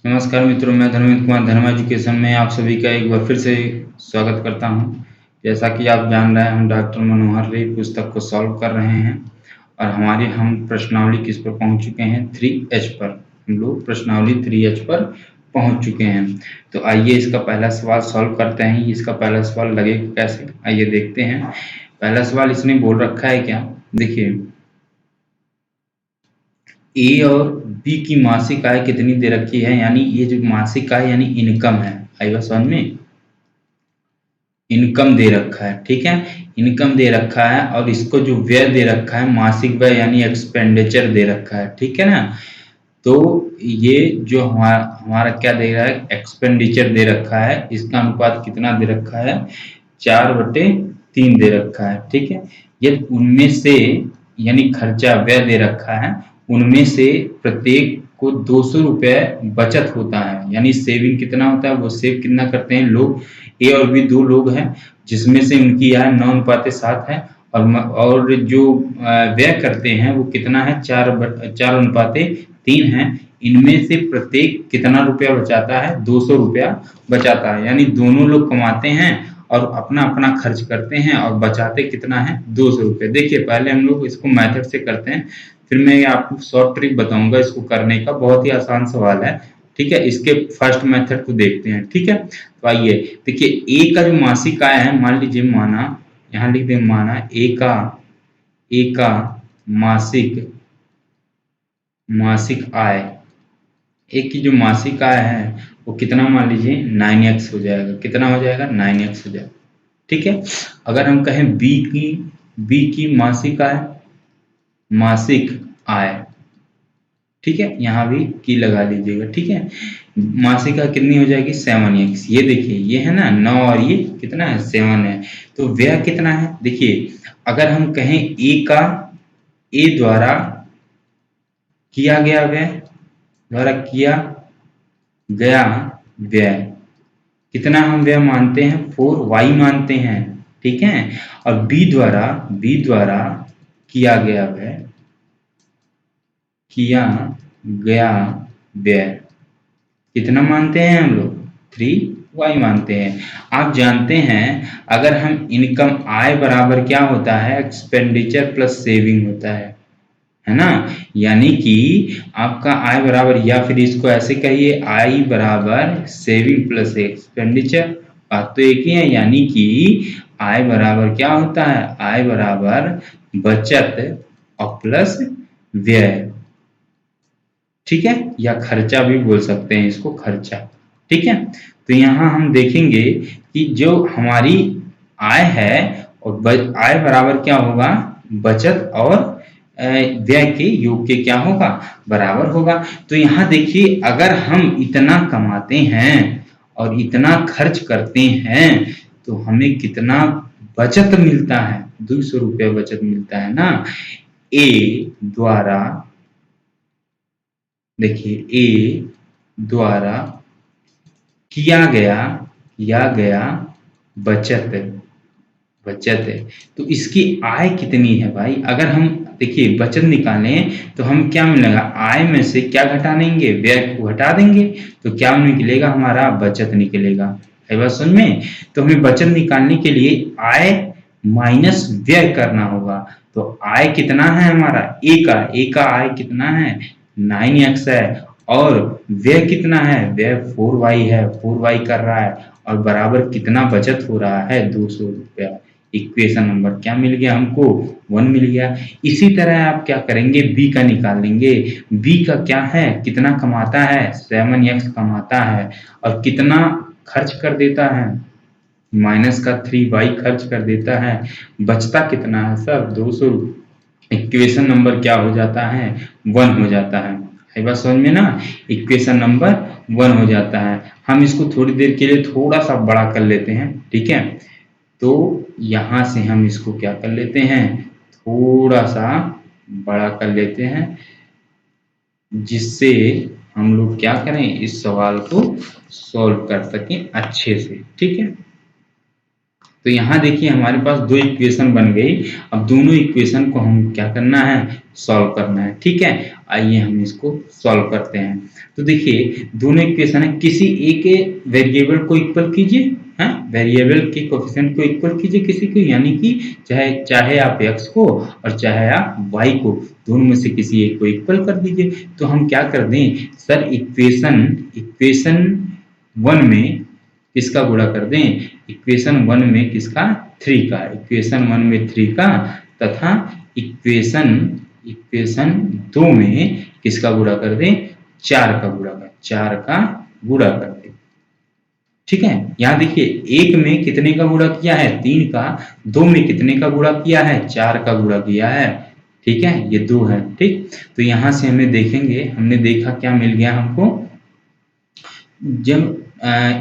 नमस्कार मित्रों, मैं धर्मेंद्र कुमार धर्मा एजुकेशन में आप सभी का एक बार फिर से स्वागत करता हूं। जैसा कि आप जान रहे हैं, हम डॉक्टर मनोहर रे पुस्तक को सॉल्व कर रहे हैं और हम प्रश्नावली किस पर पहुंच चुके हैं, 3H पर। हम लोग प्रश्नावली 3H पर पहुंच चुके हैं। तो आइए इसका पहला सवाल सॉल्व करते हैं। इसका पहला सवाल लगेगा कैसे, आइए देखते हैं। पहला सवाल इसने बोल रखा है क्या, देखिए, ए और बी की मासिक आय कितनी दे रखी है, यानी ये जो मासिक आय यानी इनकम है, आई बात समझ में, इनकम दे रखा है, ठीक है, इनकम दे रखा है और इसको जो व्यय दे रखा है मासिक व्यय यानी एक्सपेंडिचर दे रखा है, ठीक है ना। तो ये जो हमारा हमारा क्या दे रहा है, एक्सपेंडिचर दे रखा है, इसका अनुपात कितना दे रखा है, 4/3 दे रखा है, ठीक है। यदि उनमें से यानी खर्चा व्यय दे रखा है, उनमें से प्रत्येक को 200 रुपये बचत होता है, यानी सेविंग कितना होता है, वो सेव कितना करते हैं लोग, ए और बी दो लोग हैं जिसमें से उनकी आय 9:7 है और जो व्यय करते हैं वो कितना है, 4:3 है। इनमें से प्रत्येक कितना रुपया बचाता है, 200 रुपया बचाता है, यानी दोनों लोग कमाते हैं और अपना अपना खर्च करते हैं और बचाते कितना है, 200 रुपये। देखिए पहले हम लोग इसको मेथड से करते हैं, फिर मैं आपको शॉर्ट ट्रिक बताऊंगा इसको करने का, बहुत ही आसान सवाल है, ठीक है। इसके फर्स्ट मेथड को देखते हैं, ठीक है। तो आइए देखिए, ए का जो मासिक आय है, मान लीजिए, माना यहाँ लिख दें, माना ए का मासिक मासिक आय, ए की जो मासिक आय है वो कितना, मान लीजिए 9x हो जाएगा, कितना हो जाएगा, 9x हो जाएगा, ठीक है। अगर हम कहें बी की मासिक आय, ठीक है, यहाँ भी की लगा लीजिएगा, ठीक है। मासिक आय कितनी हो जाएगी, 7x। ये देखिए, ये है ना 9 और ये कितना है, 7 है। तो व्यय कितना है, देखिए अगर हम कहें ए द्वारा किया गया व्यय कितना हम व्यय मानते हैं, 4y मानते हैं, ठीक है। और बी द्वारा किया गया व्यय कितना मानते हैं हम लोग, 3y मानते हैं। आप जानते हैं अगर हम इनकम, आय बराबर क्या होता है, एक्सपेंडिचर प्लस सेविंग होता है ना। यानी कि आपका आय बराबर, या फिर इसको ऐसे कहिए, आय बराबर सेविंग प्लस एक्सपेंडिचर, बात तो एक ही है। यानी कि आय बराबर क्या होता है, आय बराबर बचत और प्लस व्यय, ठीक है, या खर्चा भी बोल सकते हैं इसको, खर्चा, ठीक है। तो यहाँ हम देखेंगे कि जो हमारी आय है और आय बराबर क्या होगा, बचत और व्यय के योग के क्या होगा, बराबर होगा। तो यहाँ देखिए, अगर हम इतना कमाते हैं और इतना खर्च करते हैं तो हमें कितना बचत मिलता है, 200 रुपये बचत मिलता है ना। ए द्वारा, देखिए, ए द्वारा किया गया बचत है, तो इसकी आय कितनी है भाई। अगर हम देखिए बचत निकालें तो हम क्या मिलेगा, आय में से क्या घटा देंगे, व्यय को घटा देंगे, तो क्या निकलेगा, हमारा बचत निकलेगा। है बात समझ में। तो हमें बचत निकालने के लिए आय माइनस व्यय करना होगा। तो आय कितना है हमारा, ए का आय कितना है, 9x है, और व्यय कितना है, व्यय 4y है, 4y कर रहा है, और बराबर कितना बचत हो रहा है, 200 रुपया। इक्वेशन नंबर क्या मिल गया हमको, 1 मिल गया। इसी तरह आप क्या करेंगे, बी का निकाल लेंगे। बी का क्या है, कितना कमाता है, 7x कमाता है, और कितना खर्च कर देता है, माइनस का 3y खर्च कर देता है, बचता कितना है सर, 200। इक्वेशन नंबर क्या हो जाता है, 1 हो जाता है बात समझ में ना। इक्वेशन नंबर 1 हो जाता है। हम इसको थोड़ी देर के लिए थोड़ा सा बड़ा कर लेते हैं, ठीक है। तो यहाँ से हम इसको क्या कर लेते हैं, थोड़ा सा बड़ा कर लेते हैं, जिससे हम लोग क्या करें, इस सवाल को सॉल्व कर सकें अच्छे से, ठीक है। तो यहाँ देखिए हमारे पास दो इक्वेशन बन गई। अब दोनों इक्वेशन को हम क्या करना है, सॉल्व करना है। ठीक है, आइए हम इसको सॉल्व करते हैं। तो देखिए दोनों इक्वेशन है, किसी एक वेरिएबल को इक्वल कीजिए, हाँ वेरिएबल के कोफिशिएंट को इक्वल कीजिए किसी को, यानी कि चाहे आप x को और चाहे आप y को, दोनों में से किसी एक को इक्वल कर दीजिए। तो हम क्या कर दें सर, इक्वेशन 1 में किसका गुणा कर दें, इक्वेशन 1 में किसका, 3 का, इक्वेशन 1 में 3 का, तथा इक्वेशन 2 में किसका गुणा कर दें, 4 का गुणा कर दें। ठीक है, यहाँ देखिए एक में कितने का गुणा किया है, 3 का, 2 में कितने का गुणा किया है, 4 का गुणा किया है। ठीक है, ये 2 है। ठीक, तो यहां से हमें देखेंगे, हमने देखा क्या मिल गया हमको, जब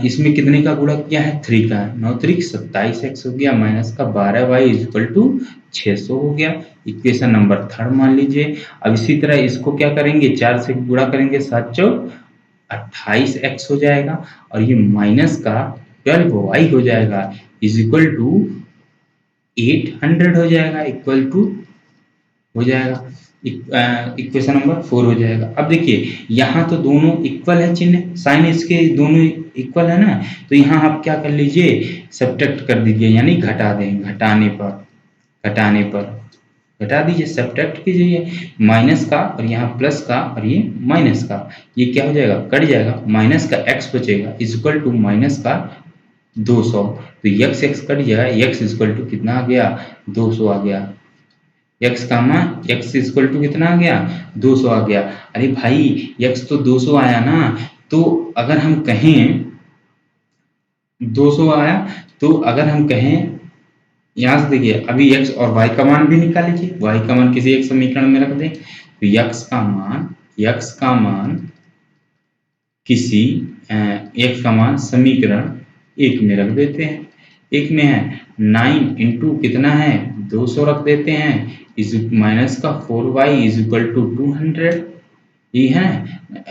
इसमें कितने का गुणा किया है, 3 का, 9 3 27x हो गया, माइनस का 12y इक्वल टू 600 हो गया। इक्वेशन नंबर 3 मान लीजिए। अब इसी तरह इसको क्या करेंगे, 4 से गुणा करेंगे, 7 4 28x हो जाएगा, और ये माइनस का 12y हो जाएगा इज इक्वल टू 800 हो जाएगा, इक्वल टू हो जाएगा, इक्वेशन नंबर 4 हो जाएगा। अब देखिए यहाँ तो दोनों इक्वल है, चिन्ह साइन इसके दोनों इक्वल है ना, तो यहाँ आप क्या कर लीजिए, सब्ट्रैक्ट कर दीजिए, यानी घटा दें, घटाने पर घटा दीजिए, सब्ट्रैक्ट कीजिए, माइनस का और यहाँ प्लस का और ये माइनस का, ये क्या हो जाएगा, कट जाएगा, माइनस का x बचेगा इज इक्वल टू माइनस का 200, तो x कट जाएगा, x इक्वल टू कितना आ गया, 200 आ गया, x का मान x इक्वल टू कितना आ गया, 200 आ गया। अरे भाई x तो 200 आया ना, तो अगर हम कहें 200 आया, तो अगर हम कहें यहाँ से देखिए, अभी x और y का मान भी निकाल लीजिए, y का मान किसी एक समीकरण में रख दें, तो x का मान किसी x का मान समीकरण 1 में रख देते हैं। एक में है 9 इंटू कितना है, 200 रख देते हैं, इज माइनस का 4y इज इक्वल टू 200, ये है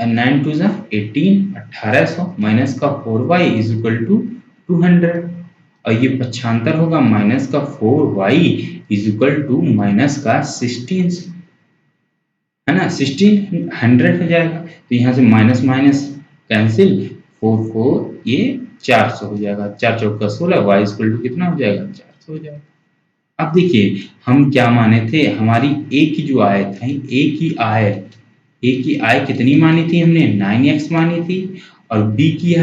9 2 1800 माइनस का 4y इज इक्वल टू 200, और ये पक्षांतर होगा, माइनस का 4y is equal to minus का 16, है ना, 1600 हो जाएगा। तो यहाँ से माइनस माइनस कैंसिल, 4 4 ये 400 हो जाएगा, 4 चौका 16, y इक्वल टू कितना हो जाएगा, 400 हो जाएगा। अब देखिए हम क्या माने थे, हमारी a की जो आय थी, a की आय कितनी मानी थी हमने, 9x मानी थी, और b की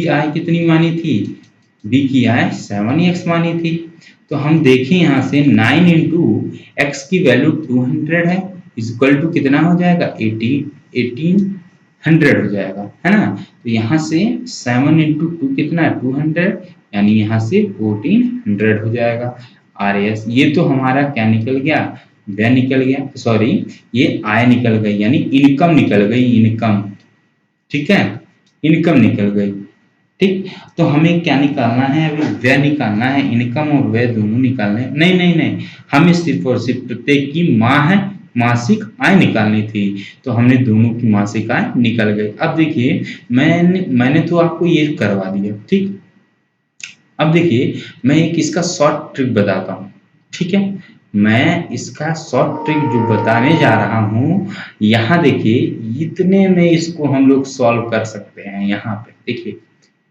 आय कितनी मानी थी, b की आय 7x मानी थी। तो हम देखें यहाँ से 9 इंटू एक्स की वैल्यू 200 है, इक्वल टू कितना हो जाएगा, 1800 हो जाएगा, है ना। तो यहाँ से 7 इंटू 2 कितना है, 200, यानी यहाँ से 1400 हो जाएगा। RS ये तो हमारा क्या निकल गया, व्यय निकल गया, सॉरी ये आय निकल गई, यानी इनकम निकल गई, इनकम। ठीक है, इनकम निकल गई। ठीक, तो हमें क्या निकालना है, अभी व्यय निकालना है, इनकम और व्यय दोनों निकालने हैं। नहीं, हमें सिर्फ और सिर्फ प्रत्येक की मासिक आय निकालनी थी, तो हमने दोनों की मासिक आय निकल गई। अब देखिए मैंने तो आपको ये करवा दिया, ठीक। अब देखिए मैं एक इसका शॉर्ट ट्रिक बताता हूँ, ठीक है। मैं इसका शॉर्ट ट्रिक जो बताने जा रहा हूँ, यहाँ देखिए इतने में इसको हम लोग सॉल्व कर सकते हैं। यहाँ पे देखिए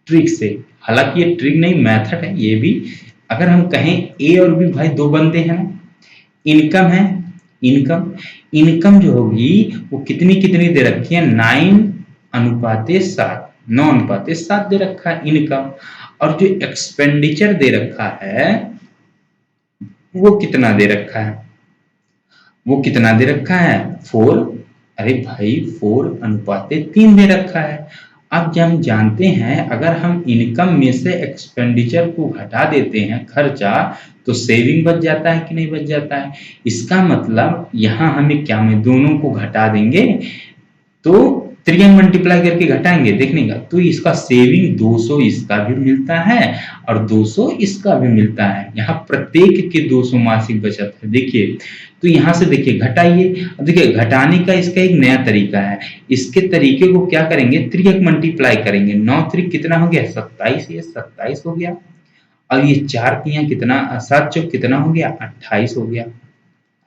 ट्रिक से, हालांकि ये ट्रिक नहीं मेथड है ये भी। अगर हम कहें ए और बी भाई दो बंदे हैं ना, इनकम है, इनकम जो होगी वो कितनी दे रखी है, 9:7, 9:7 दे रखा है इनकम। और जो एक्सपेंडिचर दे रखा है वो कितना दे रखा है, 4। अरे भाई 4:3 दे रखा है। अब जब हम जानते हैं अगर हम इनकम में से एक्सपेंडिचर को घटा देते हैं, खर्चा, तो सेविंग बच जाता है कि नहीं बच जाता है। इसका मतलब यहाँ हमें क्या, में दोनों को घटा देंगे तो 3 मल्टीप्लाई करके घटाएंगे देखने का, तो इसका सेविंग 200 इसका भी मिलता है और 200 इसका भी मिलता है। यहाँ प्रत्येक के 200 मासिक बचत है। देखिए तो यहाँ से देखिए घटाइए। अब देखिए घटाने का इसका एक नया तरीका है। इसके तरीके को क्या करेंगे, 3 मल्टीप्लाई करेंगे, 9 3 कितना हो गया, 27, ये 27 हो गया। और ये 4 तियां कितना, 7 चौक कितना हो गया, 28 हो गया,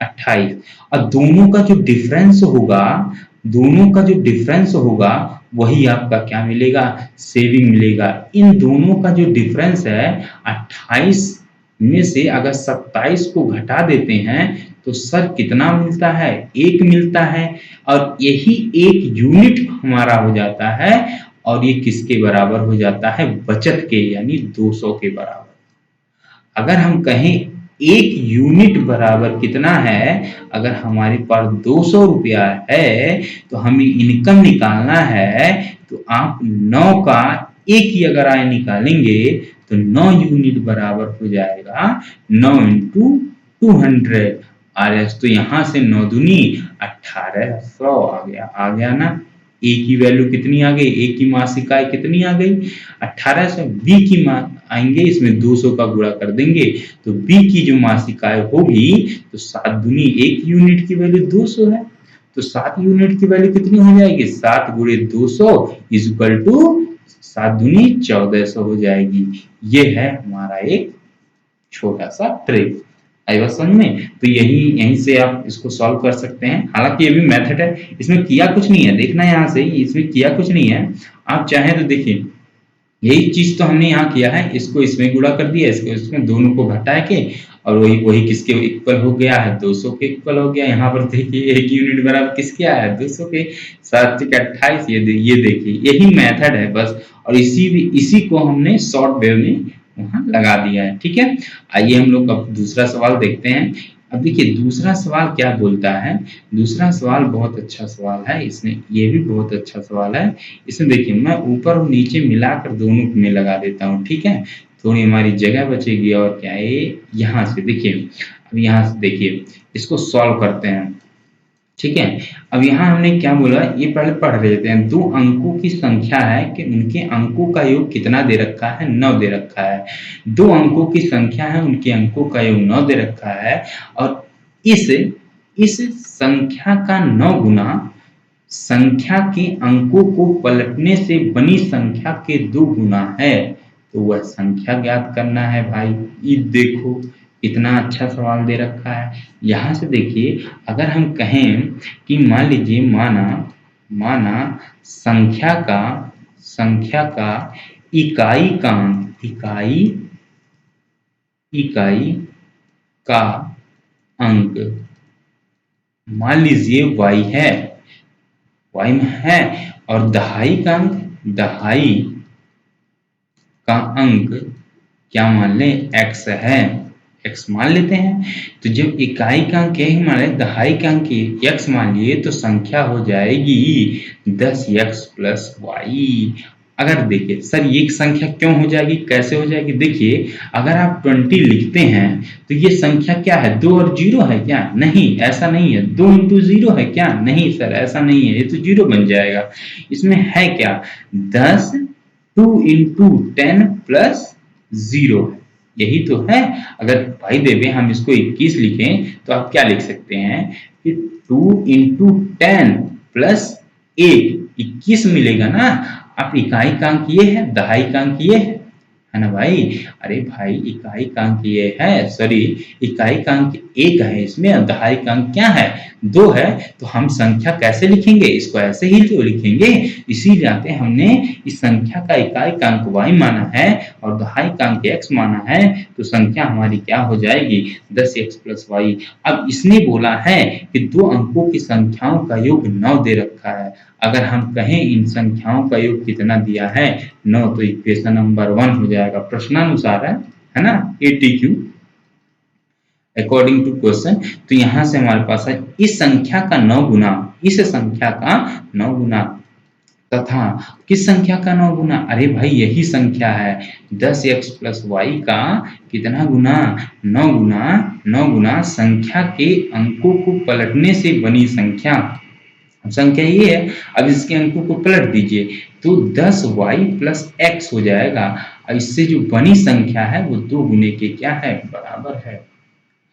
28। और दोनों का जो डिफरेंस होगा, दोनों का जो डिफरेंस होगा वही आपका क्या मिलेगा, सेविंग मिलेगा। इन दोनों का जो डिफरेंस है 28 में से अगर 27 को घटा देते हैं तो सर कितना मिलता है, 1 मिलता है। और यही 1 यूनिट हमारा हो जाता है और ये किसके बराबर हो जाता है, बचत के, यानी 200 के बराबर। अगर हम कहें 1 यूनिट बराबर कितना है, अगर हमारे पास 200 रुपया है तो हमें इनकम निकालना है, तो आप 9 का 1 ही अगर आय निकालेंगे तो 9 यूनिट बराबर हो जाएगा 9 इंटू 200 RS। तो यहां से 9 दूनी 1800 आ गया ना। ए की वैल्यू कितनी आ गई, ए की मासिक आय कितनी आ गई, 1800। बी की आएंगे, इसमें 200 का गुणा कर देंगे तो बी की जो मासिक आय होगी तो 7 दूनी 1 यूनिट की वैल्यू 200 है, तो 7 यूनिट की वैल्यू कितनी हो जाएगी, 7 गुणे 200 इज इक्वल टू 7 दूनी 1400 हो जाएगी। ये है हमारा एक छोटा सा ट्रिक। आई बात समझ में? तो यहीं से आप इसको सॉल्व कर सकते हैं। हालांकि ये भी मेथड है, इसमें किया कुछ नहीं है, देखना यहाँ से इसमें किया कुछ नहीं है। आप चाहें तो देखिए, यही चीज तो हमने यहाँ किया है, इसको इसमें गुणा कर दिया, इसको इसमें, दोनों को घटा के, और वही किसके इक्वल हो गया है, 200 के इक्वल हो गया। यहाँ पर देखिए 1 यूनिट बराबर किसके आया है, 200 के। 7 के 28, ये देखिए यही मेथड है बस। और इसी को हमने शॉर्ट वेव में वहां लगा दिया है। ठीक है, आइए हम लोग अब दूसरा सवाल देखते हैं। अब देखिए दूसरा सवाल क्या बोलता है, दूसरा सवाल बहुत अच्छा सवाल है, इसमें ये भी बहुत अच्छा सवाल है। इसमें देखिए मैं ऊपर और नीचे मिलाकर दोनों में लगा देता हूँ, ठीक है, थोड़ी हमारी जगह बचेगी। और क्या है, यहाँ से देखिए, अब यहाँ से देखिए इसको सॉल्व करते हैं। ठीक है, अब यहाँ हमने क्या बोला, ये पहले पढ़ लेते हैं। 2 अंकों की संख्या है कि उनके अंकों का योग कितना दे रखा है, 9 दे रखा है। 2 अंकों की संख्या है, उनके अंकों का योग 9 दे रखा है, और इस संख्या का 9 गुना संख्या के अंकों को पलटने से बनी संख्या के 2 गुना है, तो वह संख्या ज्ञात करना है भाई। ये देखो कितना अच्छा सवाल दे रखा है। यहाँ से देखिए, अगर हम कहें कि मान लीजिए, माना संख्या का इकाई का अंक मान लीजिए y है, y में है, और दहाई का अंक क्या मान लें, x है, x मान लेते हैं। तो जब इकाई का अंक यही मान लें, दहाई का अंक x मान लिए, तो संख्या हो जाएगी 10x प्लस वाई। अगर देखिए सर ये संख्या क्यों हो जाएगी, कैसे हो जाएगी, देखिए अगर आप 20 लिखते हैं तो ये संख्या क्या है, 2 और 0 है क्या, नहीं ऐसा नहीं है। 2 इंटू 0 है क्या, नहीं सर ऐसा नहीं है, ये तो 0 बन जाएगा। इसमें है क्या, 10, 2 इंटू 10 प्लस 0, यही तो है। अगर भाई देवे हम इसको 21 लिखें तो आप क्या लिख सकते हैं कि 2 इंटू 10 प्लस 8, 21 मिलेगा ना। आप इकाई का अंक ये है, दहाई का अंक ये है ना भाई। अरे भाई इकाई का अंक ये है, सॉरी इकाई का अंक 1 है इसमें, और दहाई का अंक क्या है, 2 है। तो हम संख्या कैसे लिखेंगे, इसको ऐसे ही तो लिखेंगे। इसीलिए हमने इस संख्या का इकाई का अंक y माना है और दहाई का अंक x माना है, तो संख्या हमारी क्या हो जाएगी, 10x प्लस वाई। अब इसने बोला है कि 2 अंकों की संख्याओं का योग 9 दे रखा है। अगर हम कहें इन संख्याओं का योग कितना दिया है, 9, तो इक्वेशन नंबर 1 हो जाएगा, प्रश्नानुसार है ना, ATQ अकॉर्डिंग टू क्वेश्चन। तो यहां से हमारे पास है इस संख्या का 9 गुना, इस संख्या का 9 गुना तथा किस संख्या का 9 गुना, अरे भाई यही संख्या है 10x प्लस वाई का कितना गुना, 9 गुना संख्या के अंकों को पलटने से बनी संख्या ये है। अब इसके अंकों को पलट दीजिए तो 10y प्लस x हो जाएगा, और इससे जो बनी संख्या है वो 2 गुने के क्या है, बराबर है।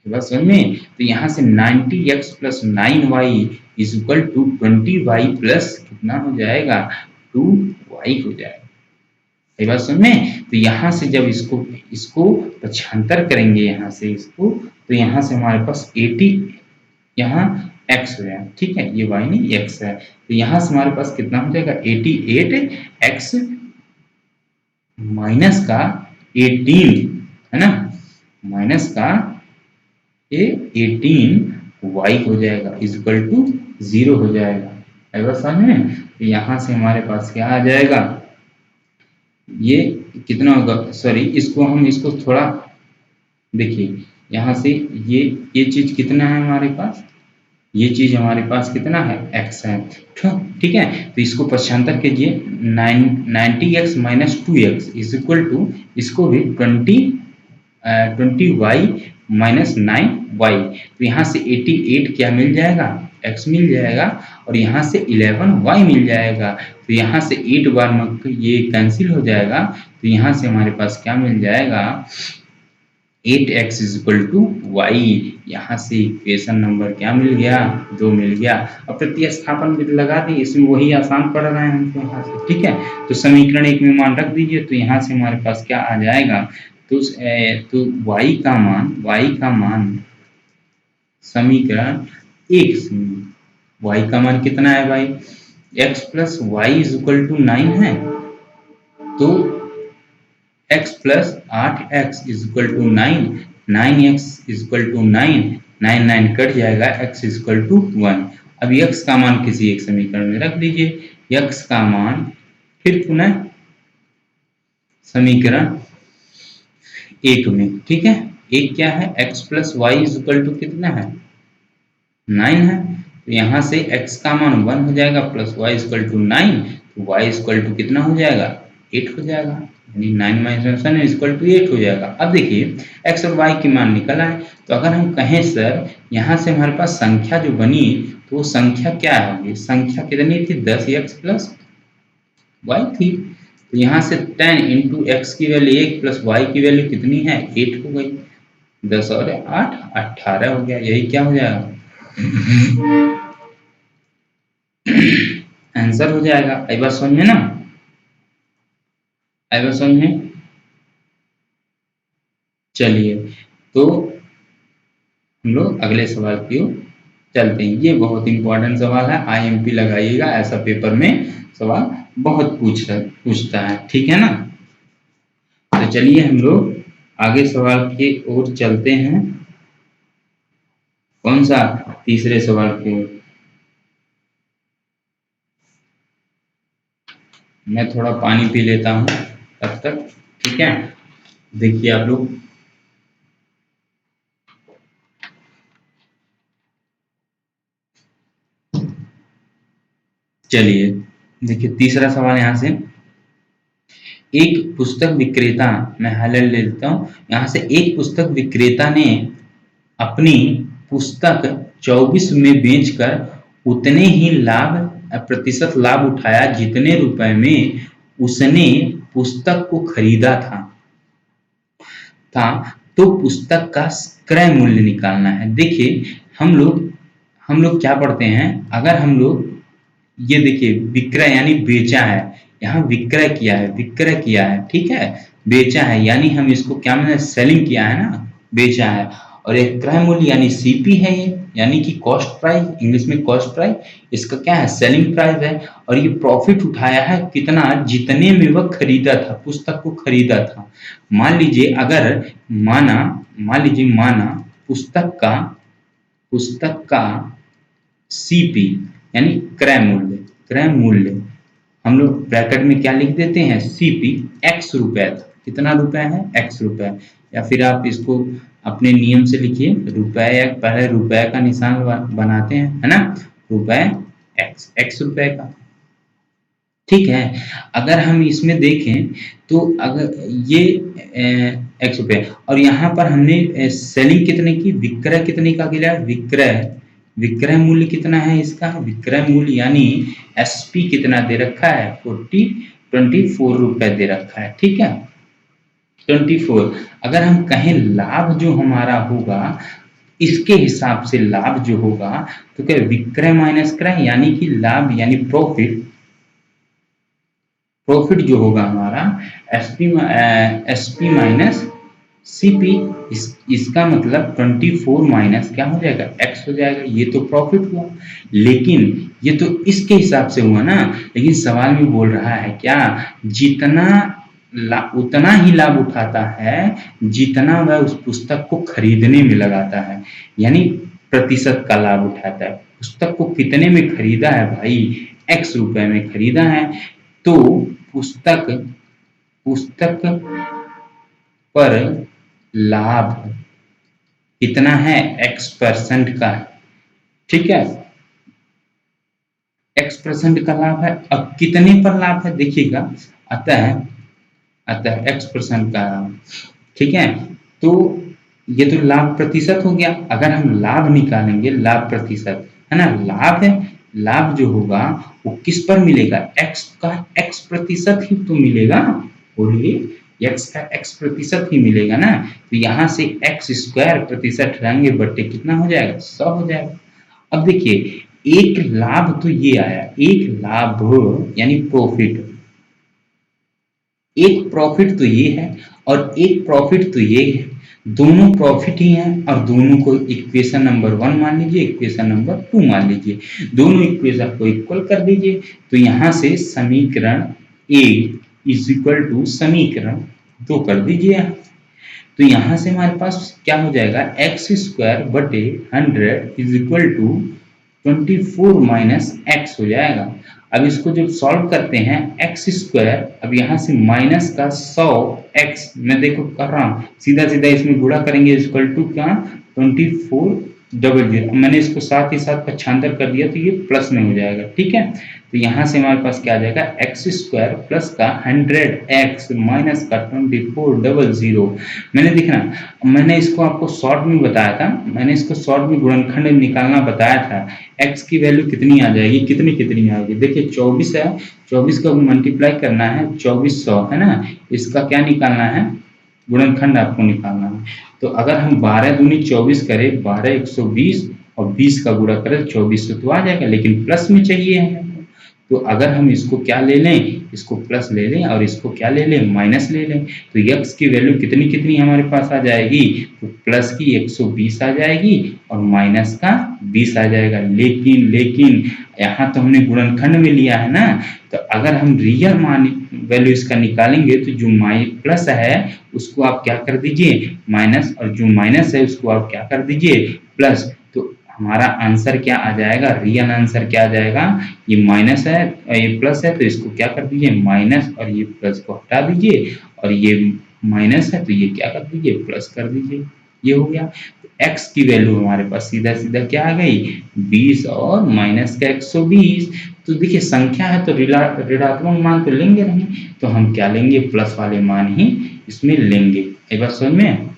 बस समझ में? तो यहाँ से 90x plus 9y is equal to 20y plus कितना हो जाएगा, 2y हो जाएगा। ये बात समझ में। तो यहाँ से जब इसको इसको पक्षांतर करेंगे यहाँ से इसको, तो यहाँ से हमारे पास 80 यहाँ x हो जाएगा, ठीक है, ये y नहीं x है। तो यहाँ से हमारे पास कितना हो जाएगा 88x माइनस का 18, है ना, माइनस का 18y हो जाएगा इक्वल टू 0 हो जाएगा। है बात समझ में। तो यहाँ से हमारे पास क्या आ जाएगा, ये कितना होगा, सॉरी इसको हम इसको थोड़ा देखिए, यहाँ से ये चीज कितना है हमारे पास, ये चीज हमारे पास कितना है x है, ठीक है। तो इसको पक्षांतर कीजिए, 90x minus 2x is equal to, इसको भी 20y माइनस 9y। तो यहाँ से 88 क्या मिल जाएगा, x मिल जाएगा, और यहाँ से 11y मिल जाएगा। तो यहाँ से 8 बार ये कैंसिल हो जाएगा। तो यहाँ से हमारे पास क्या मिल जाएगा, 8x is equal to Y. यहाँ से इक्वेशन नंबर क्या मिल गया, 2 मिल गया। अब प्रतिस्थापन भी लगा दी, इसमें वही आसान पड़ रहा है हमको यहाँ से, ठीक है। तो समीकरण 1 में मान रख दीजिए, तो यहाँ से हमारे पास क्या आ जाएगा, तो y का मान समीकरण 1 से y का मान कितना है भाई, x plus y is equal to 9 है, तो x plus 8x is equal to 9, 9x is equal to 9, 9 9 cut जाएगा, x इज इक्वल टू 1। अब x का मान किसी एक समीकरण में रख दीजिए, x का मान फिर पुनः समीकरण 1 में, ठीक है। एक क्या है, x plus y is equal to कितना है, 9 है। तो यहाँ से x का मान 1 हो जाएगा, plus y is equal to 9, तो y इज इक्वल टू कितना हो जाएगा, 8 हो जाएगा, यानी 9 माइनस 1 इज इक्वल टू 8 हो जाएगा। अब देखिए x और y की मान निकल आए, तो अगर हम कहें सर यहाँ से हमारे पास संख्या जो बनी, तो वो संख्या क्या होगी, संख्या कितनी थी, 10x प्लस वाई थी। तो यहाँ से 10 इंटू एक्स की वैल्यू 1 प्लस वाई की वैल्यू कितनी है, 8 हो गई, 10 और 8 18 हो गया, यही क्या हो जाएगा आंसर हो जाएगा। आई बात समझ में ना, आई बात समझ में। चलिए तो हम लोग अगले सवाल की ओर चलते हैं। ये बहुत इंपॉर्टेंट सवाल है, आईएमपी लगाइएगा, ऐसा पेपर में सवाल बहुत पूछता है, ठीक है ना। तो चलिए हम लोग आगे सवाल की ओर चलते हैं। कौन सा, तीसरे सवाल की ओर। मैं थोड़ा पानी पी लेता हूँ तब तक, ठीक है। देखिए आप लोग, चलिए देखिए तीसरा सवाल यहाँ से, एक पुस्तक विक्रेता, मैं हाईलाइट ले लेता हूँ यहाँ से, एक पुस्तक विक्रेता ने अपनी पुस्तक 24 में बेचकर उतने ही प्रतिशत लाभ उठाया जितने रुपए में उसने पुस्तक को खरीदा था। तो पुस्तक का क्रय मूल्य निकालना है। देखिए हम लोग क्या पढ़ते हैं, अगर हम लोग ये देखिए विक्रय यानी बेचा है, यहाँ विक्रय किया है, ठीक है, बेचा है यानी हम इसको क्या माने, सेलिंग किया है ना, बेचा है। और एक क्रय मूल्य यानी सीपी है ये, यानी कि कॉस्ट प्राइस, इंग्लिश में कॉस्ट प्राइस, इसका क्या है, सेलिंग प्राइस है। और ये प्रॉफिट उठाया है कितना, जितने में वह खरीदा था, पुस्तक को खरीदा था। मान लीजिए अगर माना पुस्तक का सीपी यानी क्रय मूल्य हम लोग ब्रैकेट में क्या लिख देते हैं, सीपी x रुपए था, कितना रुपए है, x रुपए। या फिर आप इसको अपने नियम से लिखिए, रुपए, पहले रुपए का निशान बनाते हैं, है ना, रुपए x रुपए का, ठीक है। अगर हम इसमें देखें तो अगर ये x रुपए, और यहाँ पर हमने सेलिंग कितने की, विक्रय कितने का किया, विक्रय मूल्य कितना है इसका, विक्रय मूल्य यानी एसपी कितना दे रखा है, 24 रुपए दे रखा है, ठीक है, 24। अगर हम कहें लाभ जो हमारा होगा, इसके हिसाब से लाभ जो होगा, तो क्या विक्रय माइनस क्रय यानी कि लाभ यानी प्रॉफिट, प्रॉफिट जो होगा हमारा एसपी माइनस सीपी, इसका मतलब 24 माइनस क्या हो जाएगा, एक्स हो जाएगा। ये तो प्रॉफिट हुआ, लेकिन ये तो इसके हिसाब से हुआ ना। लेकिन सवाल में बोल रहा है क्या, जितना उतना ही लाभ उठाता है जितना वह उस पुस्तक को खरीदने में लगाता है, यानी प्रतिशत का लाभ उठाता है। पुस्तक को कितने में खरीदा है भाई, एक्स रुपए में खरीदा है, तो पुस्तक पुस्तक पर लाभ कितना है, x% का, ठीक है, x% का लाभ है। अब कितने पर लाभ है देखिएगा, अतः अतः x% का लाभ, ठीक है। तो ये तो लाभ प्रतिशत हो गया। अगर हम लाभ निकालेंगे, लाभ प्रतिशत है ना, लाभ है, लाभ जो होगा वो किस पर मिलेगा, x का x प्रतिशत ही तो मिलेगा। बोलिए x का x प्रतिशत ही मिलेगा ना। तो यहाँ से x² प्रतिशत रहेंगे बट्टे कितना हो जाएगा, 100 हो जाएगा। अब देखिए एक लाभ तो ये आया, एक लाभ यानी प्रॉफिट, एक प्रॉफिट तो ये है और एक प्रॉफिट तो ये है, दोनों प्रॉफिट ही हैं और दोनों को इक्वेशन नंबर 1 मान लीजिए, इक्वेशन नंबर 2 मान लीजिए, दोनों इक्वेशन को इक्वल कर दीजिए। तो यहाँ से समीकरण ए इज इक्वल टू समीकरण 2 कर दीजिए। तो यहाँ से हमारे पास क्या हो जाएगा, x² बटे 100 is equal to 24 minus x हो जाएगा। अब इसको जब सॉल्व करते हैं x², अब यहाँ से माइनस का 100x मैं देखो कर रहा हूँ, सीधा सीधा इसमें गुणा करेंगे इक्वल टू क्या, 2400। मैंने इसको साथ ही साथ पक्षांतर कर दिया तो ये प्लस में हो जाएगा, ठीक है। तो यहाँ से हमारे पास क्या आ जाएगा, x² प्लस का 100x माइनस का 2400। मैंने देखना, मैंने इसको आपको शॉर्ट में बताया था, मैंने इसको शॉर्ट में गुणनखंड निकालना बताया था। x की वैल्यू कितनी आ जाएगी, कितनी कितनी आएगी, देखिए 24 है, 24 का मल्टीप्लाई करना है 2400 है ना, इसका क्या निकालना है, गुणनखंड आपको निकालना है। तो अगर हम 12 दूनी 24 करें, 12 120 और 20 का गुणा करें 2400 तो आ जाएगा, लेकिन प्लस में चाहिए हमें। तो अगर हम इसको क्या ले लें, इसको प्लस ले लें और इसको क्या ले लें, माइनस ले लें, तो x की वैल्यू कितनी कितनी हमारे पास आ जाएगी, तो प्लस की 120 आ जाएगी और माइनस का 20 आ जाएगा। लेकिन लेकिन यहाँ तो हमने गुणनखंड में लिया है ना, तो अगर हम रियल मान वैल्यू इसका निकालेंगे तो जो प्लस है उसको आप क्या कर दीजिए माइनस, और जो माइनस है उसको आप क्या कर दीजिए प्लस। तो हमारा आंसर क्या आ जाएगा, रियल आंसर क्या आ जाएगा, ये माइनस है ये प्लस है तो इसको क्या कर दीजिए माइनस, और ये प्लस को हटा दीजिए, और ये माइनस है तो ये क्या कर दीजिए प्लस कर दीजिए, ये हो गया। x की वैल्यू हमारे पास सीधा सीधा क्या आ गई, 20 और माइनस का 120। तो देखिए संख्या है तो ऋणात्मक मान तो लेंगे नहीं, तो हम क्या लेंगे, प्लस वाले मान ही इसमें लेंगे। एक बात समझ में,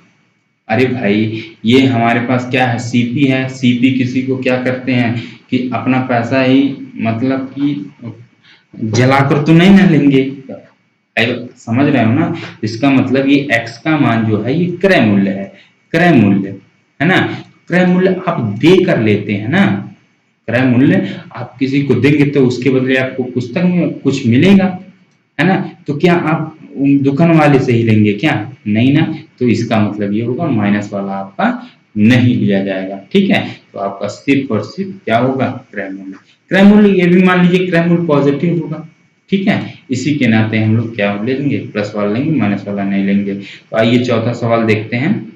अरे भाई ये हमारे पास क्या है, सीपी है, सीपी किसी को क्या करते हैं कि अपना पैसा ही मतलब कि जलाकर तो नहीं ना लेंगे, समझ रहे हो ना। इसका मतलब ये एक्स का मान जो है ये क्रय मूल्य है, क्रय मूल्य है ना, क्रय मूल्य आप दे कर लेते हैं ना, क्रय मूल्य आप किसी को देंगे तो उसके बदले आपको पुस्तक में कुछ मिलेगा, है ना। तो क्या आप दुकान वाले से ही लेंगे क्या, नहीं ना। तो इसका मतलब ये होगा माइनस वाला आपका नहीं लिया जाएगा, ठीक है। तो आपका सिर्फ और सिर्फ क्या होगा, क्रय मूल्य। क्रय मूल्य ये भी मान लीजिए क्रय मूल्य पॉजिटिव होगा, ठीक है। इसी के नाते हम लोग क्या ले लेंगे, प्लस वाला लेंगे, माइनस वाला नहीं लेंगे। तो आइए चौथा सवाल देखते हैं,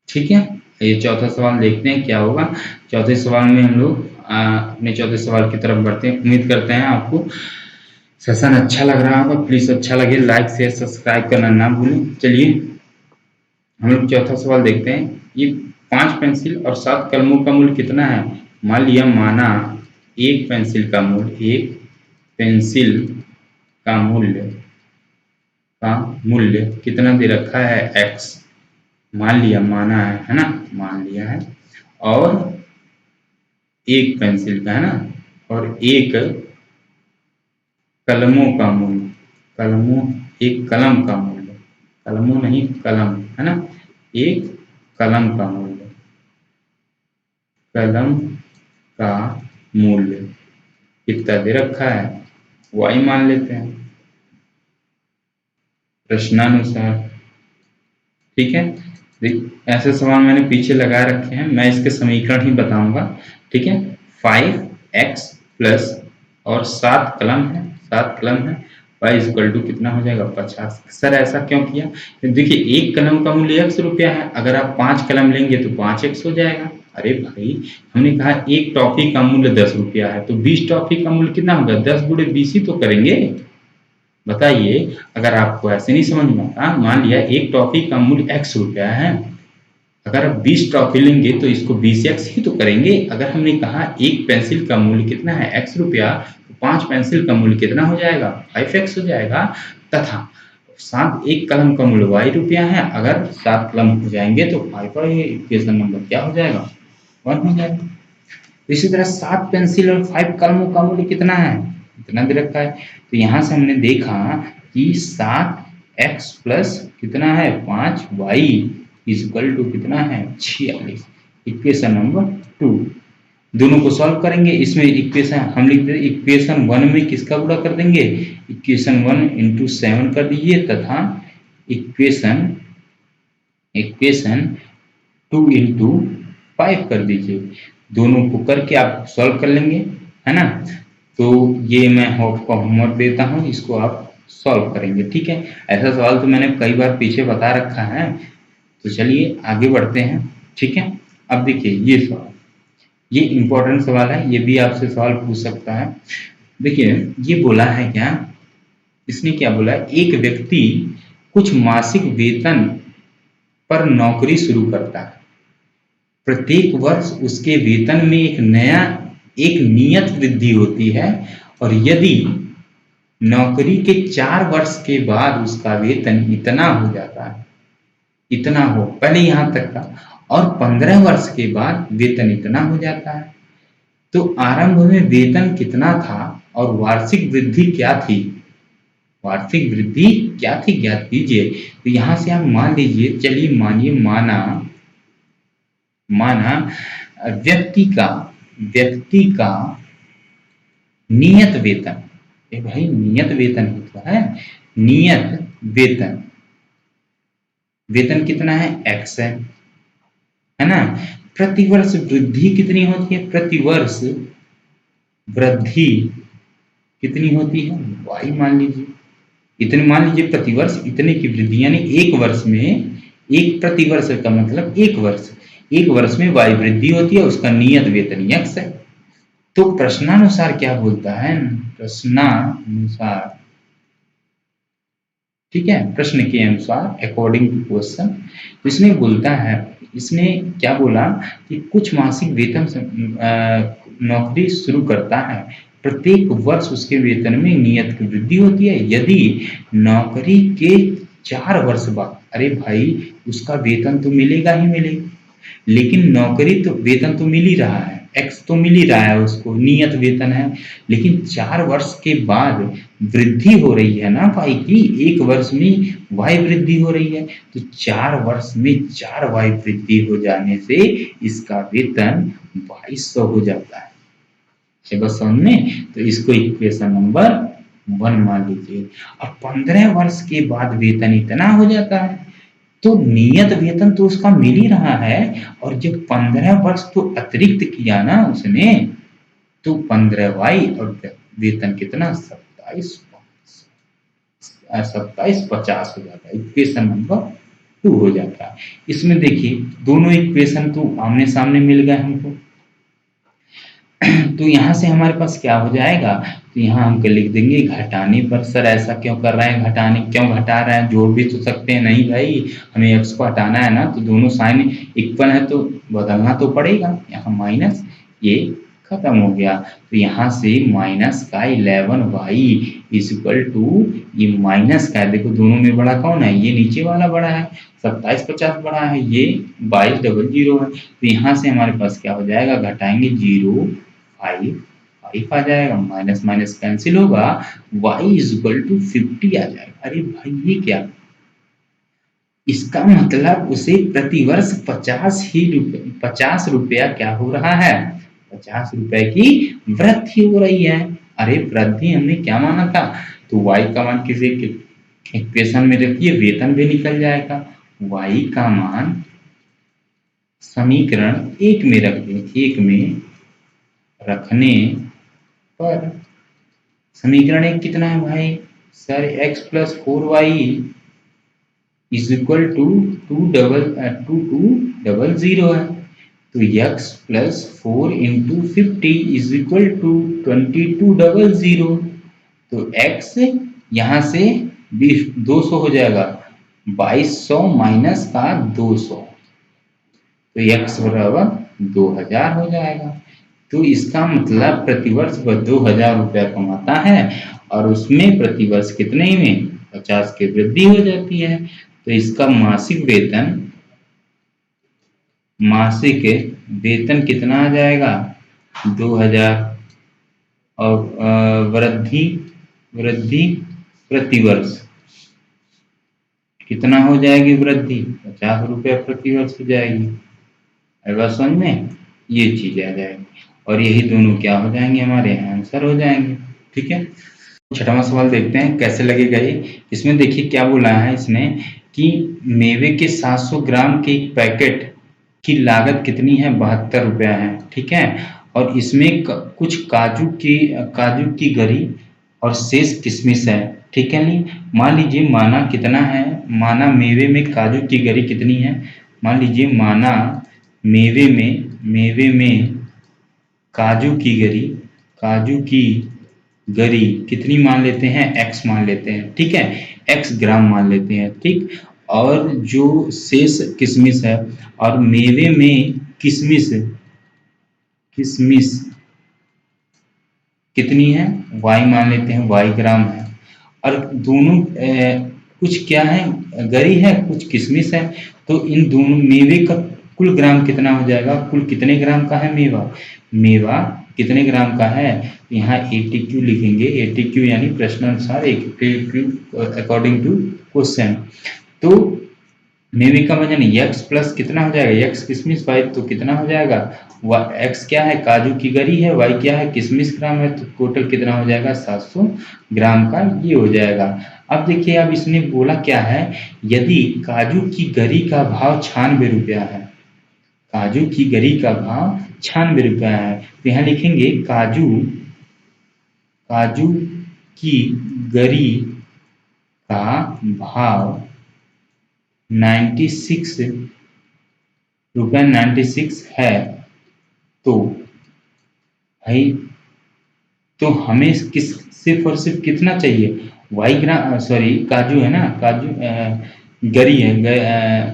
ठीक है। ये चौथा सवाल देखते हैं क्या होगा। चौथे सवाल में हम लोग अपने चौथे सवाल की तरफ बढ़ते हैं। उम्मीद करते हैं आपको सेशन अच्छा लग रहा होगा, प्लीज अच्छा लगे लाइक शेयर सब्सक्राइब करना ना भूलें। चलिए हम लोग चौथा सवाल देखते हैं। ये 5 पेंसिल और 7 कलमों का मूल्य कितना है। मान लिया, माना एक पेंसिल का मूल्य, एक पेंसिल का मूल्य कितना दे रखा है, x, मान लिया, माना है ना, मान लिया है। और एक पेंसिल का है ना, और एक कलमों का मूल्य, कलमों, एक कलम का मूल्य, कलमों नहीं कलम है ना, एक कलम का मूल्य, कलम का मूल्य कितना दे रखा है, y मान लेते हैं प्रश्नानुसार। ठीक है, ऐसे सवाल मैंने पीछे लगा रखे हैं, मैं इसके समीकरण ही बताऊंगा। ठीक है, 5x प्लस और 7 कलम है, 7 कलम है, y इक्वल टू कितना हो जाएगा 50। सर ऐसा क्यों किया? देखिए एक कलम का मूल्य x रुपया है, अगर आप 5 कलम लेंगे तो 5x हो जाएगा। अरे भाई हमने कहा एक टॉफी का मूल्य 10 रुपया है, तो 20 टॉफी का मूल्य कितना होगा? 10 गुणे 20 ही तो करेंगे। बताइए, अगर आपको ऐसे नहीं समझ में आता, मान लिया एक टॉफी का मूल्य x रुपया है, अगर आप 20 टॉफी लेंगे तो इसको 20x ही तो करेंगे। अगर हमने कहा एक पेंसिल का मूल्य कितना है x रुपया, तो 5 पेंसिल का मूल्य कितना हो जाएगा 5x हो जाएगा। तथा साथ एक कलम का मूल्य y रुपया है, अगर 7 कलम हो जाएंगे तो 5 इक्वेशन नंबर क्या हो जाएगा 1 हो जाएगा। इसी तरह 7 पेंसिल और 5 कलमों का मूल्य कितना है, इतना दे रखा है। तो यहाँ से हमने देखा कि 7x प्लस कितना है 5y इक्वल टू कितना है 46। इक्वेशन नंबर 2 दोनों को सॉल्व करेंगे। इसमें इक्वेशन हम लिख दें, इक्वेशन 1 में किसका गुणा कर देंगे, इक्वेशन 1 इंटू 7 कर दीजिए, तथा इक्वेशन 2 इंटू 5 कर दीजिए। दोनों को करके आप सॉल्व कर लेंगे, है ना। तो ये मैं आपको होमवर्क देता हूँ, इसको आप सॉल्व करेंगे। ठीक है, ऐसा सवाल तो मैंने कई बार पीछे बता रखा है। तो चलिए आगे बढ़ते हैं। ठीक है, अब देखिए ये सवाल, ये इंपॉर्टेंट सवाल है, ये भी आपसे सवाल पूछ सकता है। देखिए ये बोला है क्या, इसने क्या बोला, एक व्यक्ति कुछ मासिक वेतन पर नौकरी शुरू करता है। प्रत्येक वर्ष उसके वेतन में एक नियत वृद्धि होती है, और यदि नौकरी के 4 वर्ष के बाद उसका वेतन इतना हो जाता है, इतना हो पहले यहां तक का, और 15 वर्ष के बाद वेतन इतना हो जाता है, तो आरंभ में वेतन कितना था और वार्षिक वृद्धि क्या थी, वार्षिक वृद्धि क्या थी ज्ञात कीजिए। तो यहां से आप मान लीजिए, चलिए मानिए माना व्यक्ति का नियत वेतन, भाई नियत वेतन होता है, नियत वेतन कितना है x है ना। प्रतिवर्ष वृद्धि कितनी होती है, प्रतिवर्ष वृद्धि कितनी होती है y मान लीजिए, इतने मान लीजिए प्रतिवर्ष इतने की वृद्धि, यानी एक वर्ष में, एक प्रतिवर्ष का मतलब एक वर्ष में y वृद्धि होती है, उसका नियत वेतन x है। तो प्रश्नानुसार क्या बोलता है, प्रश्नानुसार, ठीक है, प्रश्न के अनुसार अकॉर्डिंग टू क्वेश्चन, इसने बोलता है, इसने क्या बोला कि कुछ मासिक वेतन से नौकरी शुरू करता है, प्रत्येक वर्ष उसके वेतन में नियत की वृद्धि होती है, यदि नौकरी के 4 वर्ष बाद, अरे भाई उसका वेतन तो मिलेगा ही मिलेगा, लेकिन नौकरी तो वेतन तो मिल ही रहा है, एक्स तो मिल ही रहा है उसको, नियत वेतन है, लेकिन 4 वर्ष के बाद वृद्धि हो रही है ना भाई की, एक वर्ष में वाई वृद्धि हो रही है, तो 4 वर्ष में 4 वाई वृद्धि हो जाने से इसका वेतन 2200 हो जाता है। बस समझने, तो इसको इक्वेशन नंबर 1 मान लीजिए। अब 15 वर्ष के बाद वेतन इतना हो जाता है, तो नियत वेतन तो उसका मिल ही रहा है, और जब 15 वर्ष तो अतिरिक्त किया ना उसने, तो 15 वाई और वेतन कितना 2750 हो जाता है, इक्वेशन नंबर 2 हो जाता है। इसमें देखिए दोनों इक्वेशन तो आमने सामने मिल गए हमको, तो यहाँ से हमारे पास क्या हो जाएगा, तो यहाँ हम लिख देंगे घटाने पर। सर ऐसा क्यों कर रहे हैं, घटाने क्यों घटा रहे हैं, जोड़ भी तो सकते हैं, नहीं भाई हमें एक्स को हटाना है ना, तो दोनों साइन इक्वल है तो बदलना तो पड़ेगा, यहाँ माइनस, ये खत्म हो गया। तो यहाँ से माइनस का 11y इक्वल टू, ये माइनस का है, देखो दोनों में बड़ा कौन है, ये नीचे वाला बड़ा है, 2750 बड़ा है, ये 2200 है। तो यहाँ से हमारे पास क्या हो जाएगा, घटाएंगे 0 5 आ जाएगा, माइनस माइनस कैंसिल होगा, y इक्वल टू 50 आ जाएगा। अरे भाई ये क्या, इसका मतलब उसे प्रतिवर्ष 50 रुपया क्या हो रहा है, 50 रुपए की वृद्धि हो रही है। अरे वृद्धि हमने क्या माना था, तो वाई का मान किसी इक्वेशन में रखिए, वेतन भी निकल जाएगा। वाई का मान समीकरण एक में रख दें, एक में रखने पर समीकरण एक कितना है भाई sir, x plus 4y is equal to 2200 है। तो x plus 4 × 50 is equal to 2200। तो x यहाँ से 200 हो जाएगा, 2200 माइनस का 200, तो x बराबर 2000 हो जाएगा। तो इसका मतलब प्रतिवर्ष वह 2000 रुपया कमाता है और उसमें प्रतिवर्ष कितने में 50 की वृद्धि हो जाती है। तो इसका मासिक वेतन कितना आ जाएगा 2000, और वृद्धि वृद्धि प्रतिवर्ष कितना हो जाएगी, वृद्धि 50 रुपया प्रतिवर्ष हो जाएगी। अरे बात समझ में, ये चीज आ जाएगी और यही दोनों क्या हो जाएंगे, हमारे आंसर हो जाएंगे। ठीक है, छठवां सवाल देखते हैं कैसे लगेगा ये। इसमें देखिए क्या बोला है इसने कि मेवे के 700 ग्राम के एक पैकेट की लागत कितनी है, 72 रुपया है। ठीक है, और इसमें कुछ काजू की गरी और शेष किशमिश है। ठीक है, नहीं मान लीजिए माना कितना है, माना मेवे में काजू की गरी कितनी है, मान लीजिए माना मेवे में काजू की गरी कितनी मान लेते हैं, x मान लेते हैं। ठीक है, x ग्राम मान लेते हैं। ठीक, और जो शेष किशमिश है, और मेवे में किशमिश कितनी है, y मान लेते हैं, y ग्राम है। और दोनों कुछ क्या है, गरी है, कुछ किशमिश है। तो इन दोनों मेवे का कुल ग्राम कितना हो जाएगा, कुल कितने ग्राम का है मेवा कितने ग्राम का है, यहाँ ATQ लिखेंगे, ATQ यानी प्रश्नानुसार अकॉर्डिंग टू क्वेश्चन। तो मेवे का वजन x प्लस कितना हो जाएगा, x किशमिश y, तो कितना हो जाएगा, x क्या है, काजू की गरी है, y क्या है, किशमिश ग्राम है, तो टोटल कितना हो जाएगा 700 ग्राम का ये हो जाएगा। अब देखिए, अब इसने बोला क्या है, यदि काजू की गरी का भाव 96 रुपया है, काजू की गरी का भाव 96 रुपया है, तो यहाँ लिखेंगे काजू की गरी का भाव 96 रुपया 96 है। तो भाई, तो हमें सिर्फ और सिर्फ कितना चाहिए, वाई ग्राम, सॉरी काजू है ना, गरी है,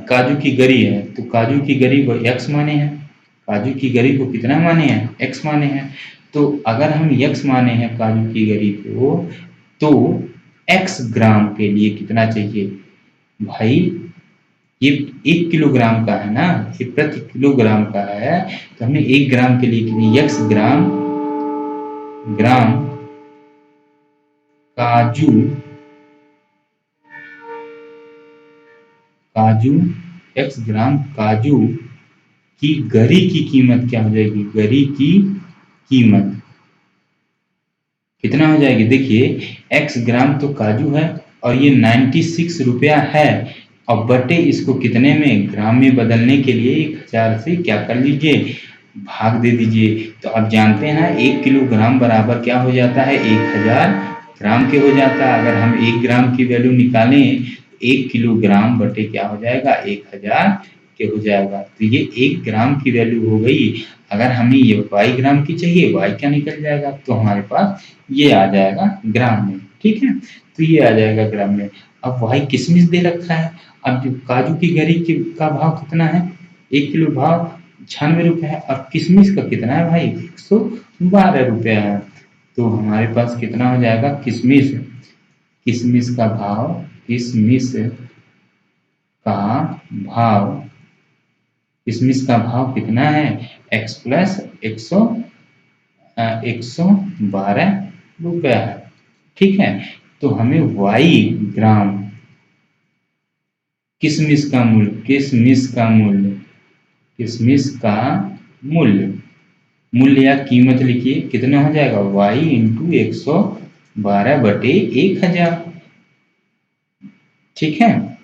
काजू की गरी है, तो काजू की गरी को x माने हैं, काजू की गरी को कितना माने हैं, x माने हैं। तो अगर हम x माने हैं काजू की गरी को, तो x ग्राम के लिए कितना चाहिए भाई, ये 1 किलोग्राम का है ना, ये प्रति किलोग्राम का है, तो हमें 1 ग्राम के लिए कितनी, x ग्राम x ग्राम काजू की गरी की कीमत क्या हो जाएगी, गरी की कीमत कितना हो जाएगी, देखिए x ग्राम तो काजू है और ये 96 रुपया है, और बटे इसको कितने में, ग्राम में बदलने के लिए 1000 से क्या कर लीजिए, भाग दे दीजिए। तो आप जानते हैं 1 किलोग्राम बराबर क्या हो जाता है, 1000 ग्राम के हो जाता है। अगर हम 1 ग्राम की वैल्यू निकालें, 1 किलोग्राम बटे क्या हो जाएगा, 1000 के हो जाएगा। तो ये 1 ग्राम की वैल्यू हो गई। अगर हमें ये y ग्राम की चाहिए, y क्या निकल जाएगा, तो हमारे पास ये आ जाएगा ग्राम में। ठीक है, तो ये आ जाएगा ग्राम में। अब y किशमिश दे रखा है, अब जो काजू की गरी का भाव कितना है, 1 किलो भाव 96 रुपया है, और किशमिश का कितना है भाई, 112 रुपया है। तो हमारे पास कितना हो जाएगा, किशमिश का भाव कितना है, x प्लस 112 रुपया है। ठीक है, तो हमें y ग्राम किशमिश का मूल्य मूल्य या कीमत लिखिए, कितना हो जाएगा y इंटू 112/1000। ठीक है,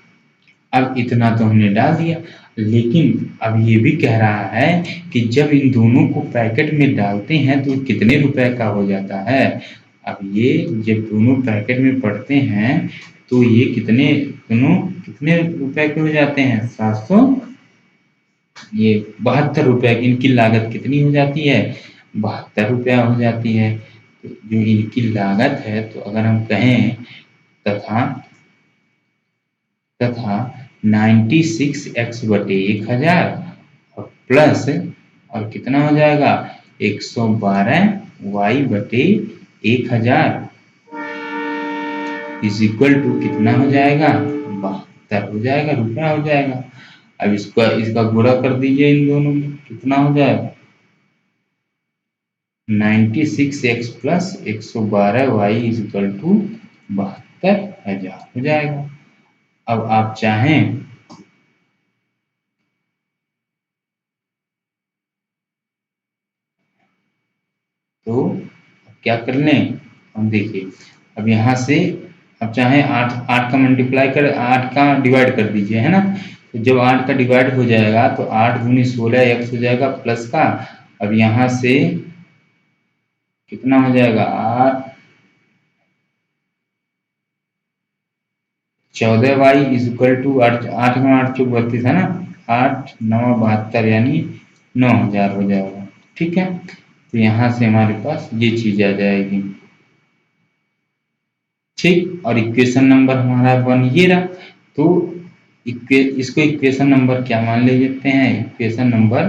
अब इतना तो हमने डाल दिया, लेकिन अब ये भी कह रहा है कि जब इन दोनों को पैकेट में डालते हैं तो कितने रुपए का हो जाता है। अब ये जब दोनों पैकेट में पड़ते हैं तो ये दोनों कितने रुपए के हो जाते हैं, 700, ये 72 रुपए की इनकी लागत कितनी हो जाती है, 72 रुपया हो जाती है। तो जो इनकी लागत है, तो अगर हम कहें तथा तथा 96x/1000 और प्लस और कितना हो जाएगा 112y/1000 इज इक्वल टू कितना हो जाएगा 72 हो जाएगा, रुपया हो जाएगा। अब इसका गुणा कर दीजिए इन दोनों में, कितना हो जाएगा 96x plus 112y is equal to 72,000 हो जाएगा। अब आप चाहें तो क्या कर लें, हम देखिए अब यहाँ से अब चाहे 8 का मल्टीप्लाई कर 8 का डिवाइड कर दीजिए, है ना। तो जब 8 का डिवाइड हो जाएगा तो 8 दूनी 16 x हो जाएगा प्लस का। अब यहाँ से कितना हो जाएगा 8 14y इज इक्वल टू 8 में 8 चौक 32 है ना, 8 9 72 यानी 9000 हो जाएगा। ठीक है, तो यहाँ से हमारे पास ये चीज आ जाएगी। ठीक, और इक्वेशन नंबर हमारा 1 ये रहा। तो इसको इक्वेशन नंबर क्या मान लेते हैं, इक्वेशन नंबर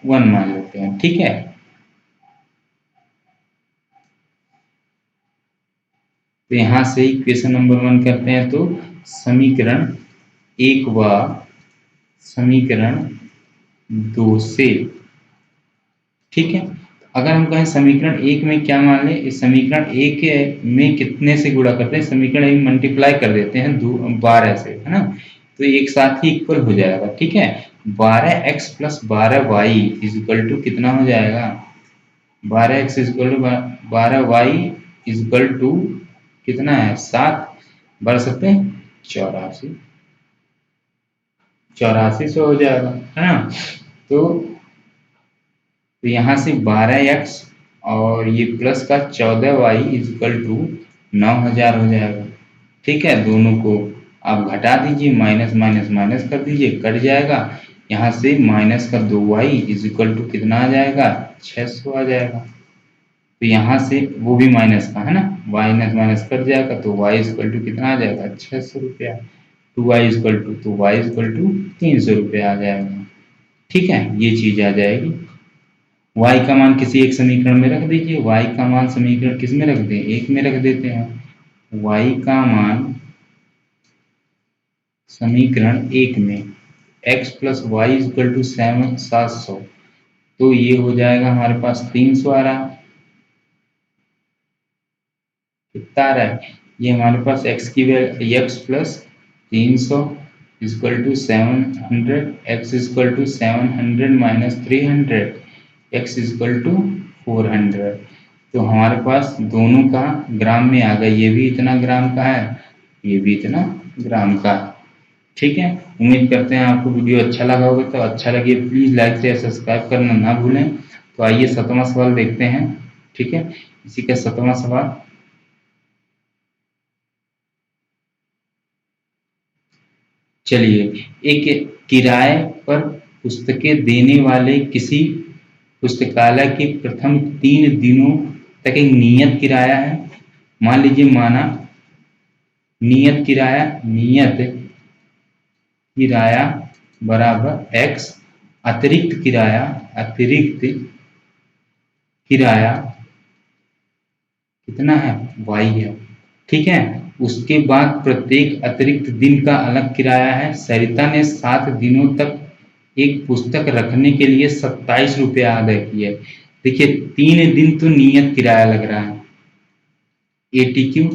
1 मान लेते हैं। ठीक है, तो यहाँ से इक्वेशन नंबर 1 करते हैं तो समीकरण 1 व समीकरण 2 से। ठीक है, अगर हम कहें समीकरण 1 में क्या मान लें, इस समीकरण 1 में कितने से गुणा करते हैं, समीकरण 1 मल्टीप्लाई कर देते हैं 12 से, है ना, तो एक साथ ही इक्वल हो जाएगा। ठीक है, 12x plus 12y is equal to कितना हो जाएगा 12x is equal to 12y is equal to कितना है 7 बढ़ सकते हैं 84 हो जाएगा, है ना। तो यहाँ से 12x और ये प्लस का 14y इज इक्वल टू 9000 हो जाएगा। ठीक है, दोनों को आप घटा दीजिए, माइनस माइनस माइनस कर दीजिए, कट जाएगा। यहाँ से माइनस का 2y इज इक्वल टू कितना आ जाएगा 600 आ जाएगा। तो यहाँ से वो भी माइनस का है ना, माइनस माइनस कट जाएगा, तो y इज इक्वल टू कितना आ जाएगा 600 रुपया। 2y इज इक्वल टू तो y इज इक्वल टू 300 रुपया आ जाएगा। ठीक है, ये चीज आ जाएगी। y का मान किसी एक समीकरण में रख दीजिए, y का मान समीकरण किस में रख दें, एक में रख देते हैं। y का मान समीकरण 1 में x plus y is equal to 700, तो ये हो जाएगा हमारे पास 300 आ रहा, कितना आ रहा है, ये हमारे पास x की value x plus 300 is equal to 700, x is equal to 700 minus 300, x is equal to 400। तो हमारे पास दोनों का ग्राम में आ गया, ये भी इतना ग्राम का है, ये भी इतना ग्राम का है। ठीक है, उम्मीद करते हैं आपको वीडियो अच्छा लगा होगा। तो अच्छा लगे प्लीज लाइक शेयर सब्सक्राइब करना ना भूलें। तो आइए 7वां सवाल देखते हैं। ठीक है, इसी का 7वां सवाल, चलिए, एक किराए पर पुस्तकें देने वाले किसी पुस्तकालय के प्रथम 3 दिनों तक एक नियत किराया है। मान लीजिए माना नियत किराया बराबर x, अतिरिक्त किराया कितना है y है। ठीक है, उसके बाद प्रत्येक अतिरिक्त दिन का अलग किराया है। सरिता ने 7 दिनों तक एक पुस्तक रखने के लिए 27 रुपया अदा किए। देखिए 3 दिन तो नियत किराया लग रहा है, ATQ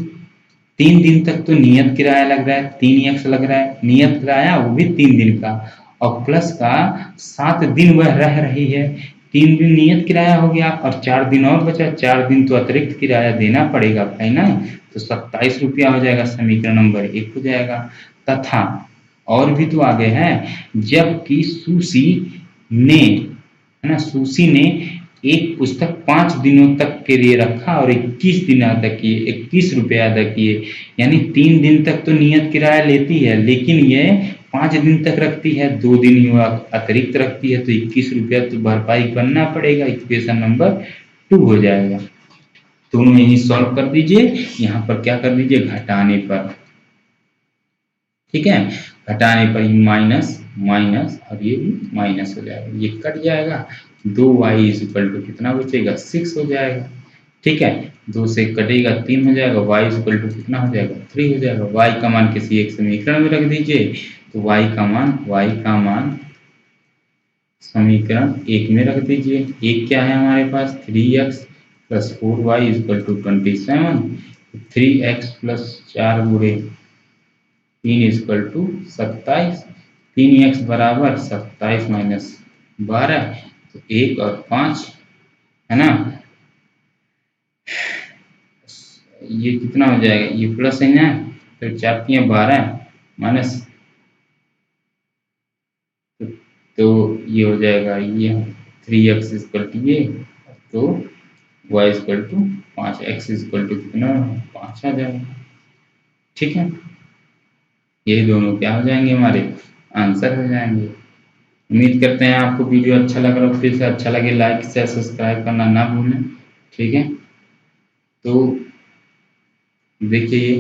3 दिन तक तो नियत किराया लग रहा है, 3x लग रहा है नियत किराया, वो भी 3 दिन का, और प्लस का 7 दिन वह रह रही है। 3 दिन नियत किराया हो गया और 4 दिन और बचा, 4 दिन तो अतिरिक्त किराया देना पड़ेगा भाई ना, तो 27 रुपया हो जाएगा, समीकरण नंबर 1 हो जाएगा। तथा और भी तो आगे है, जबकि सुशी ने, है ना, सुशी ने एक पुस्तक 5 दिनों तक के लिए रखा और 21 दिन अदा किए, 21 रुपये अदा किए, यानी 3 दिन तक तो नियत किराया लेती है, लेकिन ये 5 दिन तक रखती है, 2 दिन ही अतिरिक्त रखती है, तो 21 रुपया तो भरपाई करना पड़ेगा। इक्वेशन नंबर 2 हो जाएगा। दोनों यही सॉल्व कर दीजिए, यहाँ पर क्या कर दीजिए, घटाने पर, ठीक है, घटाने पर माइनस माइनस और ये भी माइनस हो जाएगा, ये कट जाएगा, 2y इज इक्वल टू कितना बचेगा, 6 हो जाएगा, ठीक है, 2 से कटेगा 3 हो जाएगा, y इज इक्वल टू कितना हो जाएगा, 3 हो जाएगा। y का मान किसी एक समीकरण में रख दीजिए, तो y का मान समीकरण 1 में रख दीजिए। एक क्या है हमारे पास, 3x plus 4y is equal to 27, 3x plus 4 गुणे 3 इज इक्वल टू 27, 3x बराबर 27 माइनस 12, तो 1 और 5, है ना, ये कितना हो जाएगा, ये प्लस है ना, तो 4 तियां 12 माइनस, तो ये हो जाएगा, ये 3x इज इक्वल टू ये, तो y is equal to 5, x is equal to कितना, 5 आ जाएगा, ठीक है। ये दोनों क्या हो जाएंगे, हमारे आंसर हो जाएंगे। उम्मीद करते हैं आपको वीडियो अच्छा लगा हो, फिर से अच्छा लगे लाइक शेयर सब्सक्राइब करना ना भूलें, ठीक है। तो देखिए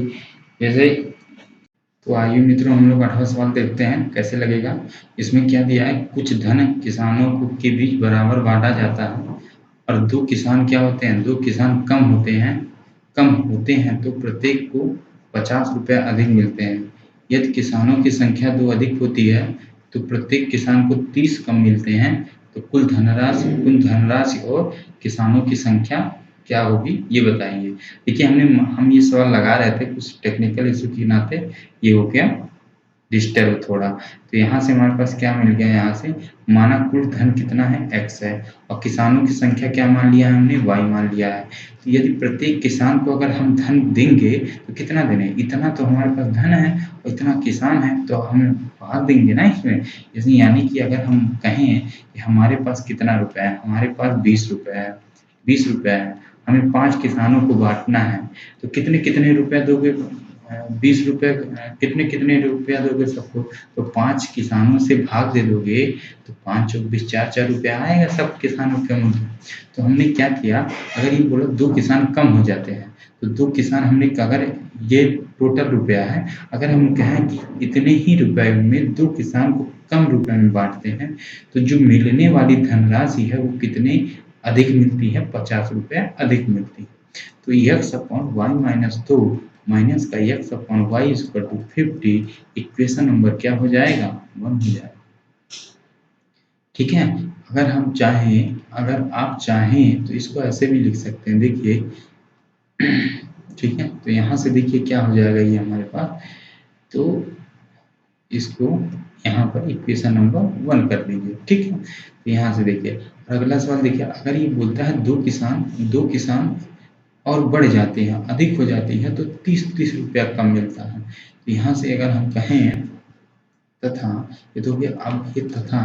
जैसे, तो आइए मित्रों हम लोग 8वां सवाल देखते हैं कैसे लगेगा। इसमें क्या दिया है, कुछ धन किसानों को के बीच बराबर बांटा जाता है और 2 किसान क्या होते हैं, 2 किसान कम होते हैं तो प्रत्येक को 50 रुपये अधिक मिलते हैं। यदि किसानों की संख्या 2 अधिक होती है तो प्रत्येक किसान को 30 कम मिलते हैं, तो कुल धनराशि और किसानों की संख्या क्या होगी ये बताएंगे। देखिए हम ये सवाल लगा रहे थे, कुछ टेक्निकल इशू के नाते ये हो गया डिस्टर्ब थोड़ा, तो यहाँ से हमारे पास क्या मिल गया, यहाँ से माना कुल धन कितना है, x है, और किसानों की संख्या क्या मान लिया है हमने, y मान लिया है। तो यदि प्रत्येक किसान को अगर हम धन देंगे तो कितना देने, इतना तो हमारे पास धन है और इतना किसान है, तो हम भाग देंगे ना इसमें, जैसे यानी कि अगर हम कहें कि हमारे पास कितना रुपया है, हमारे पास 20 रुपये है, 20 रुपये है, हमें 5 किसानों को बांटना है, तो कितने कितने रुपया दोगे, 20 रुपये, कितने कितने रुपया दोगे सबको, तो 5 किसानों से भाग दे दोगे तो 5 चौक 20, 4 रुपया आएगा सब किसानों के मुँह। तो हमने क्या किया, अगर ये बोलो 2 किसान कम हो जाते हैं, तो 2 किसान हमने, अगर ये टोटल रुपया है, अगर हम कहें कि इतने ही रुपए में 2 किसान को कम रुपए में बांटते हैं, तो जो मिलने वाली धनराशि है वो कितनी अधिक मिलती है, 50 रुपये अधिक मिलती है। तो x upon y minus 2 minus का x upon y is equal to 50, equation number क्या हो जाएगा, 1 हो जाएगा, ठीक है। अगर आप चाहें तो इसको ऐसे भी लिख सकते हैं, देखिए ठीक है। तो यहाँ से देखिए क्या हो जाएगा, ये हमारे पास, तो इसको यहाँ पर इक्वेशन नंबर 1 कर दीजिए, ठीक है। तो यहाँ से देखिए अगला सवाल देखिए, अगर ये बोलता है 2 किसान और बढ़ जाते हैं, अधिक हो जाती है, तो 30 रुपया कम मिलता है। तो यहाँ से अगर हम कहें तथा, ये तो गया, अब ये तथा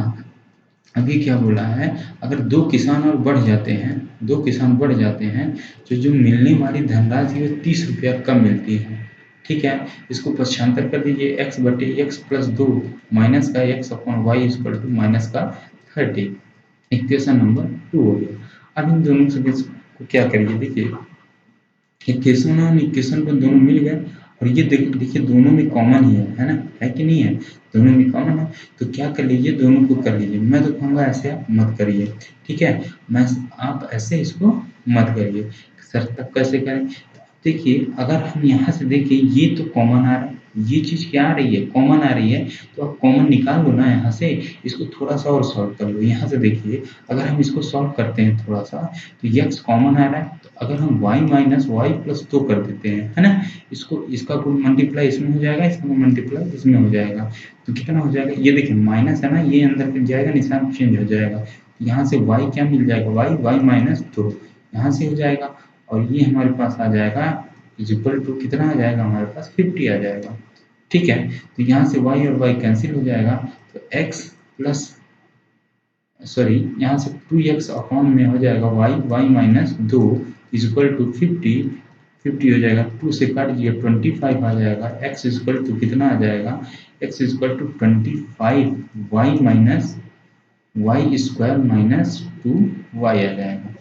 अभी क्या बोला है, अगर 2 किसान और बढ़ जाते हैं, 2 किसान बढ़ जाते हैं, तो जो मिलने वाली धनराशि वो 30 रुपया कम मिलती है, ठीक है। इसको पक्षांतर कर दीजिए, x बटे x प्लस 2 माइनस का x upon y equal to minus का 30, इक्वेशन नंबर 2 हो गया। अब इन दोनों से को क्या करिए, देखिए इक्वेशन और इक्वेशन को दोनों मिल गए, और ये देखिए दोनों में कॉमन ही है ना, है कि नहीं है, दोनों में कॉमन है, तो क्या कर लीजिए, दोनों को कर लीजिए। मैं तो कहूँगा ऐसे आप मत करिए, ठीक है, आप ऐसे इसको मत करिए। सर तब कैसे करें, देखिए अगर हम यहाँ से देखिए ये तो कॉमन आ रहा है, ये चीज़ क्या आ रही है, कॉमन आ रही है, तो आप कॉमन निकाल लो ना यहाँ से, इसको थोड़ा सा और सॉल्व कर लो। यहाँ से देखिए अगर हम इसको सॉल्व करते हैं थोड़ा सा, तो x कॉमन आ रहा है, तो अगर हम y माइनस वाई प्लस 2 कर देते हैं, है ना, इसका कुल मल्टीप्लाई इसमें हो जाएगा, इसका मल्टीप्लाई इसमें हो जाएगा, तो कितना हो जाएगा, ये देखिए माइनस है ना, ये अंदर जाएगा, निशान चेंज हो जाएगा, यहाँ से y क्या मिल जाएगा, y माइनस 2 यहाँ से हो जाएगा, और ये हमारे पास आ जाएगा इज इक्वल टू कितना आ जाएगा, हमारे पास 50 आ जाएगा। ठीक है, तो यहाँ से y और y कैंसिल हो जाएगा, तो x प्लस सॉरी यहाँ से 2x अपॉन में हो जाएगा y minus 2 is equal to 50 हो जाएगा, 2 से काट दिए 25 आ जाएगा, x इज इक्वल टू कितना आ जाएगा, x is equal to 25 y minus y square minus 2y आ जाएगा।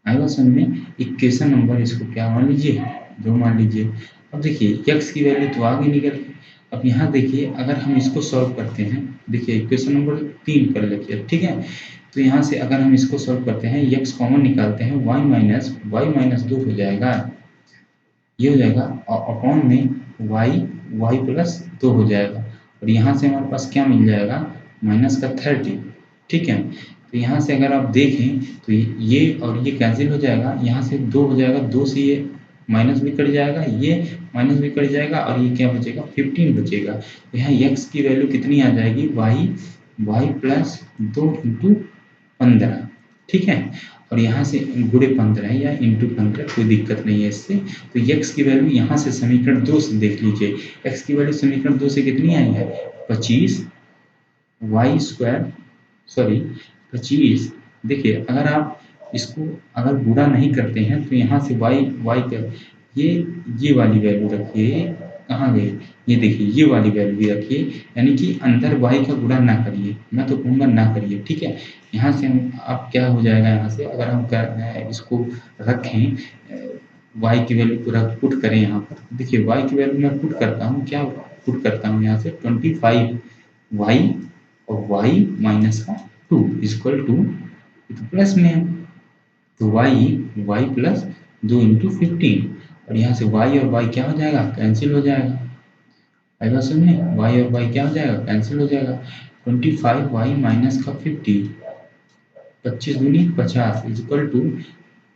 आएगा समझ में। इक्वेशन नंबर इसको क्या मान लीजिए, 2 मान लीजिए। अब देखिए x की वैल्यू तो आगे निकल गई। अब यहाँ देखिए अगर हम इसको सॉल्व करते हैं, देखिए इक्वेशन नंबर 3 कर लेते हैं, ठीक है। तो यहाँ से अगर हम इसको सॉल्व करते हैं, x कॉमन निकालते हैं, y माइनस 2 हो जाएगा, ये हो जाएगा, और अपॉन में y प्लस 2 हो जाएगा, और यहाँ से हमारे पास क्या मिल जाएगा, माइनस का 30। ठीक है, तो यहाँ से अगर आप देखें तो ये और ये कैंसिल हो जाएगा, यहाँ से 2 हो जाएगा, 2 से ये माइनस भी कट जाएगा, ये माइनस भी कट जाएगा, और ये क्या बचेगा, 15 बचेगा। तो यहाँ x की वैल्यू कितनी आ जाएगी, y प्लस 2 इंटू 15। ठीक है, और यहाँ से गुणे 15 या इंटू 15 कोई दिक्कत नहीं है इससे। तो x की वैल्यू यहाँ से समीकरण 2 से देख लीजिए, x की वैल्यू समीकरण 2 से कितनी आई है, 25 y स्क्वायर सॉरी 25। देखिए अगर आप इसको अगर गुणा नहीं करते हैं तो यहाँ से y का ये वाली वैल्यू रखिए, कहाँ गए, ये देखिए ये वाली वैल्यू भी रखिए, यानी कि अंदर y का गुणा ना करिए, मैं तो कहूँगा ना करिए। ठीक है, यहाँ से हम अब क्या हो जाएगा, यहाँ से अगर हम इसको रखें, y की वैल्यू पूरा पुट करें यहाँ पर, देखिए y की वैल्यू मैं पुट करता हूँ, क्या पुट करता हूँ यहाँ से 25 y और y माइनस का 2 इक्वल टू प्लस में है, तो y प्लस 2 इंटू 15, और यहाँ से y और y क्या हो जाएगा, कैंसिल हो जाएगा। आएगा सुनने, y और y क्या हो जाएगा, कैंसिल हो जाएगा। 25y माइनस का 50, 25 दूनी 50 इक्वल टू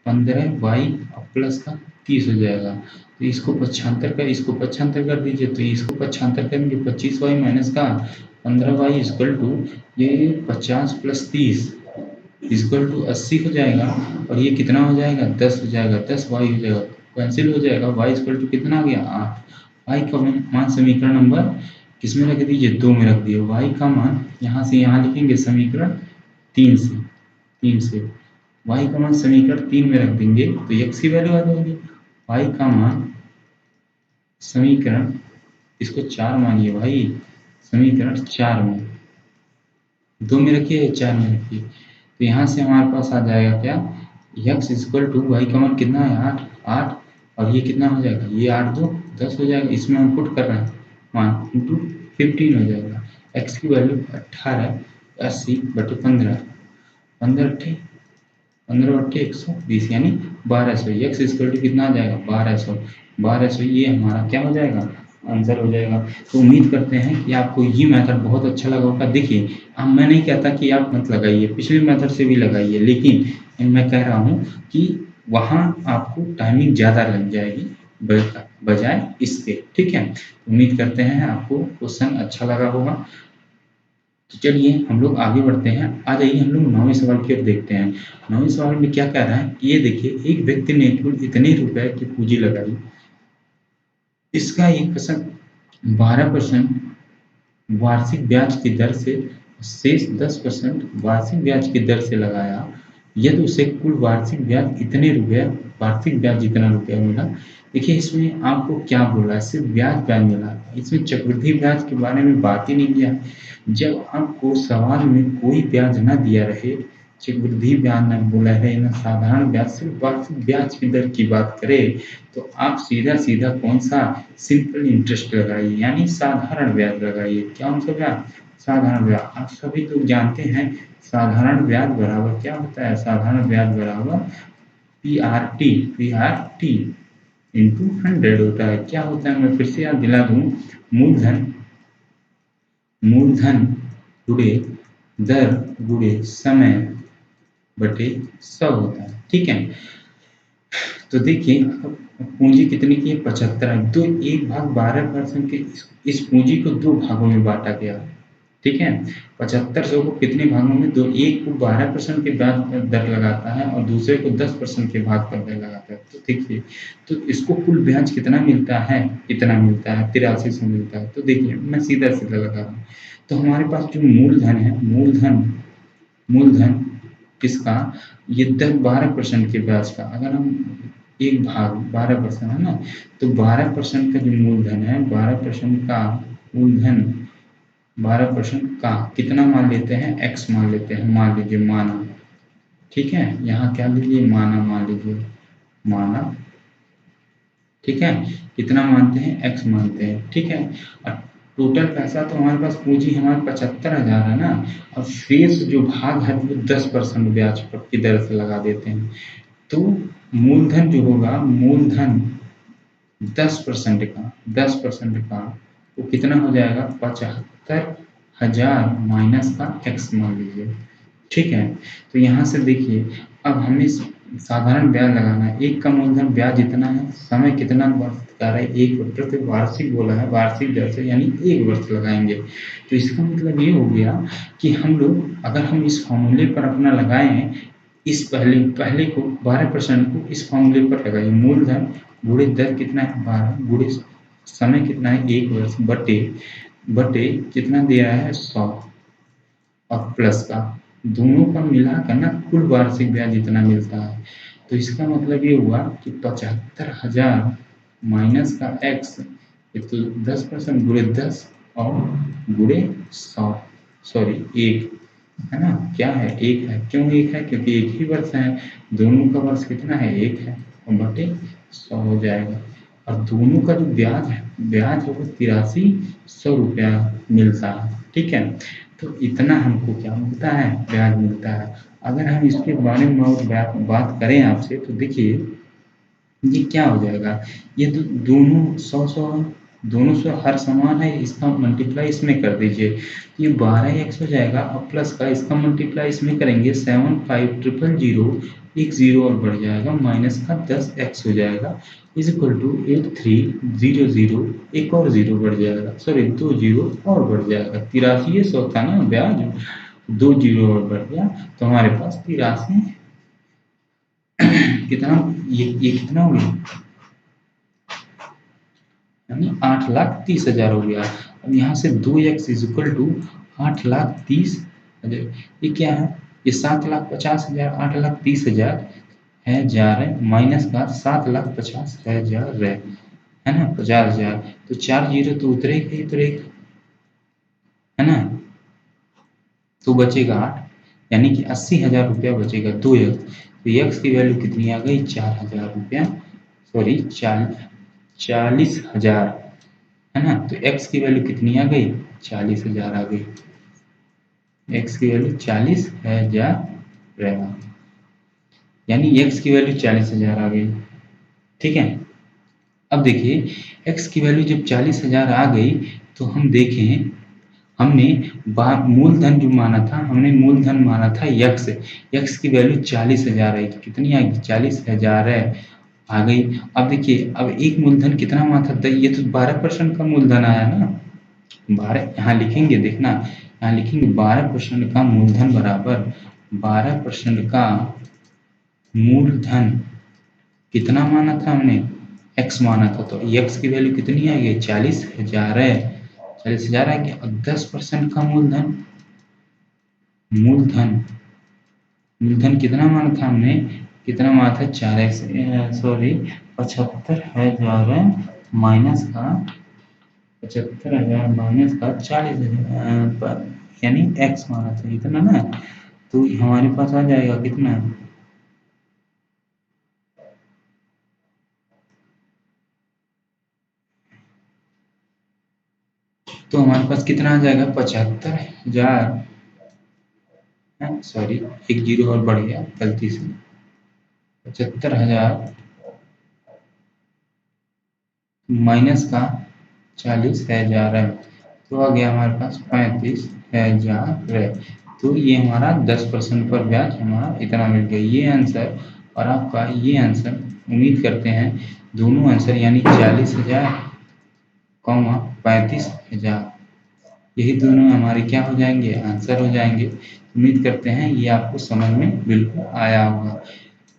15y प्लस का 30 हो जाएगा। तो इसको पक्षांतर कर दीजिए, तो इसको पक्षांतर करेंगे, 25y माइनस का 15y इक्वल टू ये 50 प्लस 30 इक्वल टू 80 हो जाएगा, और ये कितना हो जाएगा, 10 हो जाएगा, 10y हो जाएगा, कैंसिल हो जाएगा, y इक्वल टू कितना आ गया, 8। y का मान समीकरण नंबर किस में रख दीजिए, 2 में रख दिए। y का मान यहाँ से यहाँ लिखेंगे समीकरण 3 से y का मान समीकरण 3 में रख देंगे, तो x की वैल्यू आ जाएगी। y का मान समीकरण, इसको 4 मानिए भाई, समीकरण 4 में, 2 में रखिए 4 में रखिए, तो यहाँ से हमारे पास आ जाएगा क्या, x इक्वल टू वाई का मान कितना है, 8, और ये कितना हो जाएगा, ये 8 2 10 हो जाएगा, इसमें हम पुट कर रहे हैं मान इंटू 15 हो जाएगा। x की वैल्यू 18 80/15, 15 अट्ठे 120 यानी 1200, x इक्वल टू कितना आ जाएगा, 1200, ये हमारा क्या हो जाएगा, आंसर हो जाएगा। तो उम्मीद करते हैं कि आपको ये मेथड बहुत अच्छा लगा होगा। देखिए अब मैं नहीं कहता कि आप मत लगाइए, पिछले मेथड से भी लगाइए, लेकिन मैं कह रहा हूँ कि वहाँ आपको टाइमिंग ज़्यादा लग जाएगी बजाय इसके। ठीक है, उम्मीद करते हैं आपको क्वेश्चन अच्छा लगा होगा। तो चलिए हम लोग आगे बढ़ते हैं, आ जाइए हम लोग 9वें सवाल की ओर देखते हैं। 9वें सवाल में क्या कह रहा है, ये देखिए, एक व्यक्ति ने कुल इतने रुपए की पूंजी लगाई, इसका 12% वार्षिक ब्याज की दर से, शेष 10% वार्षिक ब्याज की दर से लगाया, यदि उसे कुल वार्षिक ब्याज इतने रुपये, वार्षिक ब्याज जितना रुपया मिला। देखिए इसमें आपको क्या बोला है, सिर्फ ब्याज मिला, इसमें चक्रवृद्धि ब्याज के बारे में बात ही नहीं किया। जब आपको सवाल में कोई ब्याज ना दिया रहे, चक्रवृद्धि ब्याज न बोला है, न साधारण ब्याज, सिर्फ वार्षिक ब्याज की दर की बात करें, तो आप सीधा कौन सा, सिंपल इंटरेस्ट लगाइए, यानी साधारण ब्याज लगाइए। क्या सा ब्याज, साधारण ब्याज। आप सभी लोग जानते हैं साधारण ब्याज बराबर क्या होता है, साधारण ब्याज बराबर पी आर टी इंटू 100 होता है। क्या होता है, मैं फिर से याद दिला दूं, मूलधन गुणे दर गुणे समय बटे 100 होता है। ठीक है, तो देखिए पूंजी कितनी की है, 75 है। तो 1/12% के इस पूंजी को 2 भागों में बांटा गया। ठीक है। 7500 को कितने भागों में, दो, एक को 12% के ब्याज दर लगाता है और दूसरे को 10% के भाग पर दर लगाता है। तो देखिए, तो इसको कुल ब्याज कितना मिलता है, इतना मिलता है, 8300 मिलता है। तो देखिए मैं सीधा सीधा लगा रहा हूँ। तो हमारे पास जो मूलधन है, मूलधन किसका, ये 12% के ब्याज का, अगर हम एक भाग 12% है ना, तो 12% का जो मूलधन है, 12% का मूलधन, 12% का कितना मान लेते हैं, x मान लेते हैं, मान लीजिए माना, ठीक है। यहाँ क्या लीजिए, माना मान लीजिए, माना, ठीक है। कितना मानते हैं, x मानते हैं, ठीक है। और टोटल पैसा तो हमारे पास, पूंजी हमारे 75,000 है ना, और शेष जो भाग है वो 10% ब्याज पर की दर से लगा देते हैं। तो मूलधन जो होगा, मूलधन 10% का, 10% का वो कितना हो जाएगा, 75,000 माइनस का x मान लीजिए, ठीक है। तो यहाँ से देखिए, अब हमें साधारण ब्याज लगाना है। एक का मूलधन ब्याज इतना है, समय कितना वर्ष का है, एक प्रति वार्षिक बोला है, वार्षिक दर से, यानी 1 वर्ष लगाएंगे। तो इसका मतलब ये हो गया कि हम लोग, अगर हम इस फॉर्मूले पर अपना लगाएं, इस पहले को 12% को इस फॉर्मूले पर लगाइए, मूलधन गुणे दर कितना है, 12 गुणे समय कितना है, 1 वर्ष, बटे बटे कितना दे रहा है, 100, और प्लस का, दोनों का मिलाकर ना कुल वार्षिक ब्याज इतना मिलता है। तो इसका मतलब ये हुआ कि 75,000 माइनस का x, तो 10% गुणे 10 और गुणे 100, सॉरी 1, है ना, क्या है, 1 है। क्यों 1 है, क्योंकि एक ही वर्ष है, दोनों का वर्ष कितना है, 1 है, और बटे 100 हो जाएगा। और दोनों का जो ब्याज है, ब्याज है वो 8300 रुपया मिलता है, ठीक है। तो इतना हमको क्या मिलता है, ब्याज मिलता है। अगर हम इसके बारे में और बात करें आपसे, तो देखिए ये क्या हो जाएगा, ये तो दोनों 100 दोनों 100 हर समान है, इसका मल्टीप्लाई इसमें कर दीजिए, ये 12x हो जाएगा, और प्लस का इसका मल्टीप्लाई इसमें करेंगे, 75,000, एक जीरो और बढ़ जाएगा, माइनस का 10x हो जाएगा, इज इक्वल टू 8300, एक और जीरो बढ़ जाएगा, सॉरी 2 जीरो और बढ़ जाएगा, 8300 था ना ब्याज, 2 जीरो और बढ़ गया, तो हमारे पास 83, कितना, ये कितना हो गया, यानी 8,30,000 हो गया। अब यहाँ से 2x इज इक्वल टू 8,30,000, ये क्या है, ये 7,50,000, 8,30,000 है जा रहे, माइनस का 7,50,000 है ना, 50,000, तो 4 जीरो तो उतरेगा ही उतरेगा, है ना, तो बचेगा 8, यानी कि 80,000 रुपया बचेगा, 2x। तो x की वैल्यू कितनी आ गई, 4,000 रुपया, सॉरी 40,000, है ना। तो x की वैल्यू कितनी आ गई, 40,000 आ गई, x की वैल्यू 40,000 रहेगा, यानी x की वैल्यू 40,000 आ गई, ठीक है। अब देखिए x की वैल्यू जब 40,000 आ गई, तो हम देखें, हमने मूलधन जो माना था, हमने मूलधन माना था x की वैल्यू 40,000 है, तो कितनी आ गई, 40,000 है, आ गई। अब देखिए, अब एक मूलधन कितना माना था, ये तो 12% का मूलधन आया ना, 12 यहाँ लिखेंगे, देखना यहाँ लिखेंगे, 12% का मूलधन बराबर 12% का मूलधन कितना माना था हमने, x माना था, तो x की वैल्यू कितनी आ गई, 40,000 है, 40,000 आ गया। और 10% का मूलधन, मूलधन कितना माना था हमने, कितना माना था, 4x, सॉरी 75,000 माइनस का 75,000 माइनस का 40,000, यानी x माना था इतना ना, तो हमारे पास आ जाएगा कितना, तो हमारे पास कितना आ जाएगा, 75,000, सॉरी एक जीरो और बढ़ गया गलती से, 75,000 माइनस का 40,000 है, तो आ गया हमारे पास 35,000 है। तो ये हमारा 10% पर ब्याज हमारा इतना मिल गया, ये आंसर और आपका ये आंसर, उम्मीद करते हैं दोनों आंसर यानी 40,000 कौमा 35,000 यही दोनों हमारे क्या हो जाएंगे, आंसर हो जाएंगे। उम्मीद करते हैं ये आपको समझ में बिल्कुल आया होगा।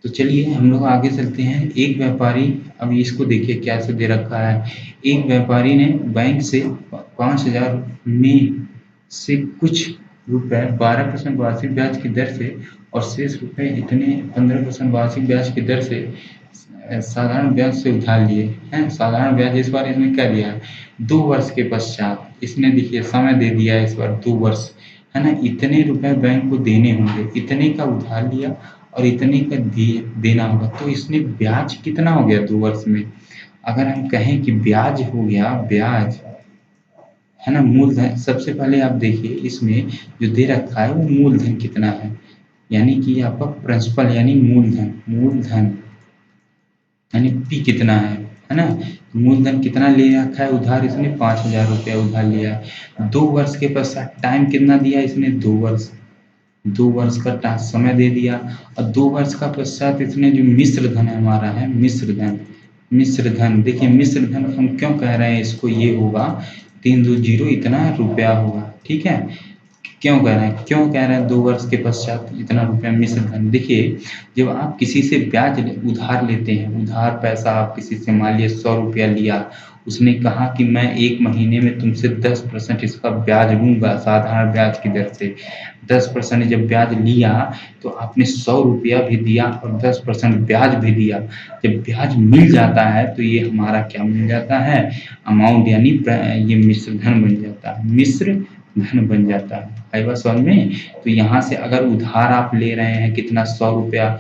तो चलिए हम लोग आगे चलते हैं। एक व्यापारी, अब इसको देखिए कैसे दे रखा है। एक व्यापारी ने बैंक से 5,000 में से कुछ रुपए 12% वार्षिक ब्याज की दर से और शेष रुपए इतने 15% वार्षिक ब्याज की दर से साधारण ब्याज से उधार लिए हैं। साधारण ब्याज इस बार इसने क्या दिया है, 2 वर्ष के पश्चात इसने देखिए समय दे दिया है इस बार 2 वर्ष, है ना। इतने रुपए बैंक को देने होंगे, इतने का उधार लिया और इतने का देना होगा, तो इसने ब्याज कितना हो गया 2 वर्ष में। अगर हम कहें कि ब्याज हो गया, ब्याज है ना, मूलधन। सबसे पहले आप देखिए इसमें जो दे रखा है वो मूलधन कितना है, यानी कि आपका प्रिंसिपल यानी मूलधन, मूलधन यानी पी कितना है ना। तो मूलधन कितना ले रखा है उधार, इसने 5,000 रुपया उधार लिया है। 2 वर्ष के पश्चात टाइम कितना दिया इसने, 2 वर्ष, 2 वर्ष का समय दे दिया। और 2 वर्ष का पश्चात इसने जो मिश्र धन हमारा है, मिश्र धन, मिश्र धन देखिए, मिश्र धन हम क्यों कह रहे हैं इसको, ये होगा 320 इतना रुपया होगा, ठीक है। क्यों कह रहे हैं, क्यों कह रहे हैं 2 वर्ष के पश्चात इतना रुपया मिश्र धन। देखिए जब आप किसी से ब्याज उधार लेते हैं, उधार पैसा आप किसी से मान लिया 100 रुपया लिया, उसने कहा कि मैं 1 महीने में तुमसे 10% इसका ब्याज लूंगा, साधारण ब्याज की दर से 10% जब ब्याज लिया तो आपने 100 रुपया भी दिया और 10% ब्याज भी दिया। जब ब्याज मिल जाता है तो ये हमारा क्या मिल जाता है, अमाउंट, यानी ये मिश्र धन बन जाता है, मिश्र धन बन जाता है। आई बात समझ में। तो यहाँ से अगर उधार आप ले रहे हैं कितना, 100 रुपया,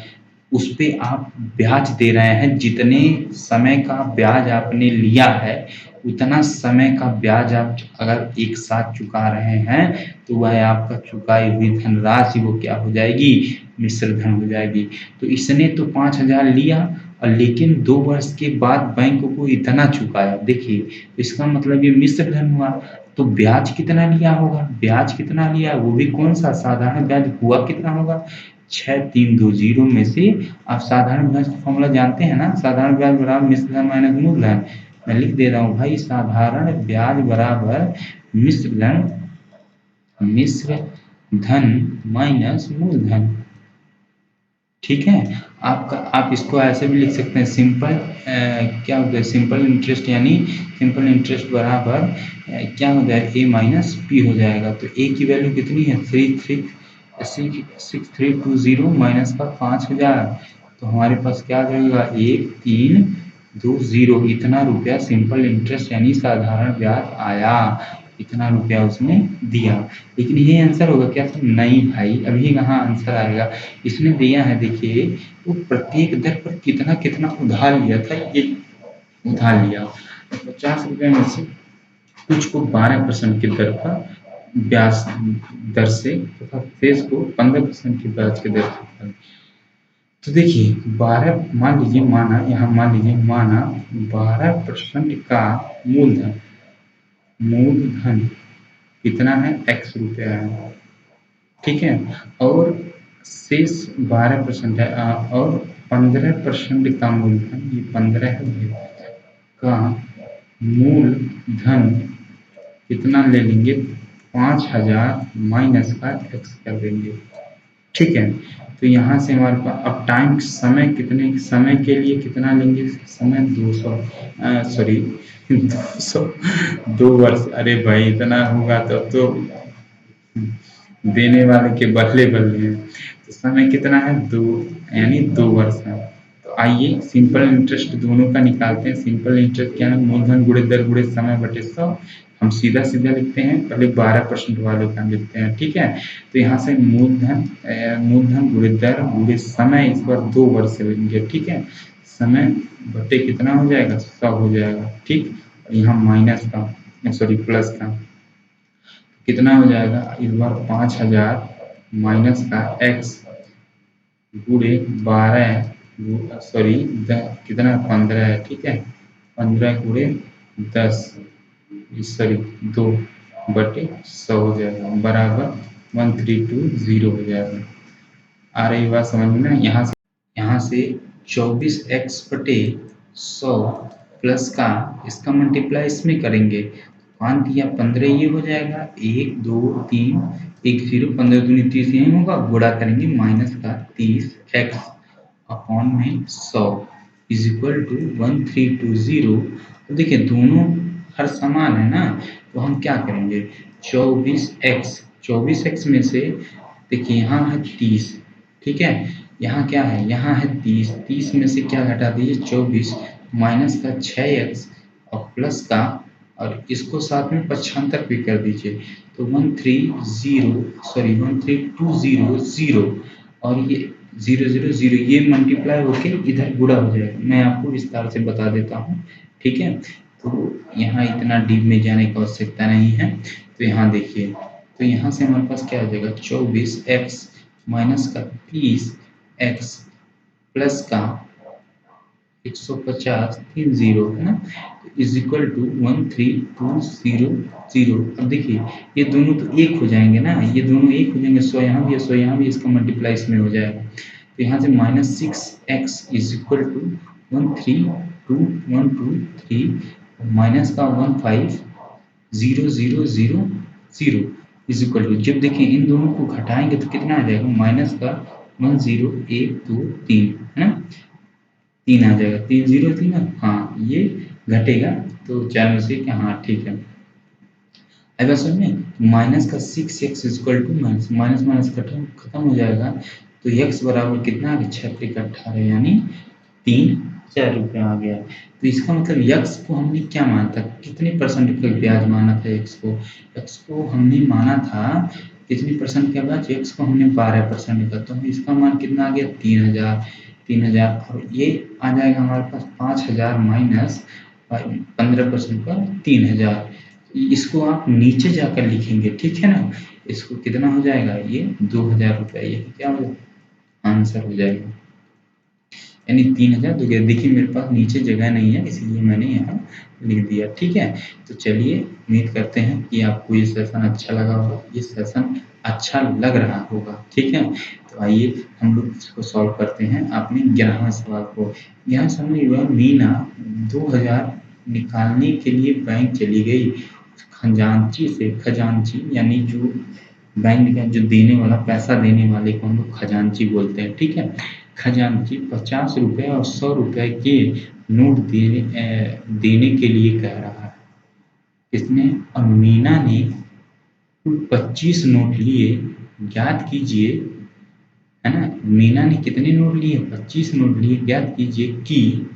उस पे आप ब्याज दे रहे हैं, जितने समय का ब्याज आपने लिया है उतना समय का ब्याज आप अगर एक साथ चुका रहे हैं तो वह आपका चुकाई हुई धनराशि वो क्या हो जाएगी, मिश्र धन हो जाएगी। तो इसने तो 5,000 लिया और लेकिन 2 वर्ष के बाद बैंक को इतना चुकाया, देखिए इसका मतलब ये मिश्र धन हुआ। तो ब्याज कितना लिया होगा, ब्याज कितना लिया, वो भी कौन सा, साधारण ब्याज हुआ कितना होगा, 6320 में से। आप साधारण ब्याज का फॉर्मूला जानते हैं ना, साधारण ब्याज बराबर मिश्र धन माइनस मूलधन। मैं लिख दे रहा हूँ भाई, साधारण ब्याज बराबर मिश्र धन, मिश्र धन माइनस मूलधन, ठीक है। आपका आप इसको ऐसे भी लिख सकते हैं, सिंपल क्या होता है, सिंपल इंटरेस्ट, यानी सिंपल इंटरेस्ट बराबर क्या हो जाएगा, ए माइनस पी हो जाएगा। तो ए की वैल्यू कितनी है, 6320 माइनस का 5,000, तो हमारे पास क्या आ जाएगा, 1320, इतना रुपया सिंपल इंटरेस्ट यानी साधारण ब्याज आया, इतना रुपया उसने दिया। लेकिन ये आंसर होगा क्या, नहीं भाई, अभी कहाँ आंसर आएगा। इसने दिया है, देखिए वो प्रत्येक दर पर कितना कितना उधार लिया था, ये उधार लिया 50 रुपये में से कुछ को 12% की दर पर ब्याज दर से तथा शेष को 15% की ब्याज के दर से। तो देखिए 12 मान लीजिए, माना यहाँ मान लीजिए, माना 12% का मूलधन, मूलधन कितना है, x रुपया है, ठीक है। और शेष 12% है और 15% का मूलधन, ये 15 है का मूलधन कितना ले लेंगे, 5,000 माइनस का x कर देंगे, ठीक है। तो यहाँ से हमारे पास अब टाइम, समय कितने, समय के लिए कितना लेंगे, समय 200, सॉरी 200, 2 वर्ष, अरे भाई इतना होगा तो देने वाले के बदले बदले हैं। तो समय कितना है, 2, यानी 2 वर्ष है। तो आइए सिंपल इंटरेस्ट दोनों का निकालते हैं। सिंपल इंटरेस्ट क्या है, मूलधन गुणे दर गुणे समय बटे 100। हम सीधा सीधा लिखते हैं, पहले 12% वाले का लिखते हैं, ठीक है। तो यहाँ से मूलधन गुणे दर गुणे समय, इस बार 2 वर्ष से लेंगे, ठीक है। समय बटे कितना हो जाएगा, 100 हो जाएगा, ठीक। यहाँ माइनस का, सॉरी प्लस का कितना हो जाएगा, इस बार 5,000 माइनस का x गुणे 12, सॉरी कितना 15 है, ठीक है। 15 गुणे 10, सॉरी 2 बटे 100 हो जाएगा, बराबर 1320 हो जाएगा। आ रही बात समझ में ना। यहाँ से 24x बटे 100 प्लस का इसका मल्टीप्लाई इसमें करेंगे, मान दिया 15 ये हो जाएगा 1 2 3 1 0 15 दूनी 30 यही होगा, गुणा करेंगे माइनस का 30 x अपॉन में 100 इज इक्वल टू 1320। तो देखिए दोनों हर समान है ना, तो हम क्या करेंगे 24x में से देखिए यहाँ है 30, ठीक है, यहाँ क्या है, यहाँ है 30 में से क्या घटा दीजिए 24 माइनस का 6x और प्लस का, और इसको साथ में पक्षांतर भी कर दीजिए, तो 1320 और ये 0 ये मल्टीप्लाई होके इधर गुणा हो जाएगा। मैं आपको विस्तार से बता देता हूँ, ठीक है, तो यहाँ इतना डीप में जाने की आवश्यकता नहीं है। तो यहाँ देखिए, तो यहाँ से हमारे पास क्या हो जाएगा 24x माइनस का 30x प्लस का 150 30 है ना, इज इक्वल टू 13200। अब देखिए ये दोनों तो एक हो जाएंगे ना, ये दोनों एक हो जाएंगे, 100 यहाँ भी है 100 यहाँ भी, इसका मल्टीप्लाई इसमें हो जाएगा, तो यहाँ से -6x is equal to 132 minus का 15000 इज इक्वल टू, जब देखिए इन दोनों को घटाएंगे तो कितना आ जाएगा माइनस का 10123 है ना, 3 आ जाएगा, 303 हाँ ये घटेगा, तो 4 में से क्या, हाँ ठीक है। अगर समझ में माइनस का 6x equal to minus minus खत्म हो जाएगा, तो x बराबर कितना आ गया 6×18 यानी 3000 रुपये आ गया। तो इसका मतलब x को हमने क्या माना था, कितने परसेंट का ब्याज माना था, x को हमने माना था कितने परसेंट के ब्याज, x को हमने 12% का, तो इसका मान कितना आ गया 3000 और ये आ जाएगा हमारे पास 5000 माइनस 15% पर 3000। इसको आप नीचे जाकर लिखेंगे, ठीक है ना, इसको कितना हो जाएगा ये 2000 रुपये, ये क्या हो आंसर हो जाएगा, यानी 3000 तो देखिए मेरे पास नीचे जगह नहीं है इसलिए मैंने यहाँ लिख दिया, ठीक है। तो चलिए उम्मीद करते हैं कि आपको ये सेशन अच्छा लगा होगा, ये सेशन अच्छा लग रहा होगा, ठीक है। तो आइए हम लोग इसको सॉल्व करते हैं अपने 11वें सवाल को। यहाँ समय हुआ मीना 2000 निकालने के लिए बैंक चली गई, खजांची यानी जो बैंक का जो देने वाला पैसा देने वाले को हम लोग खजांची बोलते हैं, ठीक है। खजांची 50 रुपए और 100 रुपए के नोट देने के लिए कह रहा है, इसने और मीना ने कुल 25 नोट लिए, ज्ञात कीजिए, है ना, मीना ने कितने नोट लिए 25 नोट लिए, ज्ञात कीजिए कि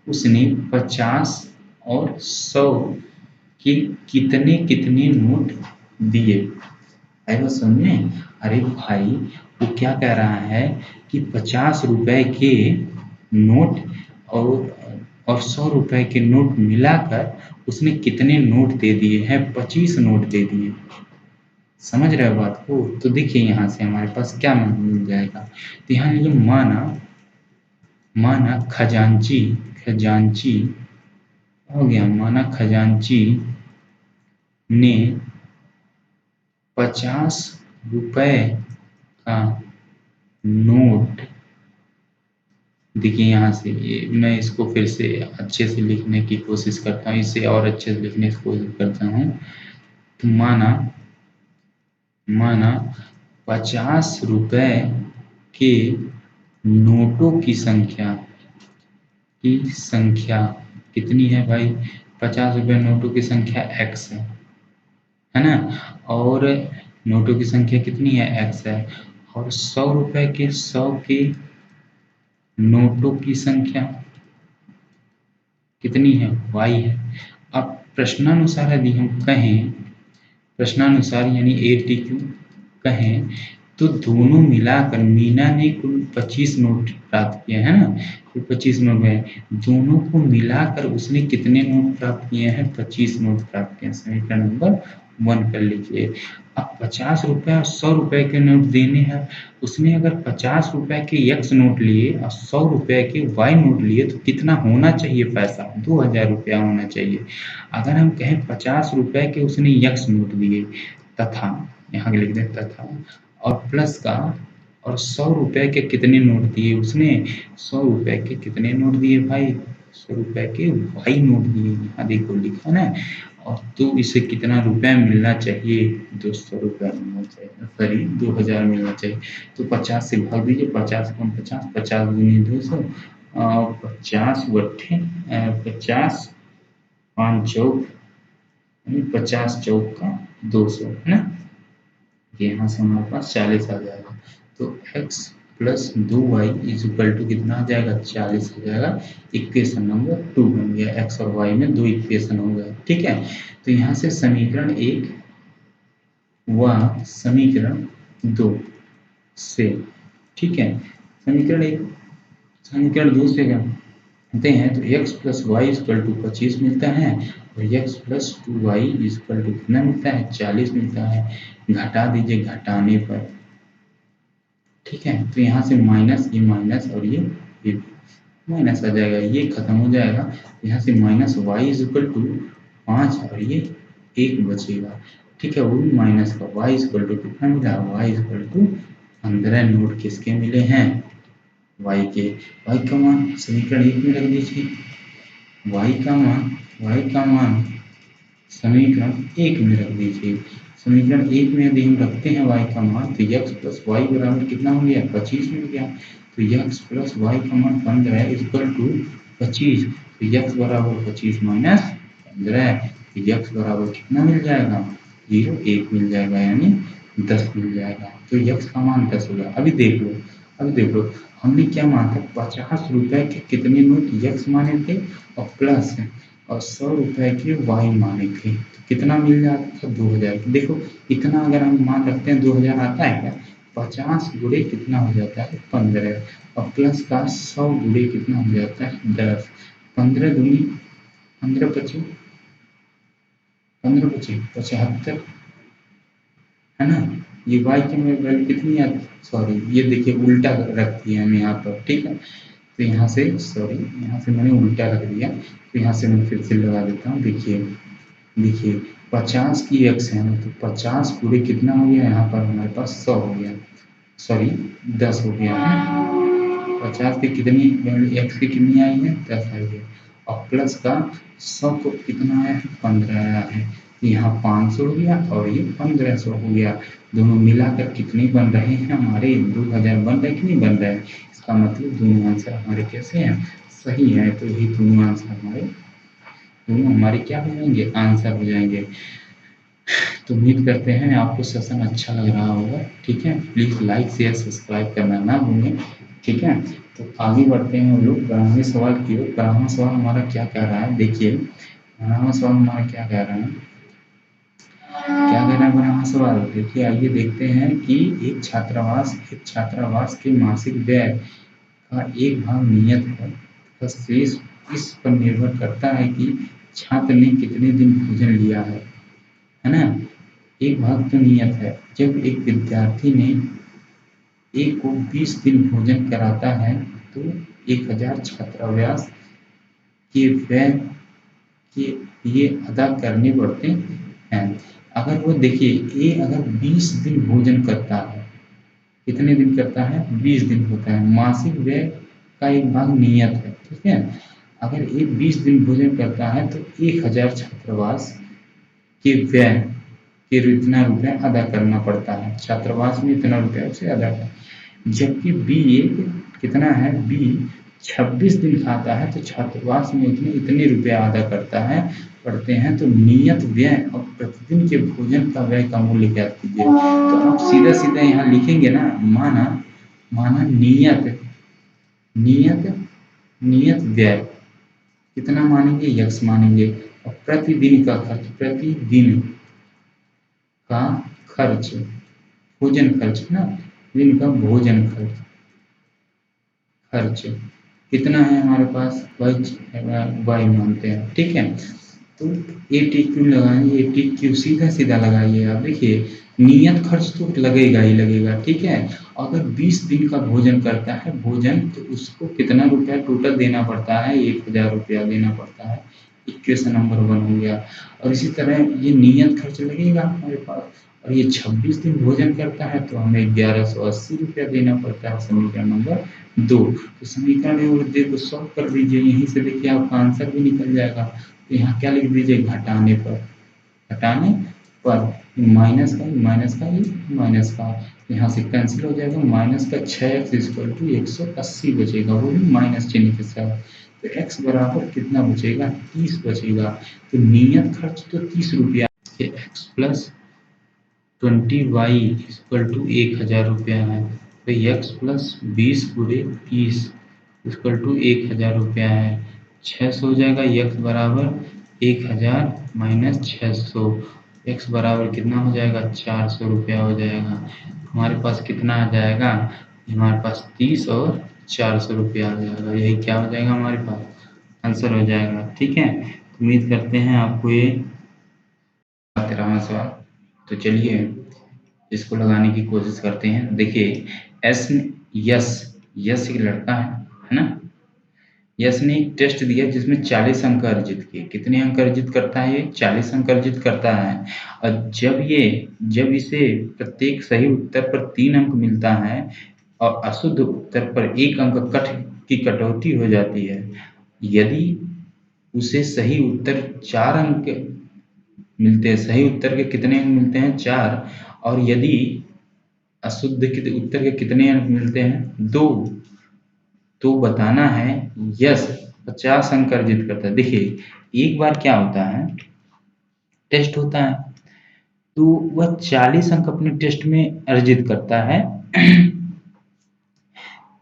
उसने 50 और 100 के कितने कितने नोट दिए। आएगा समझे, अरे भाई वो क्या कह रहा है कि 50 रुपए के नोट और 100 रुपए के नोट मिलाकर उसने कितने नोट दे दिए हैं, 25 नोट दे दिए। समझ रहे हो बात को, तो देखिए यहाँ से हमारे पास क्या मिल जाएगा, तो यहाँ ये माना खजांची हो गया, माना खजांची ने 50 रुपए का नोट, देखिए यहाँ से ये मैं इसको फिर से अच्छे से लिखने की कोशिश करता हूँ, इसे और अच्छे से लिखने की कोशिश करता हूँ। तो माना 50 रुपए के नोटों की संख्या कितनी है भाई, 50 रुपए नोटों की संख्या x है ना, और नोटों की संख्या कितनी है x है, और 100 रुपए के 100 के नोटों की संख्या कितनी है y है। अब प्रश्नानुसार यदि हम कहें, प्रश्नानुसार यानी ATQ कहें, तो दोनों मिलाकर मीना ने कुल 25 नोट प्राप्त किए हैं ना, कुल 25 नोट है, दोनों को मिलाकर उसने कितने नोट प्राप्त किए हैं, 25 नोट प्राप्त किए हैं। समीकरण नंबर 1 कर लीजिए। अब 50 रुपए और 100 रुपए के नोट देने हैं, उसने अगर 50 रुपए के x नोट लिए और 100 रुपए के y नोट लिए, तो कितना होना चाहिए पैसा, 2000 रुपया होना चाहिए। अगर हम कहें 50 रुपए के उसने x नोट दिए तथा, यहाँ लिख दें तथा, और प्लस का, और 100 रुपए के कितने नोट दिए उसने, 100 रुपए के कितने नोट दिए भाई, 100 रुपए के y नोट दिए, यहाँ देखो लिखा ना, और तो इसे कितना रुपया मिलना चाहिए? 200 रुपया मिलना चाहिए, सॉरी 2000 मिलना चाहिए। तो 50 से भाग दीजिए, 50 कौन 50, 50 दूनी 200, 50 बट्ठे 50 5 चौक, 50 चौक का 200 है ना। यहाँ से हमारे पास 40 आ जाएगा। तो x plus 2y is equal to कितना आ जाएगा? 40 आ जाएगा। इक्वेशन नंबर 2 बन गया। x और y में 2 इक्वेशन हो गए, ठीक है। तो यहाँ से समीकरण 1 व समीकरण 2 से, ठीक है, समीकरण 1 समीकरण 2 से करते हैं तो x plus y equal to 25 मिलता है और x plus 2y equal to कितना मिलता है? 40 मिलता है। घटा दीजिए घटाने पर, ठीक है। तो यहाँ से माइनस, ये माइनस और ये माइनस आ जाएगा, ये खत्म हो जाएगा। यहाँ से माइनस वाई इक्वल टू 5 और ये 1 बचेगा, ठीक है। वो भी माइनस का। y इक्वल टू कितना मिला? y इक्वल टू 15 नोट किसके मिले हैं? y के। y का मान समीकरण 1 में रख दीजिए। y का मान समीकरण 1 में रख दीजिए। समीकरण 1 में यदि हम रखते हैं y का मान तो x प्लस वाई बराबर कितना हो गया? 25 मिल गया। तो x प्लस वाई का मान 15 इक्वल टू 25। तो x बराबर 25 माइनस 15, तो x बराबर कितना मिल जाएगा? 0 1 मिल जाएगा, यानी 10 मिल जाएगा। तो x का मान 10 होगा। अभी देख लो हमने क्या माना था? 50 रुपए के कितने नोट x माने थे और प्लस और 100 रुपए के y माने थे। तो कितना मिल जाता था? 2000। देखो इतना अगर हम मान रखते हैं 2000 आता है क्या? 50 गुणे कितना हो जाता है? 15 और प्लस का 100 गुणे कितना हो जाता है? 10। 15 दूनी 15 पचे 75 है ना। ये y की वैल्यू कितनी आती? सॉरी ये देखिए उल्टा रख दिया हम यहाँ पर, ठीक है। तो यहाँ से सॉरी यहाँ से मैंने उल्टा रख दिया, तो यहाँ से मैं फिर से लगा देता हूँ। देखिए 50 की x है तो 50 पूरे कितना हो गया? यहाँ पर हमारे पास 100 हो गया, सॉरी 10 हो गया है। 50 की कितनी x की कितनी आई है? 10 आई है और प्लस का 100 को कितना आया है? 15 आया है। यहाँ 500 हो गया और ये 1500 हो गया। दोनों मिलाकर कितने बन रहे हैं? हमारे 2000 बन रहे कि नहीं बन रहे हैं? इसका मतलब दोनों आंसर हमारे कैसे हैं? सही है। तो ये दोनों हमारे क्या हो जाएंगे? आंसर हो जाएंगे। तो उम्मीद करते हैं आपको सेशन अच्छा लग रहा होगा, ठीक है। प्लीज़ लाइक शेयर सब्सक्राइब करना ना भूलें, ठीक है। तो आगे बढ़ते हैं हम लोग 12वें सवाल की ओर। 12वां सवाल हमारा क्या कह रहा है? देखिए 12वां सवाल हमारा क्या कह रहा है? 12वां सवाल देखिए, आइए देखते हैं कि एक छात्रावास के मासिक व्यय का एक भाग नियत है, तो शेष इस पर निर्भर करता है कि छात्र ने कितने दिन भोजन लिया है ना। एक भाग तो नियत है। जब एक विद्यार्थी ने एक को 20 दिन भोजन कराता है तो 1000 छात्रावास के व्यय के लिए अदा करने पड़ते हैं। अगर वो देखिए ए अगर 20 दिन भोजन करता है, कितने दिन करता है? 20 दिन होता है। मासिक व्यय का एक भाग नियत है, ठीक है। अगर ये 20 दिन भोजन करता है तो 1000 छात्रावास के व्यय के इतना रुपया अदा करना पड़ता है। छात्रावास में इतना रुपया उसे अदा करना। जबकि बी कितना है? बी 26 दिन खाता है तो छात्रावास में इतने रुपया अदा करता है पढ़ते हैं। तो नियत व्यय और प्रतिदिन के भोजन का व्यय का मूल्य ज्ञात कीजिए। तो आप सीधा सीधा यहाँ लिखेंगे ना, माना नियत व्यय कितना मानेंगे? यक्स मानेंगे। और प्रतिदिन का खर्च, प्रतिदिन का खर्च भोजन खर्च ना, दिन का भोजन खर्च कितना है हमारे पास? वाई मानते हैं, ठीक है। तो ए टी क्यू लगाएंगे, ए टी क्यू सीधा सीधा लगाइए। आप देखिए नियत खर्च तो लगेगा ही लगेगा, ठीक है। अगर 20 दिन का भोजन करता है तो उसको कितना रुपया टोटल देना पड़ता है? 1000 रुपया देना पड़ता है। इक्वेशन नंबर 1 हो गया। और इसी तरह ये नियत खर्च लगेगा हमारे पास, और ये 26 दिन भोजन करता है तो हमें 1180 रुपया देना पड़ता है। समीकरण नंबर 2। तो समीकरण को सॉल्व कर दीजिए, यहीं से देखिए आपका आंसर भी निकल जाएगा। तो यहाँ क्या लिख दीजिए? घटाने पर, घटाने पर माइनस का ये माइनस का यहाँ से कैंसिल हो जाएगा, माइनस का 6x इक्वल टू 180 बचेगा, वो भी माइनस चिन्ह के साथ। तो x बराबर कितना बचेगा, 30 बचेगा। तो नियत खर्च तो 30 रुपया, x plus 20y equal to 1000 रुपया है। तो x प्लस 20 गुणे 30 इक्वल टू 1000 रुपया है। 600 हो जाएगा, x बराबर 1000 माइनस 600, x बराबर कितना हो जाएगा, 400 रुपया हो जाएगा। हमारे पास कितना आ जाएगा, हमारे पास 30 और 400 रुपया आ जाएगा। यही क्या हो जाएगा, हमारे पास आंसर हो जाएगा। ठीक है, उम्मीद करते हैं आपको ये 13वां सवाल। तो चलिए इसको लगाने की कोशिश करते हैं। देखिए यस एक लड़का है ना, यस ने एक टेस्ट दिया जिसमें 40 अंक अर्जित किए। कितने अंक अर्जित करता है ये, 40 अंक अर्जित करता है। और जब इसे प्रत्येक सही उत्तर पर 3 अंक मिलता है और अशुद्ध उत्तर पर 1 अंक की कटौती हो जाती है, यदि उसे सही उत्तर 4 अंक मिलते हैं, सही उत्तर के कितने अंक मिलते हैं, 4, और यदि अशुद्ध के उत्तर के कितने अंक मिलते हैं, 2, तो बताना है यस 50 अंक अर्जित करता है। देखिए एक बार क्या होता है, टेस्ट होता है, तो वह 40 अंक अपने टेस्ट में अर्जित करता है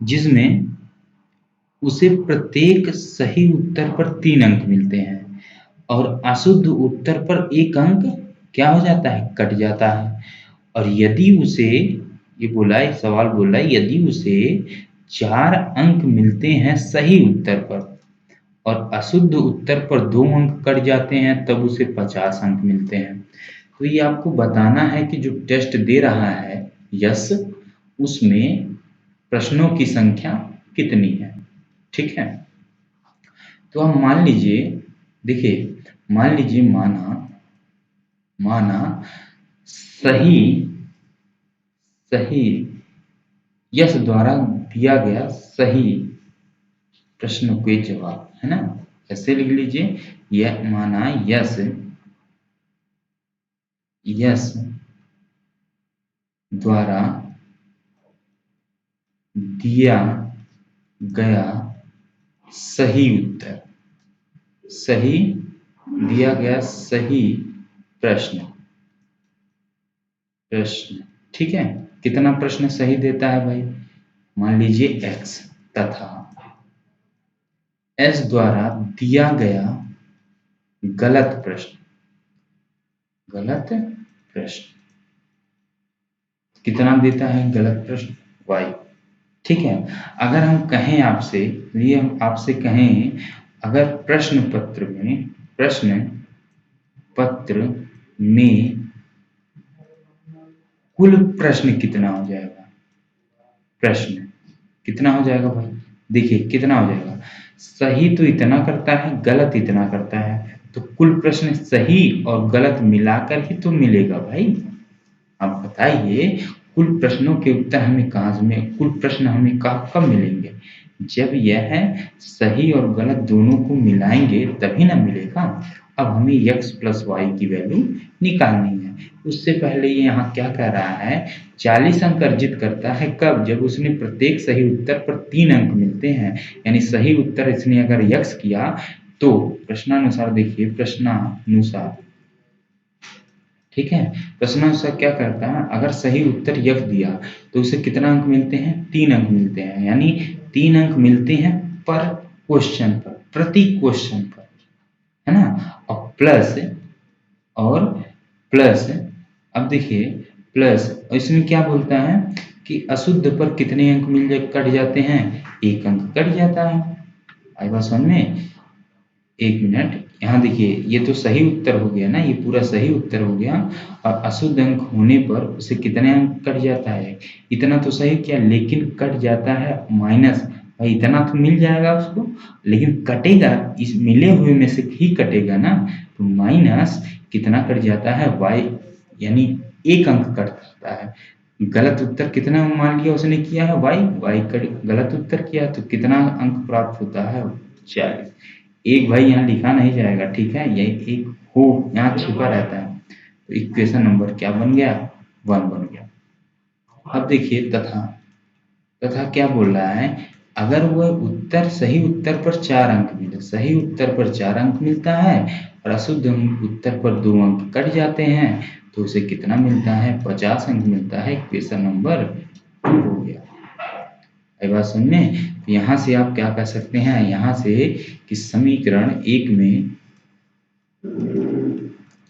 जिसमें उसे प्रत्येक सही उत्तर पर 3 अंक मिलते हैं और अशुद्ध उत्तर पर 1 अंक क्या हो जाता है, कट जाता है। और यदि उसे, ये बोला है, सवाल बोल रहा है, यदि उसे 4 अंक मिलते हैं सही उत्तर पर और अशुद्ध उत्तर पर 2 अंक कट जाते हैं, तब उसे 50 अंक मिलते हैं। तो ये आपको बताना है कि जो टेस्ट दे रहा है यस, उसमें प्रश्नों की संख्या कितनी है। ठीक है, तो अब मान लीजिए, देखिए मान लीजिए माना सही यस द्वारा दिया गया सही प्रश्न के जवाब है ना, ऐसे लिख लीजिए, यह माना यस द्वारा दिया गया सही उत्तर, दिया गया सही प्रश्न, ठीक है। कितना प्रश्न सही देता है भाई, मान लीजिए x, तथा s द्वारा दिया गया गलत प्रश्न कितना देता है, गलत प्रश्न y। ठीक है, अगर हम कहें आपसे, ये हम आपसे कहें, अगर प्रश्न पत्र में कुल प्रश्न कितना हो जाएगा, प्रश्न कितना हो जाएगा भाई, देखिए कितना हो जाएगा, सही तो इतना करता है, गलत इतना करता है, तो कुल प्रश्न सही और गलत मिलाकर ही तो मिलेगा भाई। आप बताइए कुल प्रश्नों के उत्तर हमें कुल प्रश्न हमें कब मिलेंगे, जब यह सही और गलत दोनों को मिलाएंगे तभी ना मिलेगा। अब हमें x प्लस वाई की वैल्यू निकालनी है। उससे पहले ये यहाँ क्या कह रहा है, 40 अंक अर्जित करता है कब, जब उसने प्रत्येक सही उत्तर पर 3 अंक मिलते हैं, यानी सही उत्तर इसने अगर x किया तो प्रश्नानुसार, देखिए प्रश्नानुसार, ठीक है, प्रश्नानुसार क्या करता है, अगर सही उत्तर यक्स दिया तो उसे कितना अंक मिलते हैं, 3 अंक मिलते हैं, यानी 3 अंक मिलते हैं पर क्वेश्चन पर, प्रति क्वेश्चन पर, है ना। और प्लस अब देखिए प्लस, इसमें क्या बोलता है कि अशुद्ध पर कितने अंक कट जाते हैं, 1 अंक कट जाता है। आई बात समझ में, 1 मिनट, यहाँ देखिए ये तो सही उत्तर हो गया ना, ये पूरा सही उत्तर हो गया, और अशुद्ध अंक होने पर उसे कितने अंक कट जाता है, इतना तो सही किया, लेकिन कट जाता है माइनस, भाई इतना तो मिल जाएगा उसको, लेकिन कटेगा, इस मिले हुए में से ही कटेगा ना, तो माइनस कितना कट जाता है, y, यानी 1 अंक कट जाता है। गलत उत्तर कितना मान लिया उसने किया है, y गलत उत्तर किया, तो कितना अंक प्राप्त होता है, 40। एक भाई यहाँ लिखा नहीं जाएगा, ठीक है, ये एक हो यहाँ छुपा रहता है, तो इक्वेशन नंबर क्या बन गया, 1 बन गया। अब देखिए तथा, तथा क्या बोल रहा है, अगर वह उत्तर सही उत्तर पर 4 अंक मिले, सही उत्तर पर 4 अंक मिलता है और अशुद्ध उत्तर पर 2 अंक कट जाते हैं तो उसे कितना मिलता है, 50 अंक मिलता है। इक्वेशन नंबर 2 हो गया। आई बात सुनने, तो यहाँ से आप क्या कर सकते हैं, यहाँ से कि समीकरण 1 में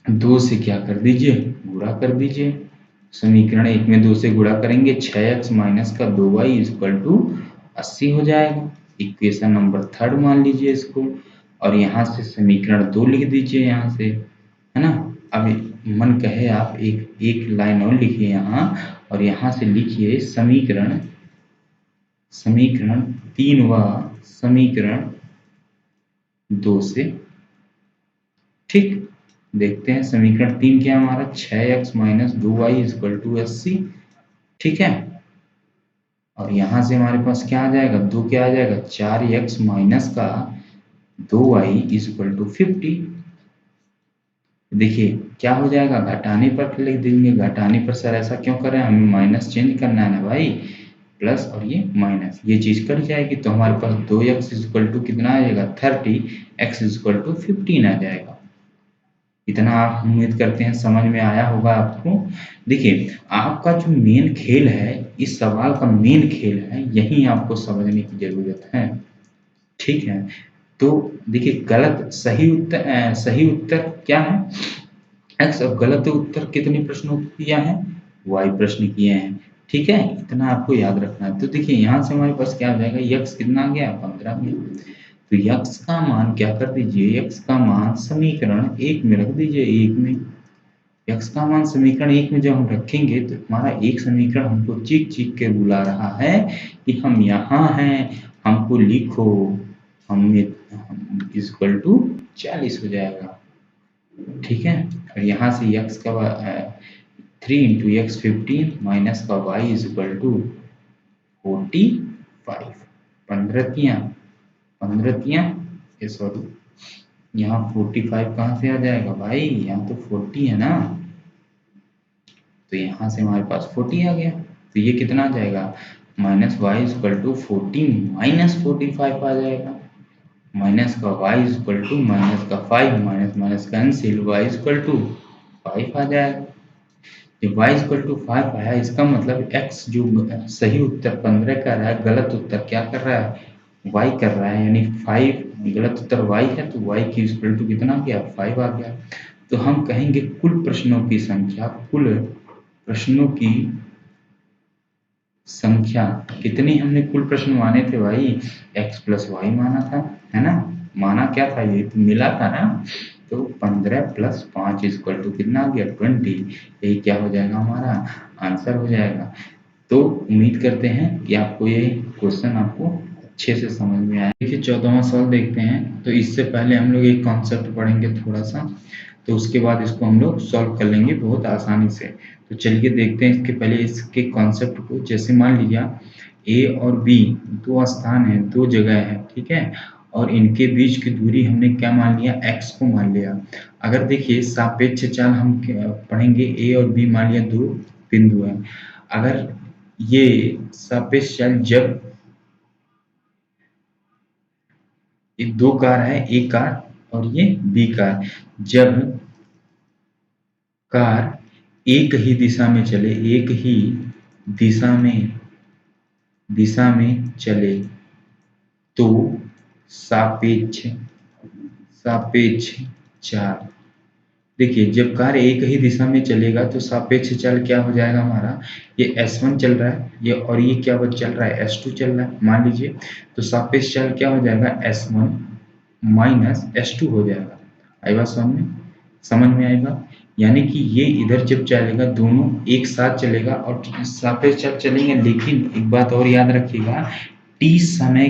2 से क्या कर दीजिए, गुणा कर दीजिए। समीकरण 1 में 2 से गुणा करेंगे 6x माइनस का 2y इक्वल टू 80 हो जाएगा। इक्वेशन नंबर 3 मान लीजिए इसको, और यहाँ से समीकरण 2 लिख दीजिए यहाँ से, है ना। अब मन कहे आप एक लाइन और लिखिए यहाँ, और यहाँ से लिखिए समीकरण 3 व समीकरण 2 से। ठीक, देखते हैं समीकरण 3 क्या हमारा, 6x minus 2y equal to 80। ठीक है, और यहां से हमारे पास क्या आ जाएगा, 2 क्या आ जाएगा, 4x माइनस का 2y इक्वल टू 50। देखिए क्या हो जाएगा, घटाने पर लिख देंगे, घटाने पर सर ऐसा क्यों कर रहे हैं, हमें माइनस चेंज करना है ना भाई, प्लस और ये माइनस, ये चीज कट जाएगी तो हमारे पास 2x इक्वल टू कितना आ जाएगा, 30, x इक्वल टू 15 आ जाएगा। इतना आप उम्मीद करते हैं समझ में आया होगा आपको। देखिए आपका जो मेन खेल है, इस सवाल का मेन खेल है, यही आपको समझने की जरूरत है। ठीक है, तो देखिए गलत सही उत्तर क्या है, एक्स, और गलत उत्तर कितने प्रश्नों को किया है, वाई प्रश्न किए हैं। ठीक है, इतना आपको याद रखना है। तो देखिए यहाँ से हमारे पास क्या हो जाएगा, यक्स कितना आ गया, 15 गया। तो यक्स का मान क्या कर दीजिए, यक्स का मान समीकरण 1 में रख दीजिए, 1 में यक्स का मान समीकरण 1 में जब हम रखेंगे तो हमारा एक समीकरण हमको चीख चीख के बुला रहा है कि हम यहाँ हैं, हमको लिखो, हम इक्वल टू 40 हो जाएगा। ठीक है, और यहाँ से यक्स का 3 इंटू एक्स 15 माइनस का वाई इज इक्वल टू 45, 15 ये सॉरी, यहाँ 45 कहाँ से आ जाएगा भाई, यहाँ तो 40 है ना, तो यहाँ से हमारे पास 40 आ गया। तो ये कितना आ जाएगा, minus y equal to 40 minus 45 आ जाएगा, माइनस का y इक्वल टू माइनस का 5 minus minus cancel, y equal to 5 आ जाएगा। जब y इक्वल टू 5 आया, इसका मतलब x जो सही उत्तर 15 कर रहा है, गलत उत्तर क्या कर रहा है, y कर रहा है, यानी 5 गलत उत्तर y है, तो y की इक्वल टू कितना आ गया, 5 आ गया। तो हम कहेंगे कुल प्रश्नों की संख्या, कुल प्रश्नों की संख्या कितनी, हमने कुल प्रश्न माने थे भाई, x प्लस वाई माना था, है ना, माना क्या था, ये तो मिला था ना, तो 15 प्लस 5 इक्वल टू कितना आ गया, 20। यही क्या हो जाएगा, हमारा आंसर हो जाएगा। तो उम्मीद करते हैं कि आपको ये क्वेश्चन आपको अच्छे से समझ में आया। देखिए 14वां सवाल देखते हैं। तो इससे पहले हम लोग एक कॉन्सेप्ट पढ़ेंगे थोड़ा सा, तो उसके बाद इसको हम लोग सॉल्व कर लेंगे बहुत आसानी से। तो चलिए देखते हैं इसके पहले इसके कॉन्सेप्ट को। जैसे मान लीजिए ए और बी दो स्थान है, दो जगह है, ठीक है, और इनके बीच की दूरी हमने क्या मान लिया, x को मान लिया। अगर देखिए सापेक्ष चाल हम पढ़ेंगे, ए और बी मान लिया दो बिंदु है। अगर ये सापेक्ष चाल, जब ये दो कार है, ए कार और ये बी कार, जब कार एक ही दिशा में चले, एक ही दिशा में चले, तो सापेक्ष सापेक्ष चाल, देखिए जब कार एक ही दिशा में चलेगा तो सापेक्ष चाल क्या हो जाएगा हमारा, ये S1 चल रहा है, ये और ये क्या चल रहा है, S2 चल रहा है मान लीजिए, तो सापेक्ष चाल क्या हो जाएगा, S1 माइनस S2 हो जाएगा। आई बात समझ में आएगा, यानी कि ये इधर जब चलेगा दोनों एक साथ चलेगा और सापेक्ष चाल चलेंगे। लेकिन एक बात और याद रखिएगा, टी समय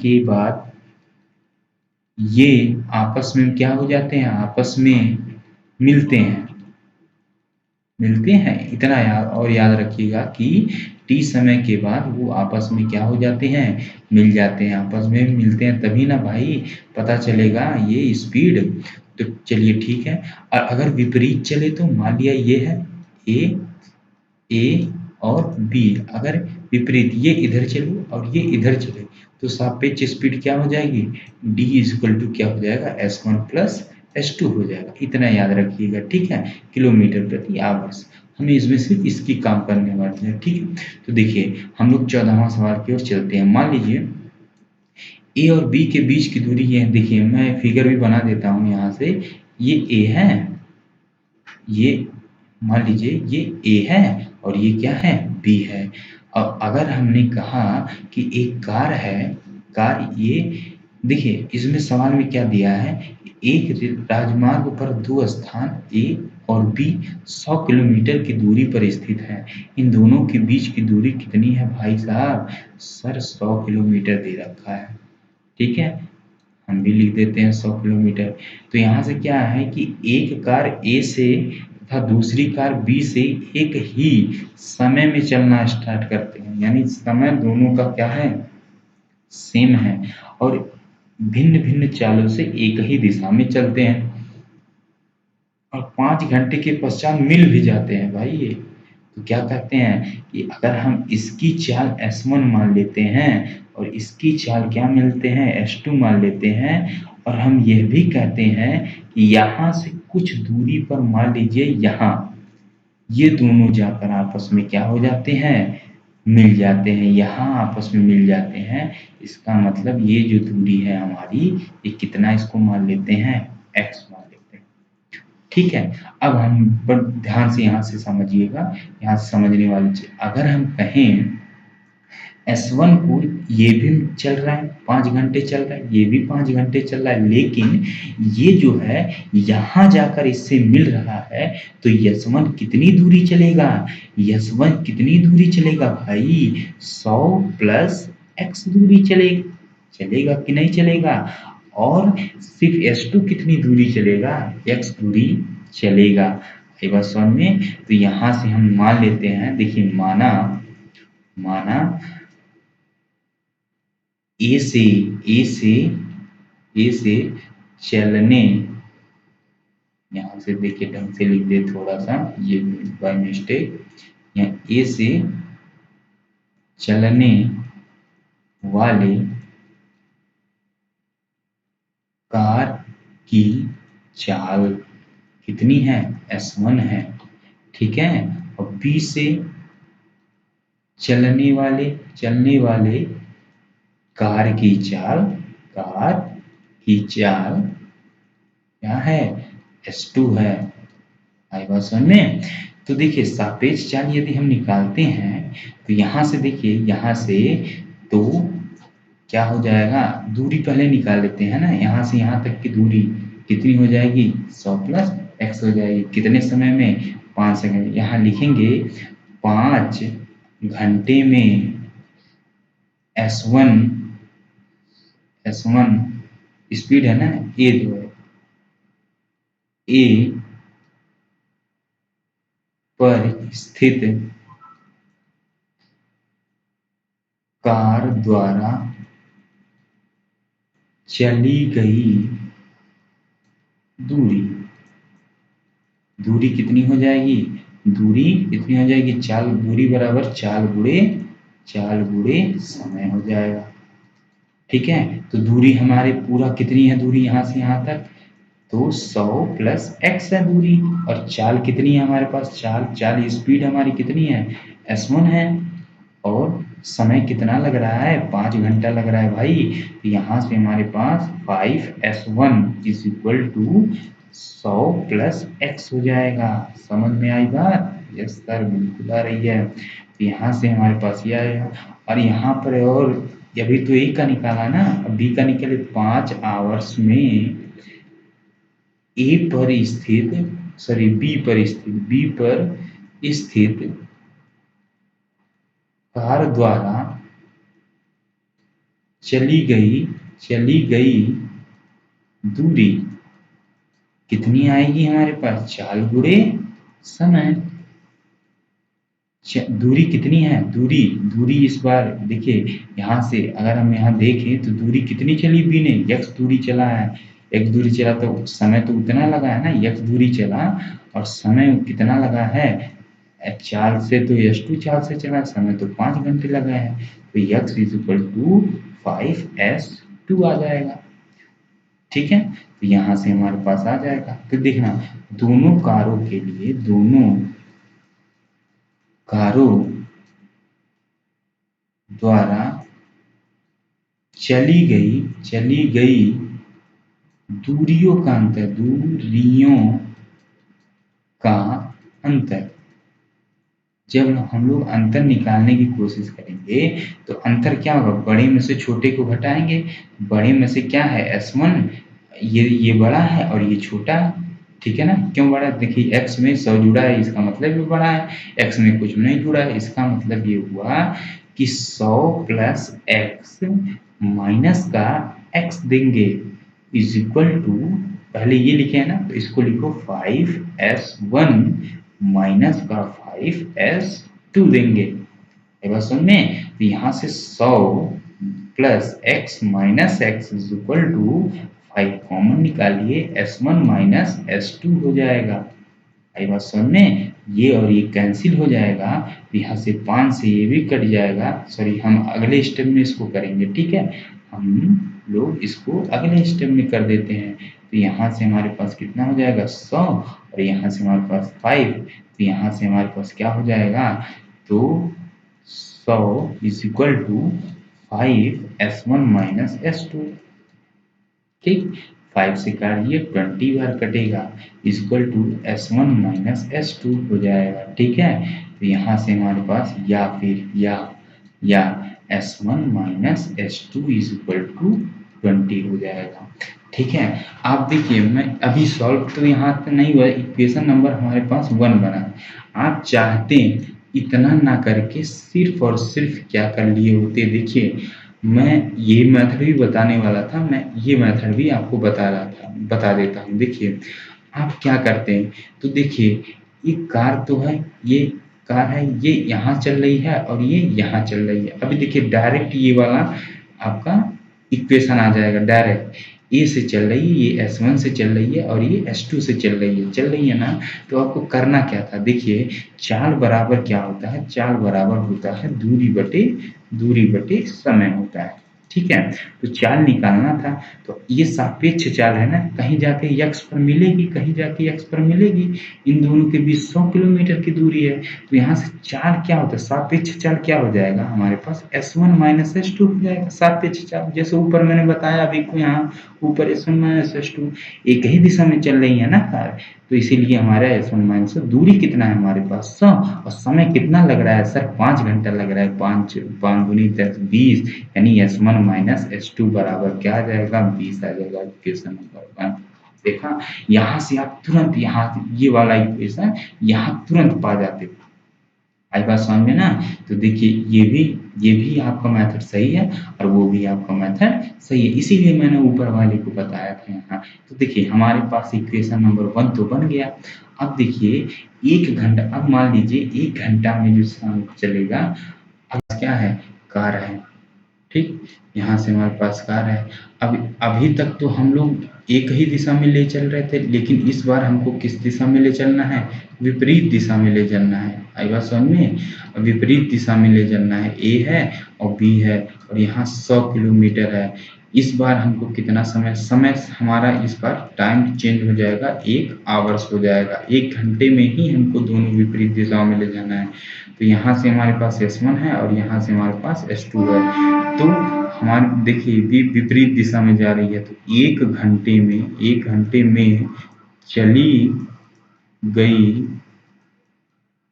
के बाद ये आपस में क्या हो जाते हैं, आपस में मिलते हैं, मिलते हैं। इतना याद और याद रखिएगा कि टी समय के बाद वो आपस में क्या हो जाते हैं, मिल जाते हैं। आपस में मिलते हैं तभी ना भाई पता चलेगा ये स्पीड। तो चलिए ठीक है। और अगर विपरीत चले तो मान लिया ये है ए और बी, अगर विपरीत ये इधर चले और ये इधर चले तो सापेक्ष स्पीड क्या हो जाएगी, डी इज इक्वल टू क्या हो जाएगा, S one plus S two हो जाएगा। इतना याद रखिएगा ठीक है, किलोमीटर प्रति आवर्स। हमें इसमें सिर्फ इसकी काम करने वाले हैं ठीक है। तो देखिए हम लोग 14वां सवाल की ओर चलते हैं। मान लीजिए ए और बी के बीच की दूरी ये है, देखिए मैं फिगर भी बना देता हूँ यहाँ से। ये ए है, ये मान लीजिए ये ए है और ये क्या है, बी है। अब अगर हमने कहा कि एक कार है, कार ये देखिए इसमें सवाल में क्या दिया है, एक राजमार्ग पर दो स्थान ए और बी 100 किलोमीटर की दूरी पर स्थित है। इन दोनों के बीच की दूरी कितनी है भाई साहब, सर 100 किलोमीटर दे रखा है ठीक है। हम भी लिख देते हैं 100 किलोमीटर। तो यहाँ से क्या है कि एक कार ए से तथा दूसरी कार बी से एक ही समय में चलना स्टार्ट करते हैं, यानी समय दोनों का क्या है, सेम है और भिन्न भिन्न चालों से एक ही दिशा में चलते हैं और 5 घंटे के पश्चात मिल भी जाते हैं भाई ये। तो क्या कहते हैं कि अगर हम इसकी चाल S1 मान लेते हैं और इसकी चाल क्या मिलते हैं, S2 मान लेते हैं, और हम यह भी कहते हैं कि यहाँ से कुछ दूरी पर मान लीजिए यहाँ ये दोनों जाकर आपस में क्या हो जाते हैं, मिल जाते हैं, यहाँ आपस में मिल जाते हैं। इसका मतलब ये जो दूरी है हमारी, ये कितना, इसको मान लेते हैं x मान लेते हैं ठीक है। अब हम पर ध्यान से यहाँ से समझिएगा, यहाँ से समझने वाली चीज, अगर हम कहें S1 को ये भी चल रहा है 5 घंटे चल रहा है, ये भी 5 घंटे चल रहा है, लेकिन ये जो है यहाँ जाकर इससे मिल रहा है, तो S1 कितनी दूरी चलेगा, S1 कितनी दूरी चलेगा भाई, 100 प्लस x दूरी चलेगा, चलेगा कि नहीं चलेगा। और सिर्फ S2 कितनी दूरी चलेगा, x दूरी चलेगा। ये बात समझ में। तो यहाँ से हम मान लेते हैं, देखिए माना माना ए से ए से ए से चलने, यहाँ से देखिए ढंग से लिख दे थोड़ा सा, ये बाय मिस्टेक, यहाँ ए से चलने वाले कार की चाल कितनी है, S1 है ठीक है। और बी से चलने वाले कार की चाल क्या है, S2 है। आई बात समझ में। तो देखिए सापेक्ष चाल यदि हम निकालते हैं तो यहाँ से देखिए, यहाँ से तो क्या हो जाएगा, दूरी पहले निकाल लेते हैं ना, यहाँ से यहाँ तक की दूरी कितनी हो जाएगी, 100 प्लस x हो जाएगी, कितने समय में, 5 सेकंड। यहाँ लिखेंगे 5 घंटे में S1 स्पीड है ना, ए जो है ए पर स्थित कार द्वारा चली गई दूरी कितनी हो जाएगी, दूरी कितनी हो जाएगी, चाल, दूरी बराबर चाल गुणे समय हो जाएगा ठीक है। तो दूरी हमारे पूरा कितनी है, दूरी यहाँ से यहाँ तक, तो 100 प्लस x है दूरी, और चाल कितनी है हमारे पास, चाल स्पीड हमारी कितनी है, S1 है, और समय कितना लग रहा है, 5 घंटा लग रहा है भाई। तो यहाँ से हमारे पास 5S1 is equal to 100 plus x हो जाएगा। समझ में आई बात, यस सर बिल्कुल आ रही है। तो यहाँ से हमारे पास ये आएगा, और यहाँ पर और अभी तो ए का निकाला ना, अब बी का निकाले, 5 आवर्स में बी पर स्थित कार द्वारा चली गई दूरी कितनी आएगी हमारे पास, चाल गुणे समय। दूरी कितनी है, दूरी दूरी इस बार देखिए यहाँ से अगर हम यहाँ देखें तो दूरी कितनी चली बी ने, x दूरी चला है, x दूरी चला तो समय तो उतना लगा है ना, x दूरी चला और समय कितना लगा है, चाल से तो S2 चाल से चला, समय तो 5 घंटे लगा है, तो x is equal to 5s2 आ जाएगा। ठीक है, तो यहाँ से हमारे पास आ जाएगा। तो देखना दोनों कारों के लिए, दोनों कारों द्वारा चली गई दूरियों का अंतर, दूरियों का अंतर, जब हम लोग अंतर निकालने की कोशिश करेंगे तो अंतर क्या होगा, बड़े में से छोटे को घटाएंगे, बड़े में से क्या है S1, ये बड़ा है और ये छोटा है, ठीक है ना, क्यों बड़ा है, देखिए x में 100 जुड़ा है इसका मतलब ये बड़ा है, x में कुछ नहीं जुड़ा है इसका मतलब ये हुआ कि 100 प्लस एक्स माइनस का x देंगे इज इक्वल टू, पहले ये लिखे है ना तो इसको लिखो 5s1 माइनस का 5s2 देंगे। एक बात समझ में, तो यहाँ से 100 plus x minus x is equal to 5 common निकालिए, S1 माइनस S2 हो जाएगा। आई बात समझ में, ये और ये कैंसिल हो जाएगा, तो यहाँ से 5 से ये भी कट जाएगा, सॉरी हम अगले स्टेप में इसको करेंगे, ठीक है, हम लोग इसको अगले स्टेप में कर देते हैं। तो यहाँ से हमारे पास कितना हो जाएगा 100 और यहाँ से हमारे पास 5, तो यहाँ से हमारे पास क्या हो जाएगा, तो 100 is equal to 5s1 minus S2, ठीक, 5 से काटिए 20 बार कटेगा equal to S1 minus S2 हो जाएगा। ठीक है, तो यहाँ से हमारे पास या फिर या S1 minus S2 is equal to 20 हो जाएगा। ठीक है, आप देखिए मैं अभी सॉल्व तो यहाँ तक नहीं हुआ, इक्वेशन नंबर हमारे पास 1 बना। आप चाहते इतना ना करके सिर्फ और सिर्फ क्या कर लिए होते, देखिए मैं ये मेथड भी बताने वाला था, मैं ये मेथड भी आपको बता देता हूँ। देखिए आप क्या करते हैं, तो देखिए एक कार तो है, ये कार है, ये यहाँ चल रही है और ये यहाँ चल रही है। अभी देखिए डायरेक्ट ये वाला आपका इक्वेशन आ जाएगा, डायरेक्ट ए से चल रही है, ये S1 से चल रही है और ये S2 से चल रही है ना। तो आपको करना क्या था, देखिए चाल बराबर क्या होता है, चाल बराबर होता है दूरी बटे समय होता है। ठीक है, तो चाल निकालना था, तो ये सापेक्ष चाल है ना, कहीं जाके x पर मिलेगी, कहीं जाके x पर मिलेगी, इन दोनों के बीच 100 किलोमीटर की दूरी है। तो यहाँ से चाल क्या होता है, सापेक्ष चाल क्या हो जाएगा हमारे पास, S1 माइनस S2 हो जाएगा सापेक्ष चाल, जैसे ऊपर मैंने बताया अभी को, यहाँ ऊपर S1 माइनस S2 एक ही दिशा में चल रही है ना कार, तो इसीलिए हमारा S1 माइनस, दूरी कितना है हमारे पास 100 और समय कितना लग रहा है सर, 5 घंटा लग रहा है, 5 दूनी 10 20, यानी S1 माइनस S2 बराबर क्या आ जाएगा 20 आ जाएगा। इक्वेशन नंबर 1 देखा, यहाँ से आप तुरंत यहाँ ये वाला इक्वेशन यहाँ तुरंत पा जाते हो। आई बात समझ में ना, तो देखिए ये भी आपका मेथड सही है और वो भी आपका मेथड सही है, इसीलिए मैंने ऊपर वाले को बताया था यहाँ। तो देखिए हमारे पास इक्वेशन नंबर 1 तो बन गया। अब देखिए 1 घंटा, अब मान लीजिए 1 घंटा में जो शाम चलेगा, अब क्या है, कार है, ठीक, यहाँ से हमारे पास कार है। अभी तक तो हम लोग एक ही दिशा में ले चल रहे थे, लेकिन इस बार हमको किस दिशा में ले चलना है, विपरीत दिशा में ले चलना है। आई बात समझ में, विपरीत दिशा में ले चलना है, ए है और बी है और यहाँ 100 किलोमीटर है। इस बार हमको कितना समय हमारा इस बार टाइम चेंज हो जाएगा, 1 आवर्स हो जाएगा, 1 घंटे में ही हमको दोनों विपरीत दिशाओं में ले जाना है। तो यहाँ से हमारे पास S1 है और यहाँ से हमारे पास S2 है, तो हमारे देखिए विपरीत दिशा में जा रही है, तो 1 घंटे में चली गई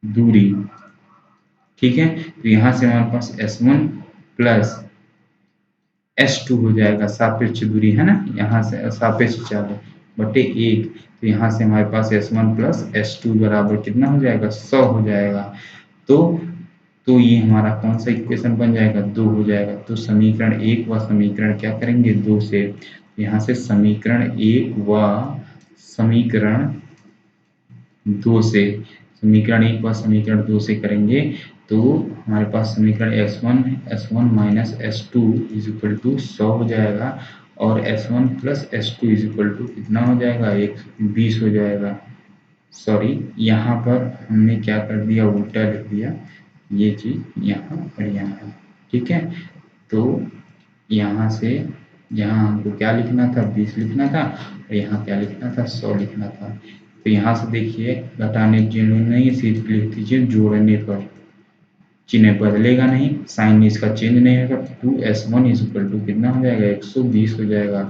दूरी, ठीक है, तो यहाँ से हमारे पास S1 प्लस S2 हो जाएगा, सापेक्ष दूरी है ना, यहाँ से सापेक्ष चाल बटे 1, तो यहाँ से हमारे पास S1 प्लस S2 बराबर कितना हो जाएगा 100 हो जाएगा। तो ये हमारा कौन सा इक्वेशन बन जाएगा, 2 हो जाएगा। तो समीकरण 1 व समीकरण क्या करेंगे 2 से, यहाँ से समीकरण 1 व समीकरण 2 से समीकरण 1 और समीकरण 2 से करेंगे तो हमारे पास समीकरण S1 minus S2 is equal to 100 हो जाएगा और S1 plus S2 is equal to कितना हो जाएगा 120 हो जाएगा। सॉरी, यहाँ पर हमने क्या कर दिया, उल्टा लिख दिया, ये चीज़ यहाँ और यहाँ, ठीक है। तो यहाँ से यहाँ हमको क्या लिखना था, 20 लिखना था और यहाँ क्या लिखना था, 100 लिखना था। तो यहाँ से देखिए घटाने की जरूरत नहीं है, सीधे लिख दीजिए, जोड़ने पर चिन्ह बदलेगा नहीं, साइन इसका चेंज नहीं होगा। 2S1 इज इक्वल टू कितना हो जाएगा, 120 हो जाएगा।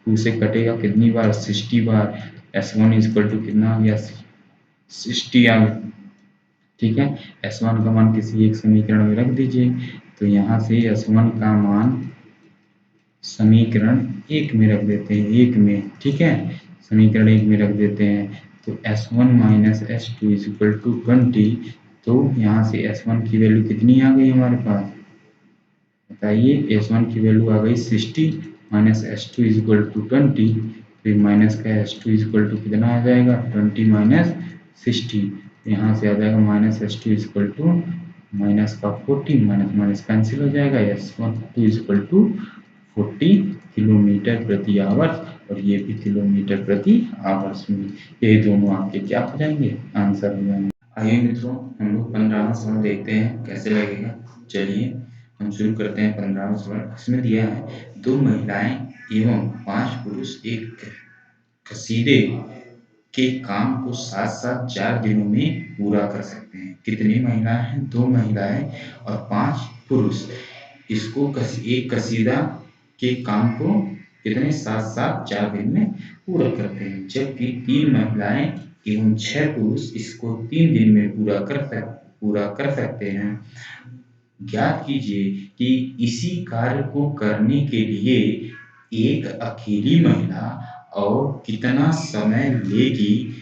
2 से कटेगा कितनी बार, 60 बार। S1 इज इक्वल टू कितना हो गया, 60 आ गया, ठीक है। S1 का मान किसी एक समीकरण में रख दीजिए। तो यहाँ से S1 का मान समीकरण 1 में रख देते हैं, 1 में, ठीक है, समीकरण 1 में रख देते हैं। तो S1 minus S2 is equal to 20। तो यहाँ से S1 की वैल्यू कितनी आ गई हमारे पास, बताइए। S1 की वैल्यू आ गई 60 minus S2 is equal to 20। फिर माइनस का S2 इज इक्वल टू कितना आ जाएगा, 20 माइनस 60। यहाँ से आ जाएगा minus S2 is equal to minus का 40, माइनस माइनस कैंसिल हो जाएगा। S1 is equal to 40 kilometre प्रति आवर्स और ये भी किलोमीटर प्रति आवर्स में, ये दोनों आपके क्या हो जाएंगे, आंसर हो जाएंगे। आइए मित्रों, हम लोग 15वां सवाल देखते हैं कैसे लगेगा। चलिए हम शुरू करते हैं 15वां सवाल। इसमें दिया है 2 महिलाएं एवं 5 पुरुष एक कसीदे के काम को साथ साथ 4 दिनों में पूरा कर सकते हैं। कितनी महिलाएं हैं, 2 महिलाएं और 5 पुरुष इसको एक कसीदा के काम को कितने साथ साथ 4 दिन में पूरा करते हैं, जबकि 3 महिलाएं एवं 6 पुरुष इसको 3 दिन में पूरा कर सकते हैं। ज्ञात कीजिए कि इसी कार्य को करने के लिए एक अकेली महिला और कितना समय लेगी,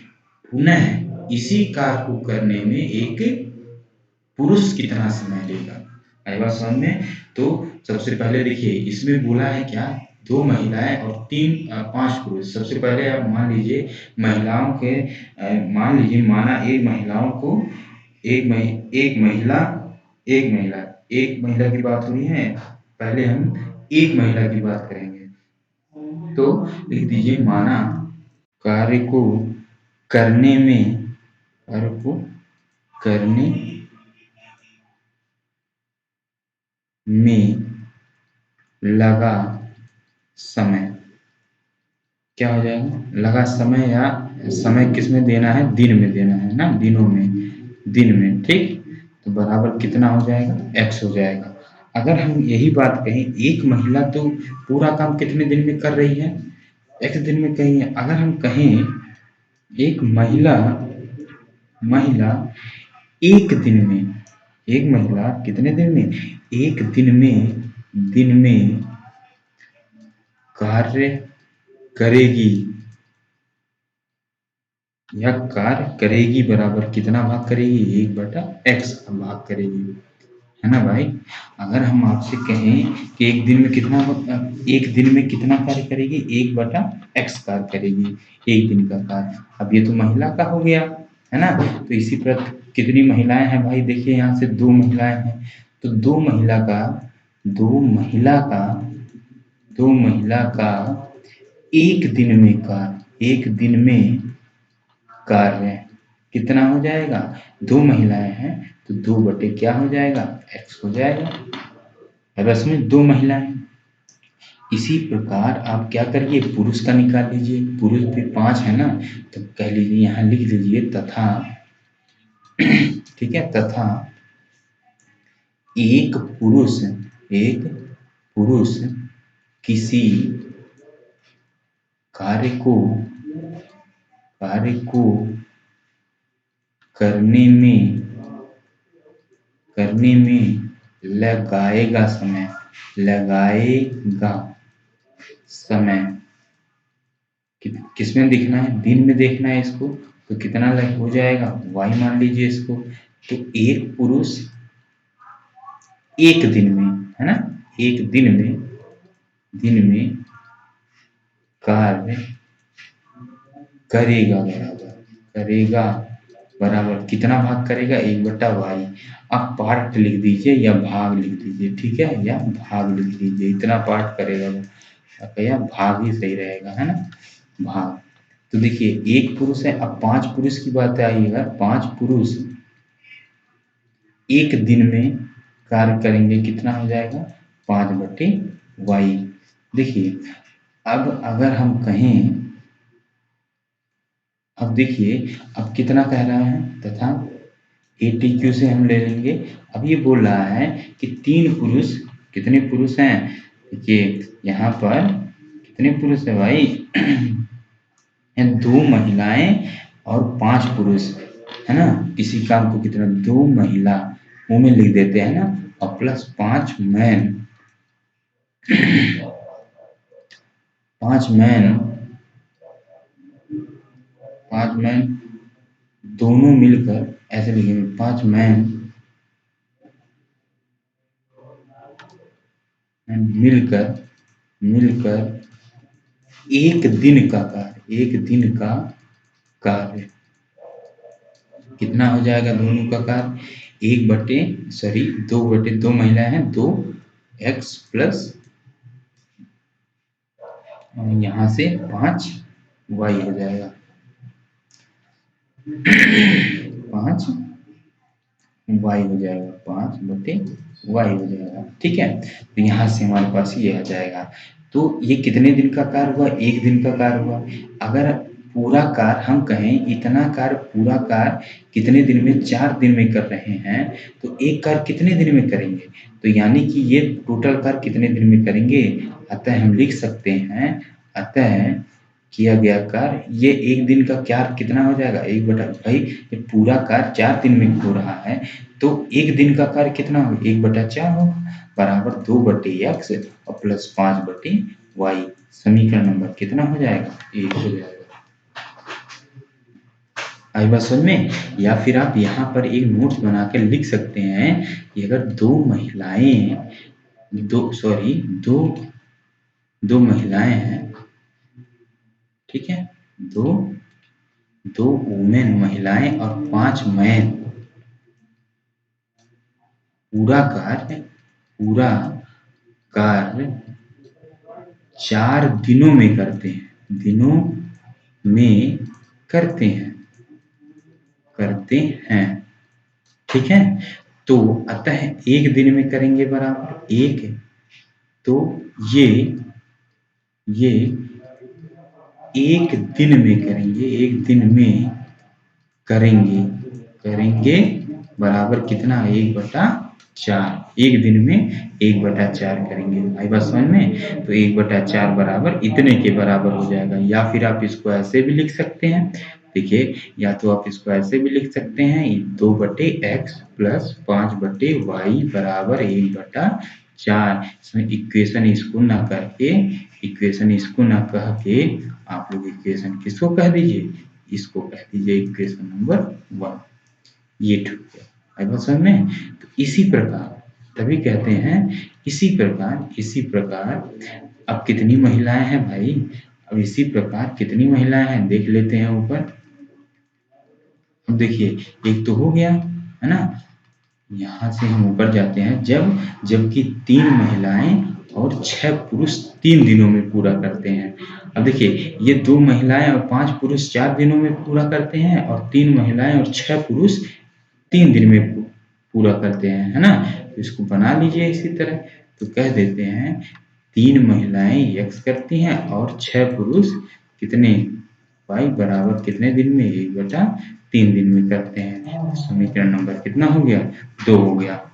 पुनः इसी कार्य को करने में एक पुरुष कितना समय लेगा। आई बात समझ में। तो सबसे पहले देखिए इसमें बोला है क्या, 2 महिलाएं और 5 पुरुष। सबसे पहले आप मान लीजिए महिलाओं के माना एक महिलाओं को एक महिला की बात हो रही है। पहले हम एक महिला की बात करेंगे। तो लिख दीजिए माना कार्य को करने में लगा समय, क्या हो जाएगा, लगा समय, या समय किस में देना है, दिन में देना है ना, दिनों में, दिन में, ठीक। तो बराबर कितना हो जाएगा, x हो जाएगा। अगर हम यही बात कहें एक महिला तो पूरा काम कितने दिन में कर रही है, x दिन में कहेंगे। अगर हम कहें एक महिला एक दिन में, एक महिला कितने दिन में, एक दिन में कार्य करेगी या कार्य करेगी बराबर कितना भाग करेगी, 1/x भाग करेगी, है ना भाई। अगर हम आपसे कहें कि एक दिन में कितना कार्य करेगी, 1/x कार्य करेगी, एक दिन का कार्य। अब ये तो महिला का हो गया, है ना। तो इसी प्रकार कितनी महिलाएं हैं भाई, देखिए यहाँ से 2 महिलाएं हैं। तो 2 महिला का एक दिन में कार्य कितना हो जाएगा, 2 महिलाएं हैं तो 2 बटे क्या हो जाएगा, x हो जाएगा। अब इसमें 2 महिलाएं। इसी प्रकार आप क्या करिए, पुरुष का निकाल लीजिए। पुरुष भी 5 है ना, तो कह लीजिए यहाँ लिख लीजिए तथा ठीक है, तथा एक पुरुष किसी कार्य को करने में लगाएगा समय किसमें देखना है, दिन में देखना है इसको। तो कितना लग हो जाएगा, y मान लीजिए इसको। तो एक पुरुष एक दिन में, है ना, एक दिन में कार्य करेगा बराबर कितना भाग करेगा, 1/y। आप पार्ट लिख दीजिए या भाग लिख दीजिए, ठीक है, या भाग लिख दीजिए, इतना पार्ट करेगा वो, या भाग ही सही रहेगा, है ना, भाग। तो देखिए एक पुरुष है, अब 5 पुरुष की बात आई, अगर 5 पुरुष एक दिन में कार्य करेंगे, कितना हो जाएगा, 5/y। देखिए अब अगर हम कहें, अब देखिए अब कितना कह रहा है, तथा ATQ से हम ले लेंगे। अब ये बोल रहा है कि 3 पुरुष, कितने पुरुष हैं, देखिए यहाँ पर कितने पुरुष है भाई, हैं 2 महिलाएं और 5 पुरुष, है ना। इसी काम को कितना, 2 महिला मुंह में लिख देते हैं ना, और प्लस 5 मैन, 5 मैन, 5 मैन दोनों मिलकर, ऐसे लिखेंगे 5 मैन मिलकर मिलकर एक दिन का कार्य, एक दिन का कार्य कितना हो जाएगा, दोनों का कार्य 2 महिलाएं हैं, 2x प्लस यहाँ से 5y हो जाएगा, 5y हो जाएगा, 5/y हो जाएगा, ठीक है। तो यहाँ से हमारे पास ये आ जाएगा। तो ये कितने दिन का कार्य हुआ, एक दिन का कार्य हुआ। अगर पूरा कार्य हम कहें, इतना कार्य, पूरा कार्य कितने दिन में, 4 दिन में कर रहे हैं, तो एक कार्य कितने दिन में करेंगे, तो यानी कि ये टोटल कार्य कितने दिन में करेंगे। अतः हम लिख सकते हैं, अतः किया गया कार्य, ये एक दिन का कार्य कितना हो जाएगा, 1/भाई ये पूरा कार्य 4 दिन में हो रहा है, तो एक दिन का कार्य कितना होगा, 1/4 होगा, बराबर 2/x और प्लस 5/y। समीकरण नंबर कितना हो जाएगा, 1 हो जाएगा। आई बात समझ में। या फिर आप यहाँ पर एक नोट्स बना के लिख सकते हैं कि अगर 2 महिलाएं, दो महिलाएं हैं, ठीक है, दो वुमेन महिलाएं और 5 मैन पूरा कार्य 4 दिनों में करते हैं, ठीक है। तो अतः एक दिन में करेंगे, बराबर एक, तो ये एक दिन में करेंगे बराबर कितना, 1/4, एक दिन में 1/4 करेंगे। भाई बात समझ में। तो 1/4 बराबर इतने के बराबर हो जाएगा। या फिर आप इसको ऐसे भी लिख सकते हैं, देखिए, या तो आप इसको ऐसे भी लिख सकते हैं, 2/x प्लस 5/y बराबर 1/4। इसमें इक्वेशन इसको ना कह के आप लोग इक्वेशन किसको कह दीजिए, इसको कह दीजिए इक्वेशन नंबर 1। ये ठीक है, आई बात समझ में। तो इसी प्रकार, तभी कहते हैं इसी प्रकार अब कितनी महिलाएं हैं भाई, अब इसी प्रकार कितनी महिलाएं हैं देख लेते हैं ऊपर। अब देखिए एक तो हो गया, है ना, यहाँ से हम ऊपर जाते हैं, जबकि 3 महिलाएं और 6 पुरुष 3 दिनों में पूरा करते हैं। अब देखिए ये 2 महिलाएं और 5 पुरुष 4 दिनों में पूरा करते हैं, और 3 महिलाएं और 6 पुरुष 3 दिन में पूरा करते हैं, है ना। तो इसको बना लीजिए इसी तरह, तो कह देते हैं 3 महिलाएं x करती हैं और 6 पुरुष कितने, y बराबर कितने दिन में, 1/3 दिन में करते हैं। समीकरण नंबर कितना हो गया, 2 हो गया।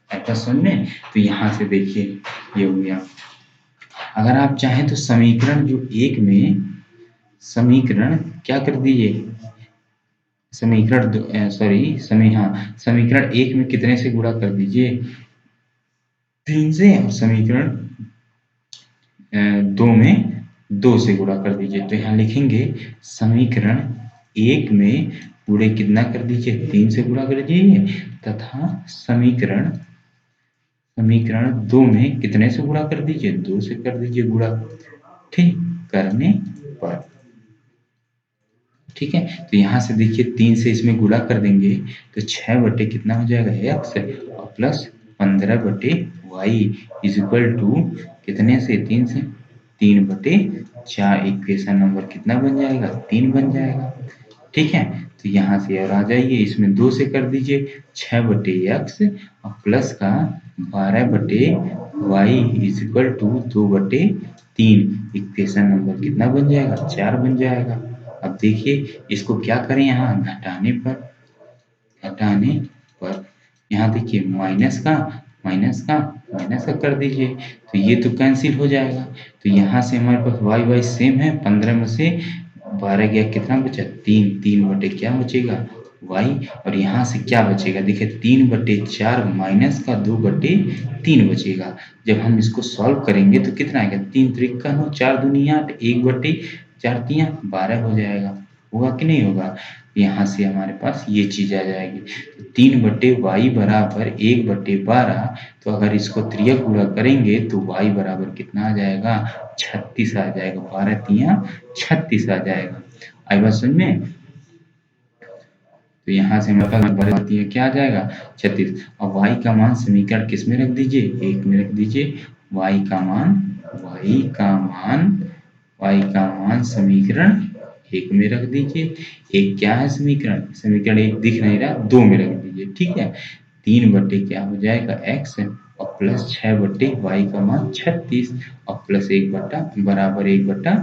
ऐसा सुनने, तो यहाँ से देखिए ये हो गया। अगर आप चाहें तो समीकरण जो 1 में, समीकरण क्या कर दीजिए, समीकरण समीकरण 1 में कितने से गुणा कर दीजिए, 3 से, और समीकरण 2 में 2 से गुणा कर दीजिए। तो यहाँ लिखेंगे समीकरण 1 में पूरे कितना कर दीजिए, 3 से गुणा कर दीजिए, तथा समीकरण 2 में कितने से गुणा कर दीजिए, 2 से कर दीजिए गुणा। ठीक करने पर, ठीक है। तो यहाँ से देखिए 3 से इसमें गुणा कर देंगे तो 6 बटे कितना हो जाएगा x और प्लस 15 बटे y इज इक्वल टू कितने से 3 से 3 बटे 4 इक्वेशन नंबर कितना बन जाएगा 3 बन जाएगा। ठीक है। तो यहाँ से और आ जाइए इसमें 2 से कर दीजिए 6 बटे x और प्लस का 12 बटे y इज इक्वल टू 2 बटे 3 इक्वेशन नंबर कितना बन जाएगा 4 बन जाएगा। अब देखिए इसको क्या करें यहाँ घटाने पर यहाँ देखिए माइनस का कर दीजिए तो ये तो कैंसिल हो जाएगा। तो यहाँ से हमारे पास y सेम है 15 में से 12 गया कितना बचा 3 बटे क्या बचेगा y और यहाँ से क्या बचेगा देखिए 3 बटे 4 माइनस का 2 बटे 3 बचेगा। जब हम इसको सॉल्व करेंगे तो कितना आएगा 3 त्रिक का 9 4 दूनी 8 1 बटे 4 तियां 12 हो जाएगा। होगा कि नहीं होगा। यहाँ से हमारे पास ये चीज आ जाएगी तो 3 बटे वाई बराबर 1 बटे 12। तो अगर इसको त्रियक गुणा करेंगे तो y बराबर कितना आ जाएगा 36 आ जाएगा 12 तियां 36 आ जाएगा। आई बात समझ में। तो यहाँ से हमारे पास बढ़ती है क्या आ जाएगा 36 और y का मान समीकरण किस में रख दीजिए 1 में रख दीजिए y का मान समीकरण 1 में रख दीजिए। एक क्या है समीकरण 1 दिख नहीं रहा 2 में रख दीजिए। ठीक है 3 बटे क्या हो जाएगा x और प्लस 6 बटे y का मान 36 और प्लस 1 बटा बराबर 1 बटा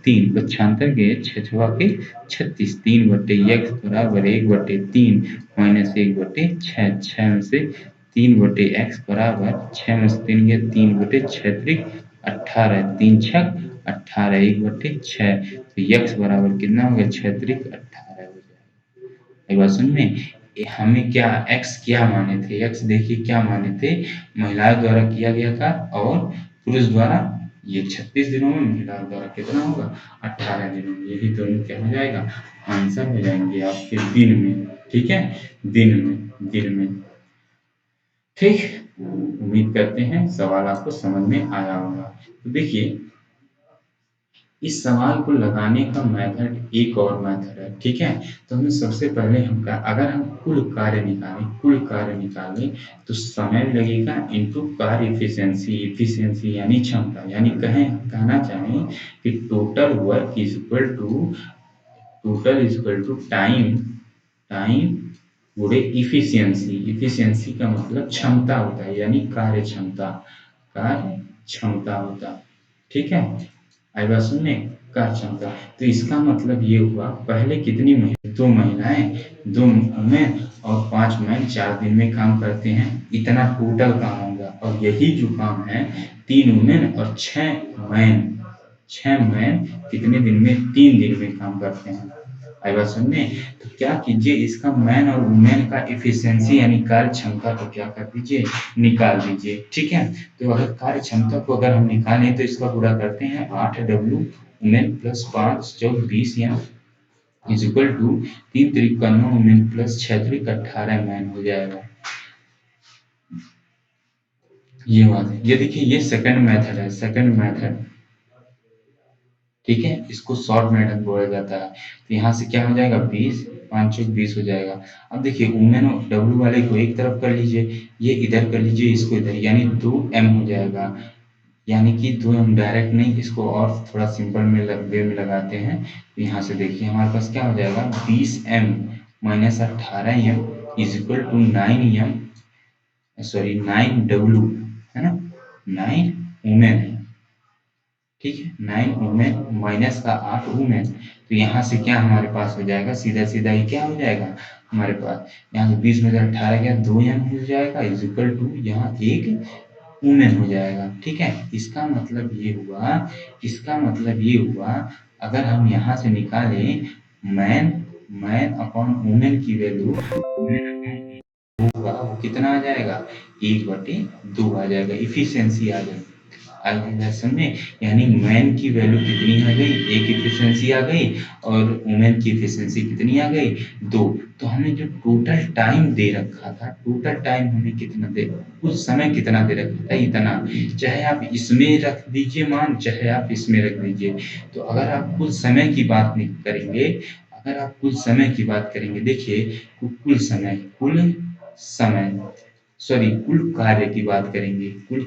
3 बच्छांतर के 6 के 36 3 बटे x बराबर 1 बटे 3 माइनस 1 बटे 6 में से 3 बटे x बराबर 6 में से 3 गया 3 बटे 6 त्रिक 18 3 छक 18 1 बटे 6 तो x बराबर कितना हो गया 6 त्रिक 18 हो जाएगा। एक बात सुन में हमें क्या x क्या माने थे x देखिए क्या माने थे महिलाओं द्वारा किया गया था और पुरुष द्वारा ये 36 दिनों में महिलाओं द्वारा कितना होगा 18 दिनों में। यही दोनों क्या हो जाएगा आंसर हो जाएंगे आपके दिन में। ठीक है दिन में ठीक। उम्मीद करते हैं सवाल आपको समझ में आया होगा। तो देखिए इस सवाल को लगाने का मेथड एक और मेथड है। ठीक है तो हमें सबसे पहले अगर हम कुल कार्य निकालें तो समय लगेगा इनटू कार्य इफिशियंसी यानी क्षमता यानी कहना चाहें कि total work is equal to time गुणे इफिशियंसी का मतलब क्षमता होता है यानी कार्य क्षमता होता है। ठीक है आई बात सुनने कार्य क्षमता। तो इसका मतलब ये हुआ पहले कितनी महीने 2 महिलाएं 2 वुमेन और 5 मैन 4 दिन में काम करते हैं इतना टोटल काम होगा। और यही जो काम है 3 वुमेन और 6 मैन कितने दिन में 3 दिन में काम करते हैं। आई बात सुनने। तो क्या कीजिए इसका मैन और वुमेन का इफिशियंसी यानी कार्य क्षमता को क्या कर दीजिए निकाल दीजिए। ठीक है तो अगर कार्य क्षमता को अगर हम निकालें तो इसका गुणा करते हैं 8W वुमेन प्लस 5 चौक 20 एम इज इक्वल टू 3 त्रिक 9 वुमेन प्लस 6 त्रिक 18 मैन हो जाएगा। ये बात है। ये देखिए ये सेकंड मेथड ठीक है इसको शॉर्ट मेथड बोला जाता है। तो यहाँ से क्या हो जाएगा 20 5 चौक 20 हो जाएगा। अब देखिए वुमेन और डब्ल्यू वाले को एक तरफ कर लीजिए ये इधर कर लीजिए इसको इधर यानी 2m हो जाएगा। यानी कि 2m डायरेक्ट नहीं इसको और थोड़ा सिंपल में वे में लगाते हैं। तो यहाँ से देखिए हमारे पास क्या हो जाएगा 20m minus 18m is equal to 9w है ना 9 वुमेन। ठीक है 9 वुमेन माइनस का 8 वुमेन। तो यहाँ से क्या हमारे पास हो जाएगा सीधा ही क्या हो जाएगा हमारे पास यहाँ से 20 में से 18 गया 2m हो जाएगा इज इक्वल टू यहाँ 1 वुमेन हो जाएगा। ठीक है इसका मतलब ये हुआ अगर हम यहाँ से निकालें मैन अपॉन वुमेन की वैल्यू होगा वो कितना आ जाएगा 1/2 आ जाएगा इफिशियंसी आ जाएगा। लेसन में, यानी मैन की वैल्यू कितनी आ गई, एक इफिशियंसी आ गई, और वुमेन की इफिशियंसी कितनी आ गई, 2। तो हमें जो टोटल टाइम दे रखा था, टोटल टाइम हमें कितना दे, कुछ समय कितना दे रखा था, इतना। चाहे आप इसमें रख दीजिए मान, चाहे आप इसमें रख दीजिए। तो अगर आप कुल समय की बात नहीं करेंगे, अगर आप कुल समय की बात करेंगे, देखिए कुल समय सॉरी कुल कार्य की बात करेंगे, कुल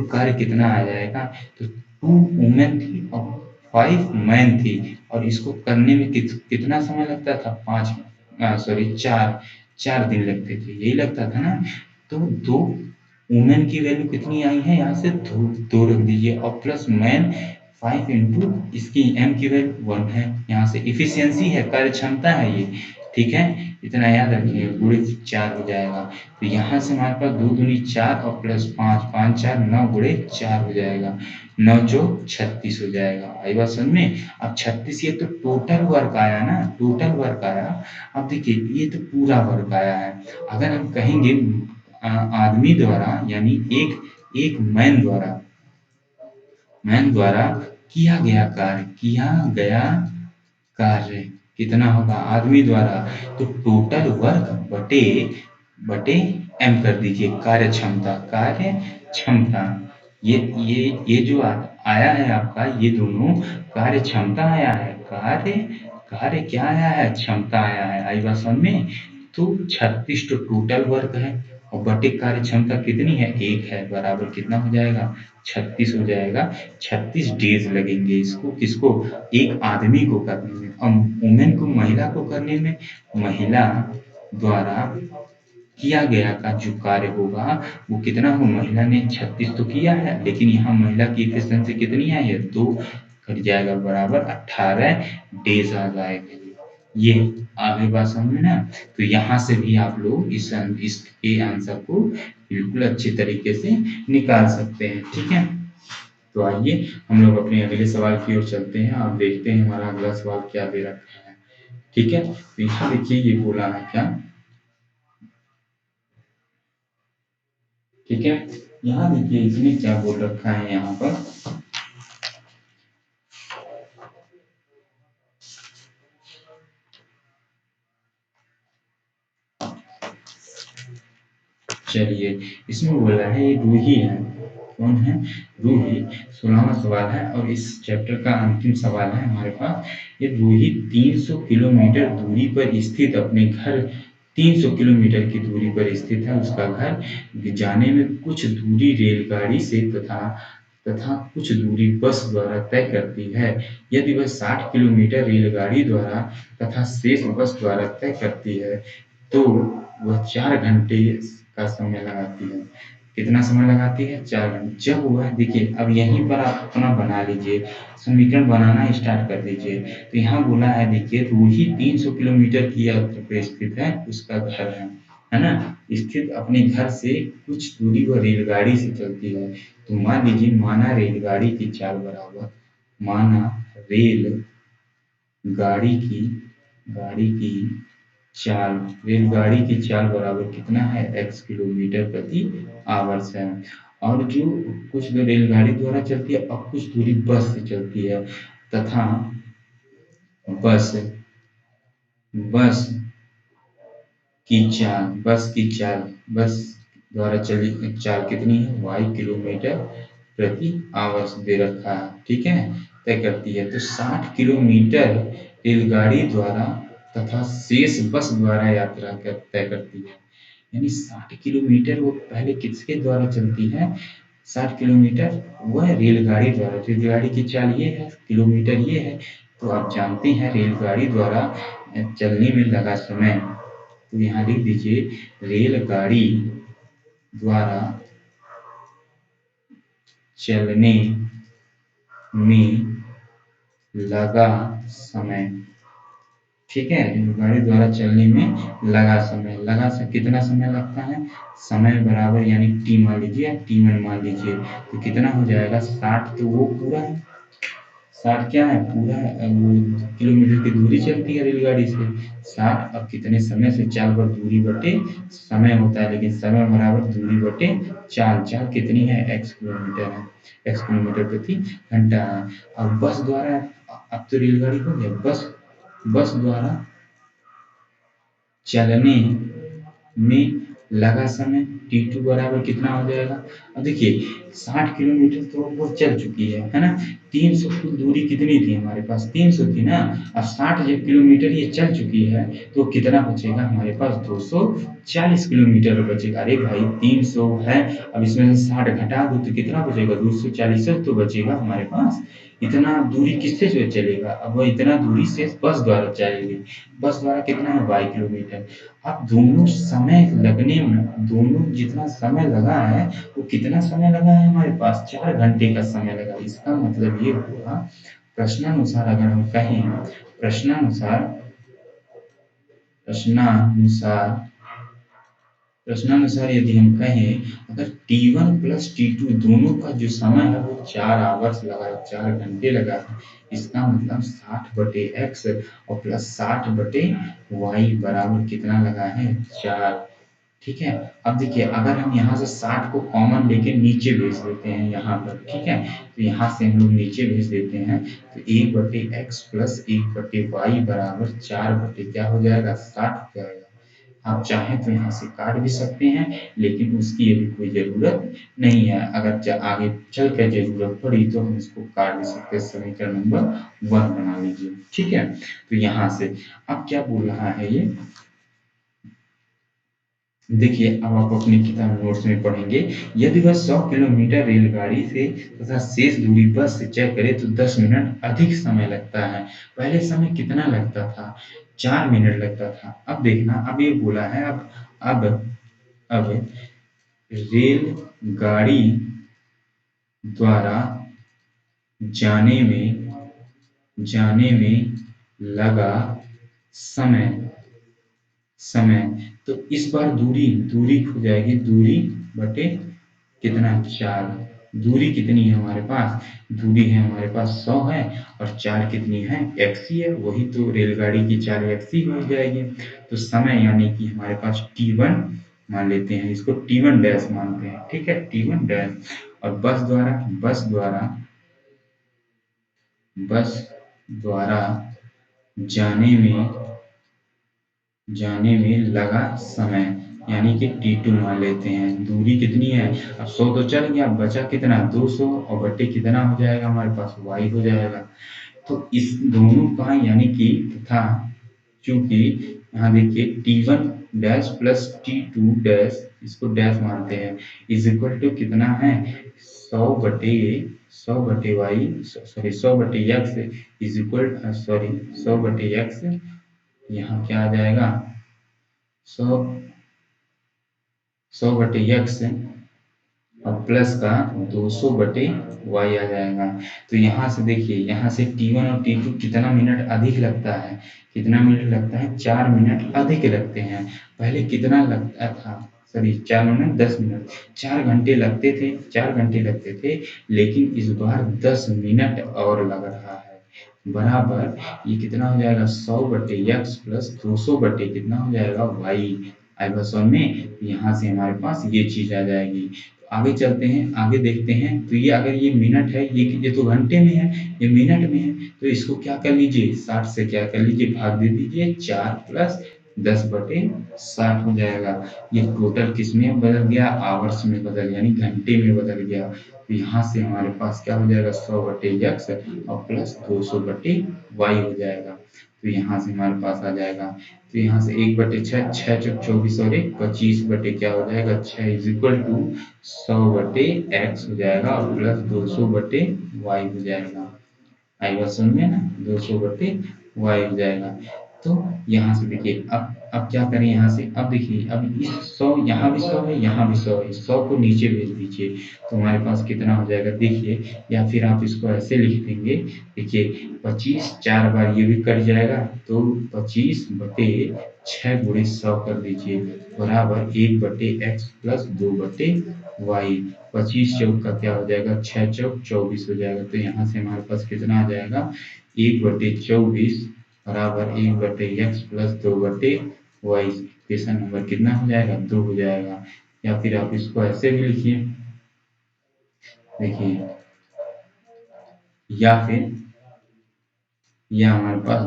कार्य कितना आ जाएगा, तो 2 वुमेन थी और 5 मैन थी, और इसको करने में कितना समय लगता था, 4 दिन लगते थे, यही लगता था ना। तो 2 वुमेन की वैल्यू कितनी आई है, यहाँ से 2 रख दीजिए, और प्लस मैन 5 इंटू इसकी एम की वैल्यू 1 है, यहाँ से इफिशियंसी है, कार्य क्षमता है ये, ठीक है, इतना याद रखिए, गुणे 4 हो जाएगा। तो यहाँ से हमारे पास 2 दूनी 4 और प्लस 5, 5 4 9 गुणे 4 हो जाएगा, 9 चौक 36 हो जाएगा। आई बात समझ में। अब 36 ये तो टोटल वर्क आया ना, टोटल वर्क आया। अब देखिए ये तो पूरा वर्क आया है। अगर हम कहेंगे आदमी द्वारा, यानी एक मैन द्वारा किया गया कार्य कितना होगा, आदमी द्वारा, तो टोटल वर्क बटे बटे एम कर दीजिए, कार्य क्षमता। ये जो आया है आपका, ये दोनों कार्य क्षमता आया है, कार्य क्या आया है, क्षमता आया है। आई बात समझ में। तो 36 तो टोटल वर्क है, और बटे कार्य क्षमता कितनी है, 1 है, बराबर कितना हो जाएगा, 36 हो जाएगा। 36 डेज लगेंगे इसको, किसको, एक आदमी को करने में, और वुमेन को, महिला को करने में, महिला द्वारा किया गया का जो कार्य होगा वो कितना हो, महिला ने 36 तो किया है, लेकिन यहाँ महिला की इफिशियंसी कितनी है, ये 2 कट जाएगा, बराबर 18 डेज आ जाएगा। ये आगे बात समझ में ना। तो यहाँ से भी आप लोग इसके आंसर को बिल्कुल अच्छे तरीके से निकाल सकते हैं, ठीक है। तो आइए हम लोग अपने अगले सवाल की ओर चलते हैं और देखते हैं हमारा अगला सवाल क्या दे रखा है, ठीक है। तो यहाँ देखिए ये बोला है क्या, ठीक है। यहाँ देखिए इसने क्या बोल रखा है यहाँ पर, चलिए इसमें बोला है ये रूही है, कौन है, रूही। 16वां सवाल है और इस चैप्टर का अंतिम सवाल है हमारे पास। ये रूही 300 किलोमीटर दूरी पर स्थित अपने घर, 300 किलोमीटर की दूरी पर स्थित है उसका घर, जाने में कुछ दूरी रेलगाड़ी से तथा कुछ दूरी बस द्वारा तय करती है। यदि वह 60 किलोमीटर रेलगाड़ी द्वारा तथा शेष बस द्वारा तय करती है, तो वह 4 घंटे का समय लगाती है। कितना समय लगाती है, 4 घंटे। जब वह, देखिए अब यहीं पर आप अपना बना लीजिए, समीकरण बनाना स्टार्ट कर दीजिए। तो यहाँ बोला है, देखिए रूही 300 किलोमीटर की यात्रा पे स्थित है, उसका घर है ना, स्थित अपने घर से कुछ दूरी वह रेलगाड़ी से चलती है। तो मान लीजिए, माना रेलगाड़ी की चाल बराबर, माना रेल गाड़ी की चाल, रेलगाड़ी की चाल बराबर कितना है, x किलोमीटर प्रति आवर्स है। और जो कुछ रेलगाड़ी द्वारा चलती है और कुछ दूरी बस से चलती है, तथा बस बस बस द्वारा चली चाल कितनी है, y किलोमीटर प्रति आवर्स दे रखा है, ठीक है, तय करती है। तो 60 किलोमीटर रेलगाड़ी द्वारा तथा शेष बस द्वारा यात्रा तय करती है। यानी 60 किलोमीटर वो पहले किसके द्वारा चलती है, 60 किलोमीटर वह रेलगाड़ी द्वारा, रेलगाड़ी की चाल ये है, किलोमीटर ये है। तो आप जानते हैं रेलगाड़ी द्वारा चलने में लगा समय, तो यहाँ लिख दीजिए, रेलगाड़ी द्वारा चलने में लगा समय, ठीक है, रेलगाड़ी द्वारा चलने में लगा कितना समय लगता है, समय बराबर, यानी टी मान लीजिए, टी मान लीजिए, तो कितना हो जाएगा, 60 तो वो पूरा है, 60 क्या है पूरा वो किलोमीटर की दूरी चलती है रेलगाड़ी से 60 अब कितने समय से चाल पर दूरी बटे समय होता है लेकिन समय बराबर दूरी बटे चाल चाल कितनी है x किलोमीटर है x किलोमीटर प्रति घंटा है। अब बस द्वारा अब तो रेलगाड़ी हो गया बस बस द्वारा चलने में लगा समय T2 बराबर कितना हो जाएगा। अब देखिए 60 किलोमीटर तो वो चल चुकी है ना। 300 की दूरी कितनी थी हमारे पास 300 थी ना। अब 60 जब किलोमीटर ये चल चुकी है तो कितना बचेगा हमारे पास 240 किलोमीटर बचेगा। अरे भाई 300 है अब इसमें से 60 घटा दो तो कितना बचेगा 240 तो बचेगा हमारे पास। इतना दूरी किससे जो चलेगा अब वह इतना दूरी से बस द्वारा चलेगी। बस द्वारा कितना है 22 किलोमीटर। अब दोनों समय लगने में दोनों जितना समय लगा है वो कितना समय लगा है हमारे पास 4 घंटे का समय लगा। इसका मतलब ये हुआ प्रश्नानुसार अगर हम कहें प्रश्नानुसार प्रश्नानुसार प्रश्नानुसार यदि हम कहें अगर T1 प्लस T2 दोनों का जो समय है वो 4 आवर्स लगा है 4 घंटे लगा है। इसका मतलब 60 बटे एक्स और प्लस 60 बटे वाई बराबर कितना लगा है 4। ठीक है। अब देखिए अगर हम यहाँ से 60 को कॉमन लेके नीचे भेज देते हैं यहाँ पर ठीक है तो यहाँ से हम लोग नीचे भेज देते हैं तो 1 बटे एक्स प्लस 1 बटे वाई बराबर 4 बटे क्या हो जाएगा 60 हो जाएगा। आप चाहें तो यहाँ से काट भी सकते हैं लेकिन उसकी अभी कोई ज़रूरत नहीं है। अगर आगे चल कर ज़रूरत पड़ी तो हम इसको काट भी सकते हैं। समीकरण नंबर 1 बना लीजिए ठीक है। तो यहाँ से अब क्या बोल रहा है ये देखिए अब आप अपनी किताब नोट्स में पढ़ेंगे यदि वह 100 किलोमीटर रेलगाड़ी से तथा शेष दूरी बस से तय करे तो 10 मिनट अधिक समय लगता है। पहले समय कितना लगता था 4 मिनट लगता था। अब देखना अब ये बोला है अब रेलगाड़ी द्वारा जाने में लगा समय समय तो इस बार दूरी खो जाएगी दूरी बटे कितना 4 दूरी कितनी है हमारे पास दूरी है हमारे पास 100 है और 4 कितनी है x ही है वही तो रेलगाड़ी की 4 x ही हो जाएगी। तो समय यानी कि हमारे पास T1 मान लेते हैं इसको T1 डैश मानते हैं ठीक है T1 डैश और बस द्वारा जाने में लगा समय यानी कि T2 मान लेते हैं। दूरी कितनी है अब 100 तो चल गया बचा कितना 200 और बटे कितना हो जाएगा हमारे पास y हो जाएगा। तो इस दोनों का यानी कि तथा चूंकि यहाँ देखिए T1 dash plus T2 dash इसको डैश मानते हैं इज इक्वल टू कितना है 100 बटे वाई सॉरी 100 बटे एक्स इज इक्वल सॉरी 100 बटे एक्स यहाँ क्या आ जाएगा 100 बटे एक्स और प्लस का 200 बटे वाई आ जाएगा। तो यहाँ से देखिए यहाँ से T1 और T2 कितना मिनट अधिक लगता है कितना मिनट लगता है 4 मिनट अधिक लगते हैं। पहले कितना लगता था सॉरी 4 मिनट 10 मिनट 4 घंटे लगते थे लेकिन इस बार 10 मिनट और लग रहा है बराबर ये कितना हो जाएगा 100 बटे एक्स प्लस 200 बटे कितना हो जाएगा वाई आएगा सौ में। यहाँ से हमारे पास ये चीज आ जाएगी। आगे चलते हैं आगे देखते हैं तो ये अगर ये मिनट है ये तो घंटे में है ये मिनट में है तो इसको क्या कर लीजिए 60 से क्या कर लीजिए भाग दे दीजिए 4 प्लस 10 बटे 60 हो जाएगा। ये टोटल किस में बदल गया आवर्स में बदल गया यानी घंटे में बदल गया। तो यहाँ से हमारे पास क्या हो जाएगा 100 बटे एक्स और प्लस 200 बटे वाई हो जाएगा। तो यहाँ से हमारे पास आ जाएगा तो यहाँ से 1 बटे 6 6 चौक 24 और 1 25 बटे क्या हो जाएगा 6 इज इक्वल टू 100 बटे एक्स हो जाएगा और प्लस 200 बटे वाई हो जाएगा। आएगा समझ में ना 200 बटे वाई हो जाएगा। तो यहाँ से देखिए अब क्या करें यहाँ से अब देखिए अब इस 100 यहाँ भी 100 है यहाँ भी 100 है 100 को नीचे भेज दीजिए तो हमारे पास कितना हो जाएगा देखिए या फिर आप इसको ऐसे लिख देंगे देखिए 25 4 बार ये भी कट जाएगा तो 25 बटे 6 गुणे 100 कर दीजिए बराबर 1 बटे एक्स प्लस 2 बटे वाई। 25 चौक का क्या हो जाएगा, 6 चौक 24 हो जाएगा। तो यहाँ से हमारे पास कितना आ जाएगा, 1/24 बराबर 1/x plus 2/y। Question number कितना हो जाएगा, 2 हो जाएगा। या फिर आप इसको ऐसे भी लिखिए, देखिए, या फिर यह हमारे पास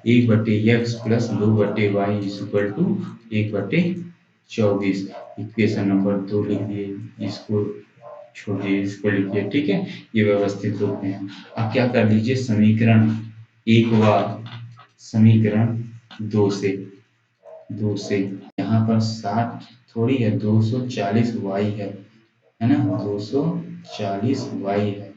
1/x plus 2/y is equal to 1/24। Equation number 2 लिख दिए, इसको छोड़िए, इसको लिखिए, ठीक है। ये व्यवस्थित रूप में है। अब क्या कर लीजिए, समीकरण एक व समीकरण दो से यहाँ पर 60 थोड़ी है, 240y है ना, 240y है।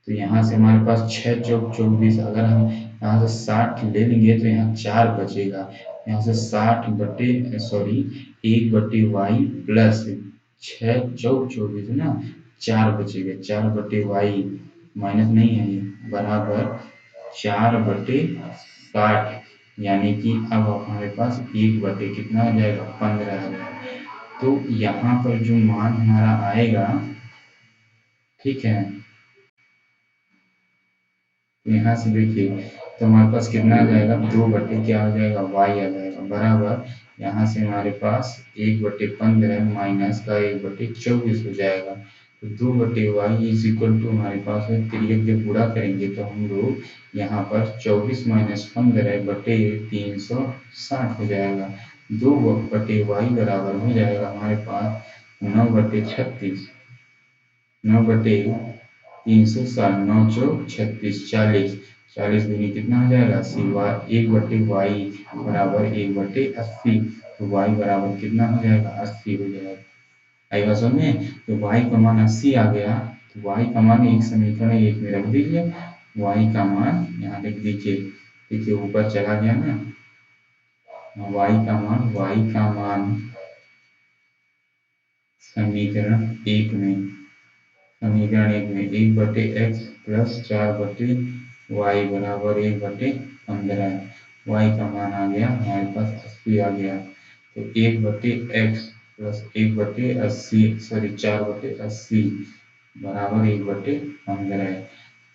तो यहाँ से हमारे पास 6 चौक 24, अगर हम यहाँ से 60 ले लेंगे तो यहाँ 4 बचेगा। यहाँ से 1/y प्लस 6 चौक 24 है ना, 4 बचेगा। 4/y माइनस नहीं है ये, बराबर 4/60। यानी कि अब हमारे पास 1 बटे कितना आ जाएगा, 15 आ जाएगा। तो यहाँ पर जो मान हमारा आएगा, ठीक है, यहाँ से देखिए, तो हमारे पास कितना आ जाएगा, 2 बटे क्या आ जाएगा, वाई आ जाएगा, बराबर यहाँ से हमारे पास 1/15 माइनस का 1/24 हो जाएगा। तो 2/वाई इज इक्वल टू हमारे पास है, तिर्यक जब पूरा करेंगे तो हम लोग यहाँ पर 24 माइनस 15 बटे 360 हो जाएगा। 2/वाई बराबर हो जाएगा हमारे पास 9/36। 9/360, 9 चौक 36, 40। 40 दूनी कितना हो जाएगा, 80। 1/वाई बराबर 1/80। तो वाई बराबर कितना हो जाएगा, 80 हो जाएगा। आएगा समझ में। तो वाई का मान 80 आ गया। तो वाई का मान एक समीकरण एक में रख दीजिए, वाई का मान यहाँ लिख दीजिए। देखिए ऊपर चला गया ना, वाई का मान समीकरण एक में 1/x प्लस 4/y बराबर 1/15। वाई का मान आ गया हमारे पास 80 आ गया। तो 1/x प्लस 1/80, सॉरी 4/80 बराबर 1/15।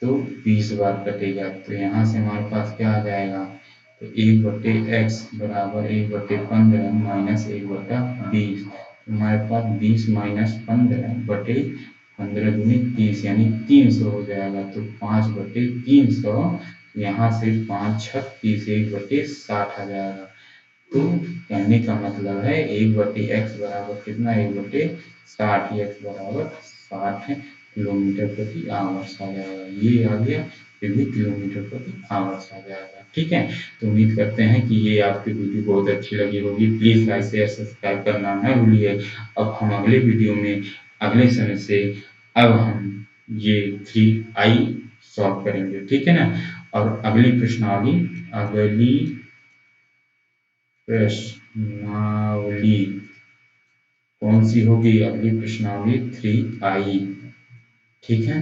तो 20 बार कटेगा। तो यहाँ से हमारे पास क्या आ जाएगा, तो 1/x बराबर 1/15 माइनस 1/20। हमारे पास 20 माइनस 15/15 दूनी 30, यानी 300 हो जाएगा। तो 5/300, यहाँ से 5×6 = 1/60 आ जाएगा। तो कहने का मतलब है 1/x बराबर कितना, 1/60, x बराबर 60 किलोमीटर प्रति आवर्स आ जाएगा। ये आ गया, फिर भी किलोमीटर प्रति आवर्स आ जाएगा, ठीक है। तो उम्मीद करते हैं कि ये आपकी वीडियो बहुत अच्छी लगी होगी। प्लीज लाइक शेयर सब्सक्राइब करना न भूलिए। अब हम अगले वीडियो में अगले समय से अब हम ये 3i सॉल्व करेंगे, ठीक है ना। और अगली प्रश्नावली कौन सी होगी, अगली प्रश्नावली 3i, ठीक है।